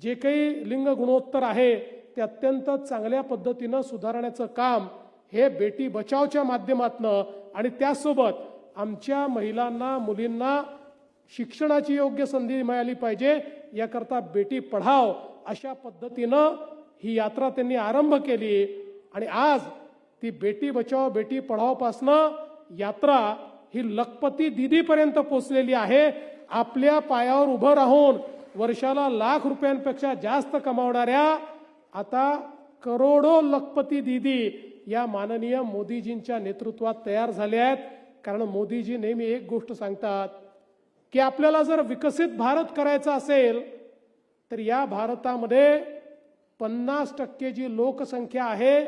जे काही लिंग गुणोत्तर आहे ते अत्यंत चांगल्या पद्धतीनं सुधारण्याचं काम हे बेटी बचावच्या माध्यमातनं आणि त्यासोबत आमच्या महिलांना मुलींना शिक्षणाची योग्य संधी मिळाली पाहिजे याकरता बेटी पढाओ अशा पद्धतीनं ही यात्रा त्यांनी आरंभ केली. आणि आज ती बेटी बचाओ बेटी पढाओ पासनं यात्रा ही लखपती दीदीपर्यंत पोहोचलेली आहे. आपल्या पायावर उभं राहून वर्षाला लाख रुपयांपेक्षा जास्त कमावणाऱ्या आता करोडो लखपती दीदी या माननीय मोदीजींच्या नेतृत्वात तयार झाल्या आहेत. कारण मोदीजी नेहमी एक गोष्ट सांगतात की आपल्याला जर विकसित भारत करायचा असेल तर या भारतामध्ये 50% जी लोकसंख्या आहे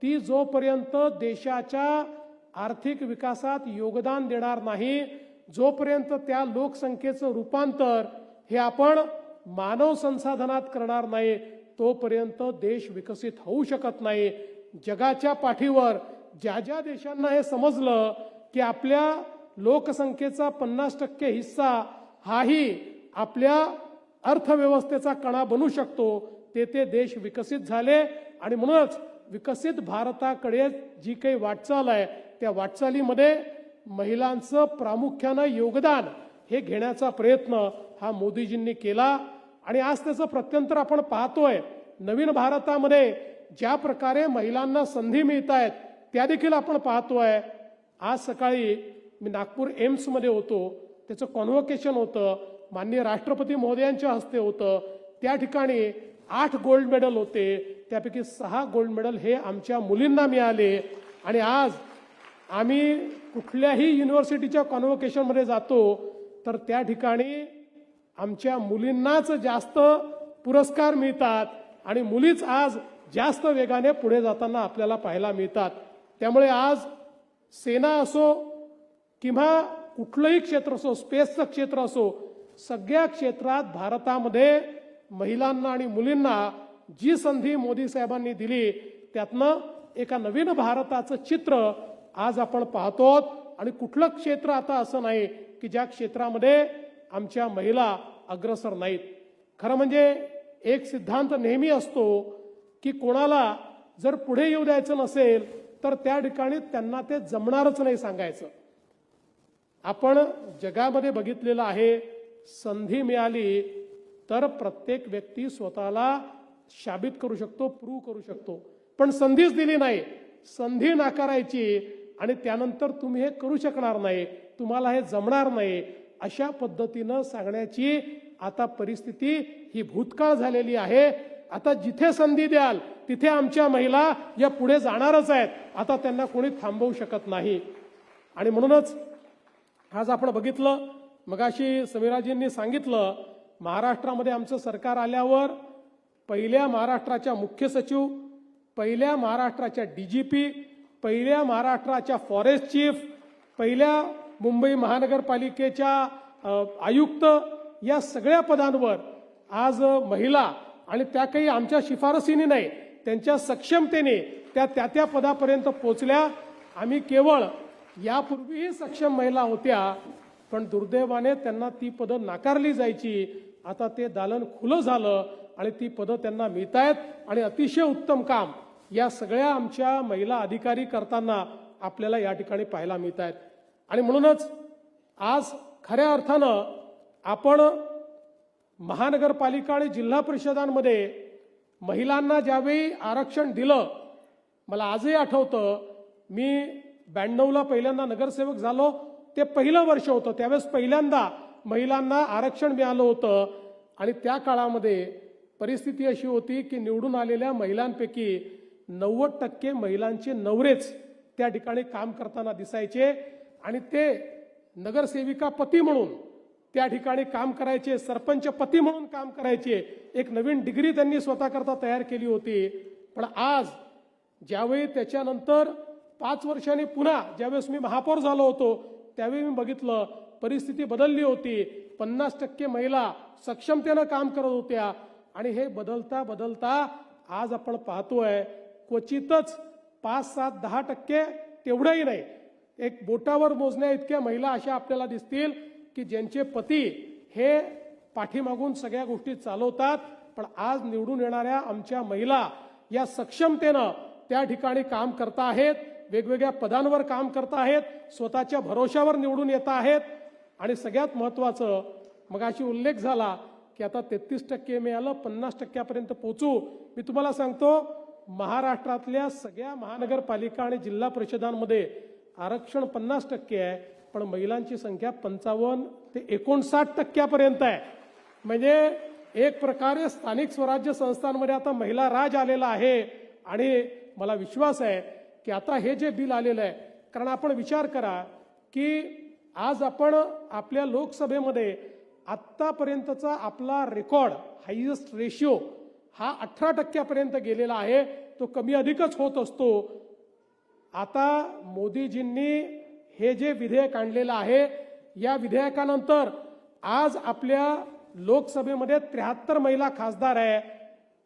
ती जोपर्यंत देशाच्या आर्थिक विकासात योगदान देणार नाही, जोपर्यंत त्या लोकसंख्येचं रूपांतर हे आपण मानव संसाधनात करणार नाही, तोपर्यंत देश विकसित होऊ शकत नाही. जगाच्या पाठीवर ज्या ज्या देशांना हे समजलं की आपल्या लोकसंख्येचा 50% हिस्सा हाही आपल्या अर्थव्यवस्थेचा कणा बनू शकतो, ते देश विकसित झाले. आणि म्हणूनच विकसित भारताकडे जी काही वाटचाल आहे त्या वाटचालीमध्ये महिलांचं प्रामुख्यानं योगदान हे घेण्याचा प्रयत्न हा मोदीजींनी केला. आणि आज त्याचं प्रत्यंतर आपण पाहतोय. नवीन भारतामध्ये ज्या प्रकारे महिलांना संधी मिळत आहेत त्या देखील आपण पाहतोय. आज सकाळी मी नागपूर एम्समध्ये होतो, त्याचं कॉन्व्होकेशन होतं, माननीय राष्ट्रपती महोदयांच्या हस्ते होतं. त्या ठिकाणी 8 गोल्ड मेडल होते, त्यापैकी 6 गोल्ड मेडल हे आमच्या मुलींना मिळाले. आणि आज आम्ही कुठल्याही युनिव्हर्सिटीच्या कॉन्व्होकेशनमध्ये जातो तर त्या ठिकाणी आमच्या मुलींनाच जास्त पुरस्कार मिळतात आणि मुलीच आज जास्त वेगाने पुढे जाताना आपल्याला पाहायला मिळतात. त्यामुळे आज सेना असो किंवा कुठलंही क्षेत्र असो, स्पेसचं क्षेत्र असो, सगळ्या क्षेत्रात भारतामध्ये महिलांना आणि मुलींना जी संधी मोदी साहेबांनी दिली त्यातनं एका नवीन भारताचं चित्र आज आपण पाहतो. आणि कुठलं क्षेत्र आता असं नाही की ज्या क्षेत्रामध्ये आमच्या महिला अग्रसर नाहीत. खरं म्हणजे एक सिद्धांत नेहमी असतो की कोणाला जर पुढे येऊ द्यायचं नसेल तर त्या ठिकाणी त्यांना ते जमणारच नाही सांगायचं. आपण जगामध्ये बघितलेलं आहे, संधी मिळाली तर प्रत्येक व्यक्ती स्वतःला साबित करू शकतो, प्रूव्ह करू शकतो. पण संधीच दिली नाही, संधी नाकारायची आणि त्यानंतर तुम्ही हे करू शकणार नाही, तुम्हाला हे जमणार नाही अशा पद्धतीनं सांगण्याची आता परिस्थिती ही भूतकाळ झालेली आहे. आता जिथे संधी द्याल तिथे आमच्या महिला या पुढे जाणारच आहेत. आता त्यांना कोणी थांबवू शकत नाही. आणि म्हणूनच आज आपण बघितलं, मगाशी समीराजींनी सांगितलं, महाराष्ट्रामध्ये आमचं सरकार आल्यावर पहिल्या महाराष्ट्राच्या मुख्य सचिव, पहिल्या महाराष्ट्राच्या DGP, पहिल्या महाराष्ट्राच्या फॉरेस्ट चीफ, पहिल्या मुंबई महानगरपालिकेच्या आयुक्त या सगळ्या पदांवर आज महिला, आणि त्या काही आमच्या शिफारसीने नाही, त्यांच्या सक्षमतेने त्या पदापर्यंत पोहोचल्या. आम्ही केवळ यापूर्वीही सक्षम महिला होत्या पण दुर्दैवाने त्यांना ती पदं नाकारली जायची. आता ते दालन खुलं झालं आणि ती पदं त्यांना मिळत आहेत आणि अतिशय उत्तम काम या सगळ्या आमच्या महिला अधिकारी करताना आपल्याला या ठिकाणी पाहायला मिळत आहेत. आणि म्हणूनच आज खऱ्या अर्थानं आपण महानगरपालिका आणि जिल्हा परिषदांमध्ये महिलांना ज्यावेळी आरक्षण दिलं, मला आजही आठवतं, मी 92ला पहिल्यांदा नगरसेवक झालो, ते पहिलं वर्ष होतं, त्यावेळेस पहिल्यांदा महिलांना आरक्षण मिळालं होतं. आणि त्या काळामध्ये परिस्थिती अशी होती की निवडून आलेल्या महिलांपैकी 90% महिलांचे नवरेच त्या ठिकाणी काम करताना दिसायचे आणि ते नगरसेविका पती म्हणून त्या ठिकाणी काम करायचे, सरपंच पती म्हणून काम करायचे. एक नवीन डिग्री त्यांनी स्वतःकरता तयार केली होती. पण आज ज्यावेळी त्याच्यानंतर 5 वर्षांनी पुन्हा ज्यावेळेस मी महापौर झालो होतो त्यावेळी मी बघितलं परिस्थिती बदलली होती. 50% महिला सक्षमतेनं काम करत होत्या आणि हे बदलता बदलता आज आपण पाहतोय क्वचितच 5, 7, 10% तेवढंही नाही, एक बोटावर मोजण्या इतक्या महिला अशा आपल्याला दिसतील की ज्यांचे पती हे पाठीमागून सगळ्या गोष्टी चालवतात. पण आज निवडून येणाऱ्या आमच्या महिला या सक्षमतेनं त्या ठिकाणी काम करता आहेत, वेगवेगळ्या पदांवर काम करता आहेत, स्वतःच्या भरोशावर निवडून येत आहेत. आणि सगळ्यात महत्त्वाचं मगाशी उल्लेख झाला की आता 33% मिळालं, 50% पोहोचू. मी तुम्हाला सांगतो महाराष्ट्रातल्या सगळ्या महानगरपालिका आणि जिल्हा परिषदांमध्ये आरक्षण 50% आहे, पण महिलांची संख्या 55 ते 59% आहे. म्हणजे एक प्रकारे स्थानिक स्वराज्य संस्थांमध्ये आता महिला राज आलेला आहे. आणि मला विश्वास आहे की आता हे जे बिल आलेलं आहे, कारण आपण विचार करा की आज आपण आपल्या लोकसभेमध्ये आत्तापर्यंतचा आपला रेकॉर्ड हायेस्ट रेशिओ हा 18% गेलेला आहे. तो कमी अधिकच होत असतो. आता मोदीजींनी हे जे विधेयक आणलेलं आहे, या विधेयकानंतर आज आपल्या लोकसभेमध्ये 73 महिला खासदार आहे.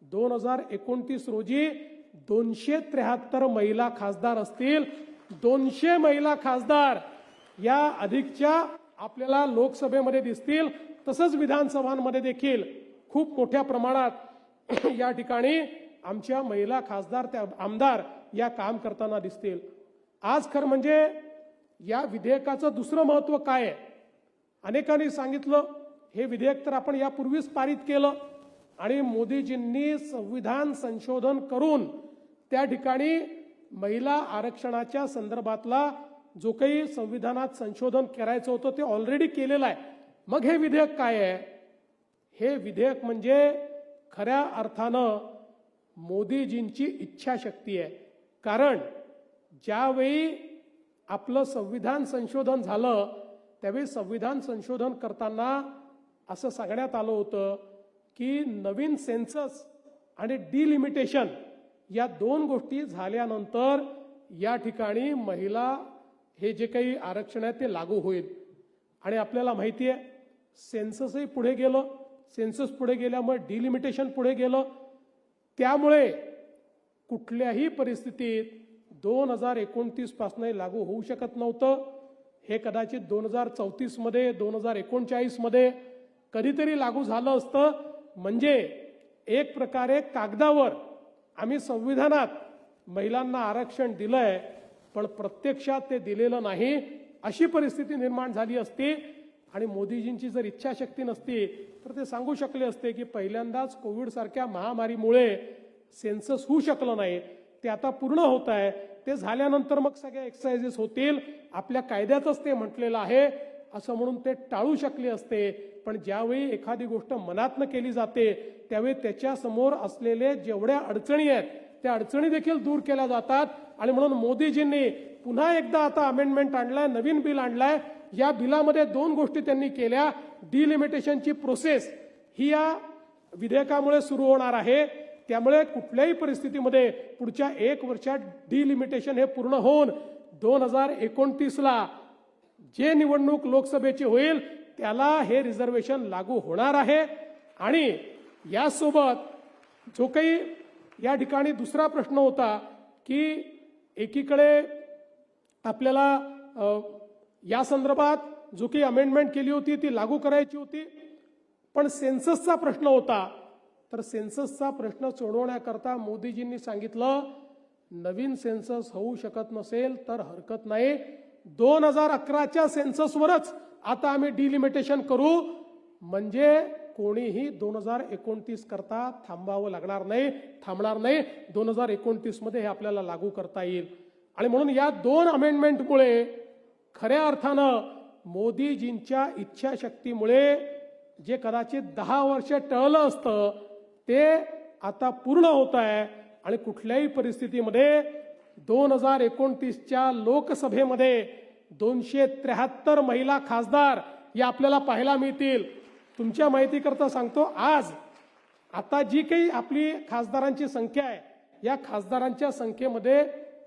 2029 रोजी 273 महिला खासदार असतील. 200 महिला खासदार या अधिकच्या आपल्याला लोकसभेमध्ये दिसतील. तसंच विधानसभांमध्ये देखील खूप मोठ्या प्रमाणात या ठिकाणी आमच्या महिला खासदार त्या आमदार या काम करताना दिसतील. आज खरं म्हणजे या विधेयकाचं दुसरं महत्त्व काय आहे, अनेकांनी सांगितलं हे विधेयक तर आपण यापूर्वीच पारित केलं आणि मोदीजींनी संविधान संशोधन करून त्या ठिकाणी महिला आरक्षणाच्या संदर्भातला जो काही संविधानात संशोधन करायचं होतं ते ऑलरेडी केलेलं आहे. मग हे विधेयक काय आहे? हे विधेयक म्हणजे खऱ्या अर्थानं मोदीजींची इच्छाशक्ती आहे. कारण ज्यावेळी आपलं संविधान संशोधन झालं त्यावेळी संविधान संशोधन करताना असं सांगण्यात आलं होतं की नवीन सेन्सस आणि डिलिमिटेशन या 2 गोष्टी झाल्यानंतर या ठिकाणी महिला हे जे काही आरक्षण आहे ते लागू होईल. आणि आपल्याला माहिती आहे सेन्ससही पुढे गेलं, सेन्सस पुढे गेल्यामुळे डिलिमिटेशन पुढे गेलं. त्यामुळे कुठल्याही परिस्थितीत 2029 पासून लागू होऊ शकत नव्हतं. हे कदाचित 2034 मध्ये 2039 मध्ये कधीतरी लागू झालं असतं. म्हणजे एक प्रकारे कागदावर आम्ही संविधानात महिलांना आरक्षण दिलंय पण प्रत्यक्षात ते दिलेलं नाही अशी परिस्थिती निर्माण झाली असती. आणि मोदीजींची जर इच्छाशक्ती नसती तर ते सांगू शकले असते की पहिल्यांदाच कोविड सारख्या महामारीमुळे सेन्सस होऊ शकलं नाही, ते आता पूर्ण होत आहे, ते झाल्यानंतर मग सगळे एक्सरसाइजेस होतील, आपल्या कायद्यातच ते म्हटलेलं आहे असं म्हणून ते टाळू शकले असते. पण ज्यावेळी एखादी गोष्ट मनातनं केली जाते त्यावेळी त्याच्या समोर असलेले जेवढ्या अडचणी आहेत त्या अडचणी देखील दूर केल्या जातात. आणि म्हणून मोदीजींनी पुन्हा एकदा आता अमेंडमेंट आणलाय, नवीन बिल आणलाय. या बिलामध्ये 2 गोष्टी त्यांनी केल्या. डिलिमिटेशनची प्रोसेस ही या विधेयकामुळे सुरू होणार आहे. त्यामुळे कुठल्याही परिस्थितीमध्ये पुढच्या 1 वर्षात डिलिमिटेशन हे पूर्ण होऊन 2029ला जे निवडणूक लोकसभेची होईल त्याला हे रिझर्वेशन लागू होणार आहे. आणि यासोबत जो काही या ठिकाणी दुसरा प्रश्न होता की एकीकडे आपल्याला या संदर्भात जो काही अमेंडमेंट केली होती ती लागू करायची होती, पण सेन्ससचा प्रश्न होता. तर सेन्ससचा प्रश्न सोडवण्याकरता मोदीजींनी सांगितलं नवीन सेन्सस होऊ शकत नसेल तर हरकत नाही, 2011च्या सेन्ससवरच आता आम्ही डिलिमिटेशन करू, म्हणजे कोणीही 2029 करता थांबणार नाही. 2029 मध्ये हे आपल्याला लागू करता येईल. आणि म्हणून या 2 अमेंडमेंटमुळे खऱ्या अर्थानं मोदीजींच्या इच्छाशक्तीमुळे जे कदाचित 10 वर्ष टळलं असतं ते आता पूर्ण होत आहे. आणि कुठल्याही परिस्थितीमध्ये 2029च्या लोकसभेमध्ये 273 महिला खासदार या आपल्याला पाहायला मिळतील. तुमच्या माहितीकरता सांगतो, आता जी काही आपली खासदारांची संख्या आहे या खासदारांच्या संख्येमध्ये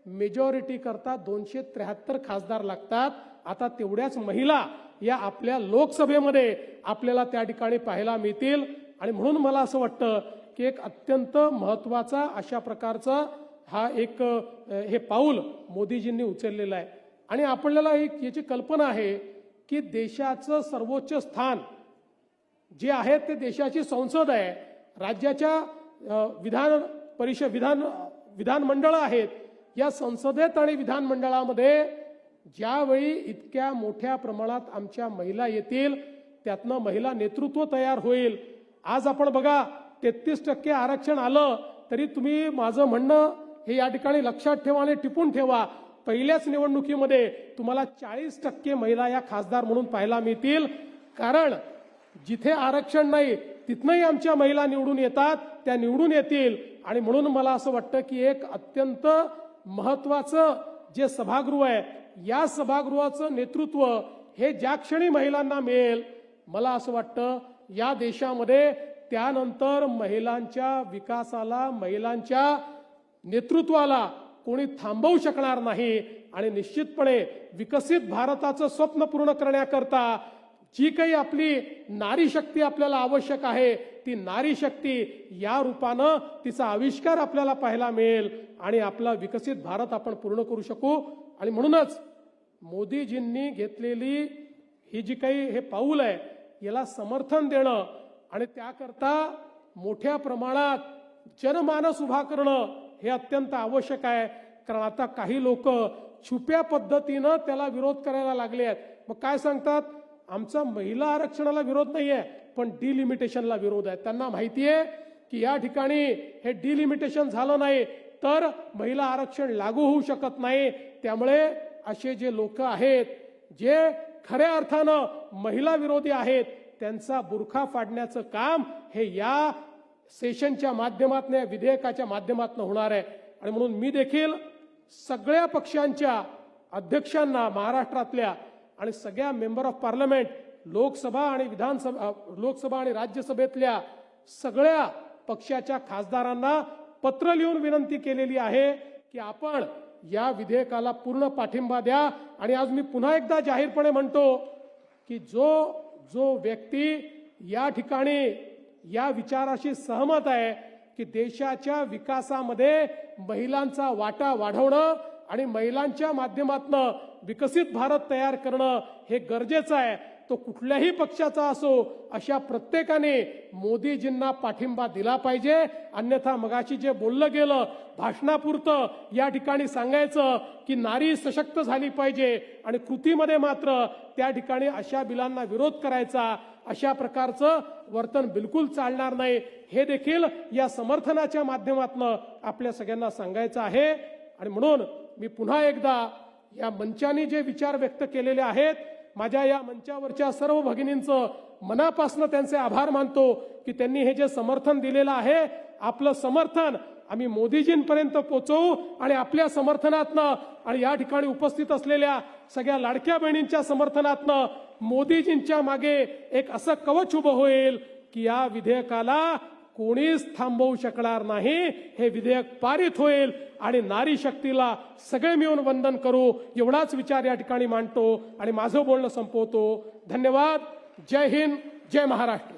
मेजॉरिटी करता 273 खासदार लागतात. आता तेवढ्याच महिला या आपल्या लोकसभेमध्ये आपल्याला त्या ठिकाणी पाहायला मिळतील. आणि म्हणून मला असं वाटतं की एक अत्यंत महत्त्वाचा अशा प्रकारचा हे पाऊल मोदीजींनी उचललेलं आहे. आणि आपल्याला याची कल्पना आहे की देशाचं सर्वोच्च स्थान जे आहे ते देशाची संसद आहे, राज्याच्या विधानमंडळ आहेत. या संसदेत आणि विधानमंडळामध्ये ज्यावेळी इतक्या मोठ्या प्रमाणात आमच्या महिला येतील त्यातनं महिला नेतृत्व तयार होईल. आज आपण बघा 33% आरक्षण आलं तरी तुम्ही माझं म्हणणं हे या ठिकाणी लक्षात ठेवा आणि टिपून ठेवा, पहिल्याच निवडणुकीमध्ये तुम्हाला 40% महिला या खासदार म्हणून पाहायला मिळतील. कारण जिथे आरक्षण नाही तिथनंही आमच्या महिला निवडून येतात, त्या निवडून येतील. आणि म्हणून मला असं वाटतं की एक अत्यंत महत्वाचं जे सभागृह आहे या सभागृहाचं नेतृत्व हे ज्या क्षणी महिलांना मिळेल, मला असं वाटतं या देशामध्ये त्यानंतर महिलांच्या विकासाला, महिलांच्या नेतृत्वाला कोणी थांबवू शकणार नाही. आणि निश्चितपणे विकसित भारताचं स्वप्न पूर्ण करण्याकरता जी काही आपली नारी शक्ती आपल्याला आवश्यक आहे ती नारी शक्ती या रूपानं तिचा आविष्कार आपल्याला पाहायला मिळेल आणि आपला विकसित भारत आपण पूर्ण करू शकू. आणि म्हणूनच मोदीजींनी घेतलेली ही जी काही हे पाऊल आहे याला समर्थन देणं आणि त्याकरता मोठ्या प्रमाणात जनमानस उभा करणं हे अत्यंत आवश्यक आहे. कारण आता काही लोक छुप्या पद्धतीनं त्याला विरोध करायला लागले आहेत. मग काय सांगतात, आमचा महिला आरक्षणाला विरोध नाहीये पण डिलिमिटेशनला विरोध आहे. त्यांना माहिती आहे की या ठिकाणी हे डिलिमिटेशन झालं नाही तर महिला आरक्षण लागू होऊ शकत नाही. त्यामुळे असे जे लोक आहेत जे खऱ्या अर्थानं महिला विरोधी आहेत त्यांचा बुरखा फाडण्याचं काम हे या सेशनच्या माध्यमातून, या विधेयकाच्या माध्यमातून होणार आहे. आणि म्हणून मी देखील सगळ्या पक्षांच्या अध्यक्षांना महाराष्ट्रातल्या आणि सगळ्या मेंबर ऑफ पार्लमेंट, लोकसभा आणि राज्यसभेतल्या सगळ्या पक्षाच्या खासदारांना पत्र लिहून विनंती केलेली आहे की आपण या विधेयकाला पूर्ण पाठिंबा द्या. आणि आज मी पुन्हा एकदा जाहीरपणे म्हणतो की जो व्यक्ती या ठिकाणी या विचाराशी सहमत आहे की देशाच्या विकासामध्ये महिलांचा वाटा वाढवणं आणि महिलांच्या माध्यमातून विकसित भारत तयार करणं हे गरजेचं आहे, तो कुठल्याही पक्षाचा असो, अशा प्रत्येकाने मोदीजींना पाठिंबा दिला पाहिजे. अन्यथा मगाशी जे बोललं गेलं भाषणापुरतं या ठिकाणी सांगायचं की नारी सशक्त झाली पाहिजे आणि कृतीमध्ये मात्र त्या ठिकाणी अशा बिलांना विरोध करायचा, अशा प्रकारचं वर्तन बिलकुल चालणार नाही. हे देखील या समर्थनाच्या माध्यमातून आपल्या सगळ्यांना सांगायचं आहे. आणि म्हणून मी पुन्हा एकदा या मंचाने जे विचार व्यक्त केलेले आहेत, माझ्या या मंचावरच्या सर्व भगिनींचं मनापासून त्यांचे आभार मानतो की त्यांनी हे जे समर्थन दिलेलं आहे, आपलं समर्थन आम्ही मोदीजींपर्यंत पोहोचवू आणि आपल्या समर्थनातनं आणि या ठिकाणी उपस्थित असलेल्या सगळ्या लाडक्या बहिणींच्या समर्थनातनं मोदीजींच्या मागे एक असं कवच उभं होईल की या विधेयकाला कोणीच थांबवू शकणार नाही. हे विधेयक पारित होईल आणि नारी शक्तीला सगळे मिळून वंदन करू, एवढाच विचार या ठिकाणी मांडतो आणि माझं बोलणं संपवतो. धन्यवाद. जय हिंद, जय महाराष्ट्र.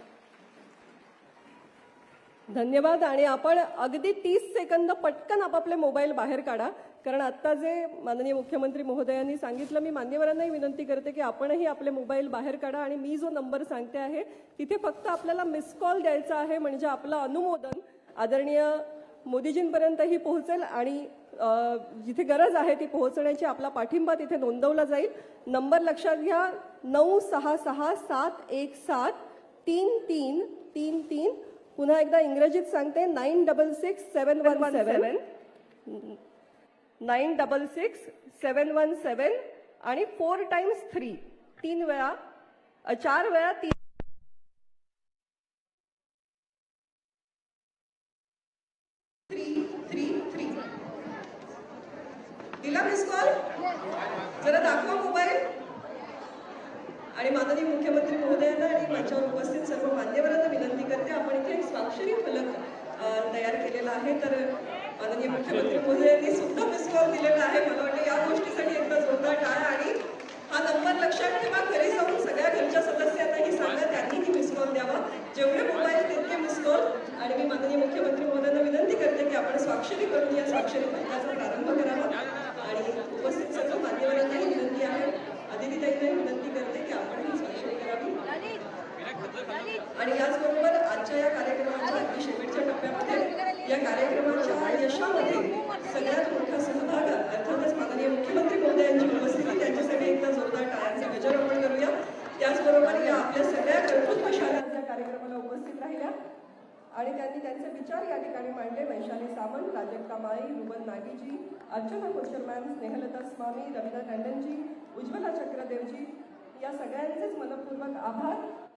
धन्यवाद. आणि आपण अगदी 30 सेकंद पटकन आपापले मोबाईल बाहेर काढा, कारण आत्ता जे माननीय मुख्यमंत्री महोदयांनी सांगितलं, मी मान्यवरांनाही विनंती करते की आपणही आपले मोबाईल बाहेर काढा आणि मी जो नंबर सांगते आहे तिथे फक्त आपल्याला मिस कॉल द्यायचा आहे, म्हणजे आपलं अनुमोदन आदरणीय मोदीजींपर्यंतही पोहोचेल आणि जिथे गरज आहे ती पोहोचण्याची आपला पाठिंबा तिथे नोंदवला जाईल. नंबर लक्षात घ्या, 966-717-3333. पुन्हा एकदा इंग्रजीत सांगते, 966-717 आणि 4 times 3, 4 वेळा 3. दिला मिस कॉल? जरा दाखवा मोबाईल. आणि माननीय मुख्यमंत्री महोदयांना आणि मंचावर उपस्थित सर्व मान्यवरांना विनंती करते, आपण इथे एक स्वाक्षरी फलक तयार केलेला आहे. तर माननीय मुख्यमंत्री महोदयांनी सुद्धा मिस कॉल दिलेला आहे. मला वाटतं या गोष्टीसाठी एकदा जोरदार टाळ्या. आणि हा नंबर लक्षात ठेवा, घरी जाऊन सगळ्या घरच्या सदस्यांनाही सांगा त्यांनीही मिस कॉल द्यावा. जेवढे मोबाईल तितके मिस कॉल. आणि मी माननीय मुख्यमंत्री महोदयांना विनंती करते की आपण स्वाक्षरी करून या स्वाक्षरी फलकाचा प्रारंभ करावा. आणि उपस्थित सर्व मान्यवरांनाही विनंती आहे, अदितीताईंनाही विनंती करते की आपणही स्वाक्षरी करावी. आणि याचबरोबर आजच्या या कार्यक्रमाच्या अगदी शेवटच्या टप्प्यामध्ये या कार्यक्रमाच्या यशामध्ये सगळ्यात मोठा सहभाग अर्थातच माननीय मुख्यमंत्री महोदयांची उपस्थिती, त्यांच्यासाठी एकदा जोरदार टाळ्यांचा गजर आपण करूया. त्याचबरोबर या आपल्या सगळ्या कर्तृत्वशाल्या या कार्यक्रमाला उपस्थित राहिल्या आणि त्यांनी त्यांचे विचार या ठिकाणी मांडले. वैशाली सामंत, प्राजक्ता माळी, रुबल नागीजी, अर्चना कोचरमॅन, स्नेहलता स्वामी, रवीना टंडनजी, उज्ज्वला चक्रदेवजी, या सगळ्यांचेच मनपूर्वक आभार.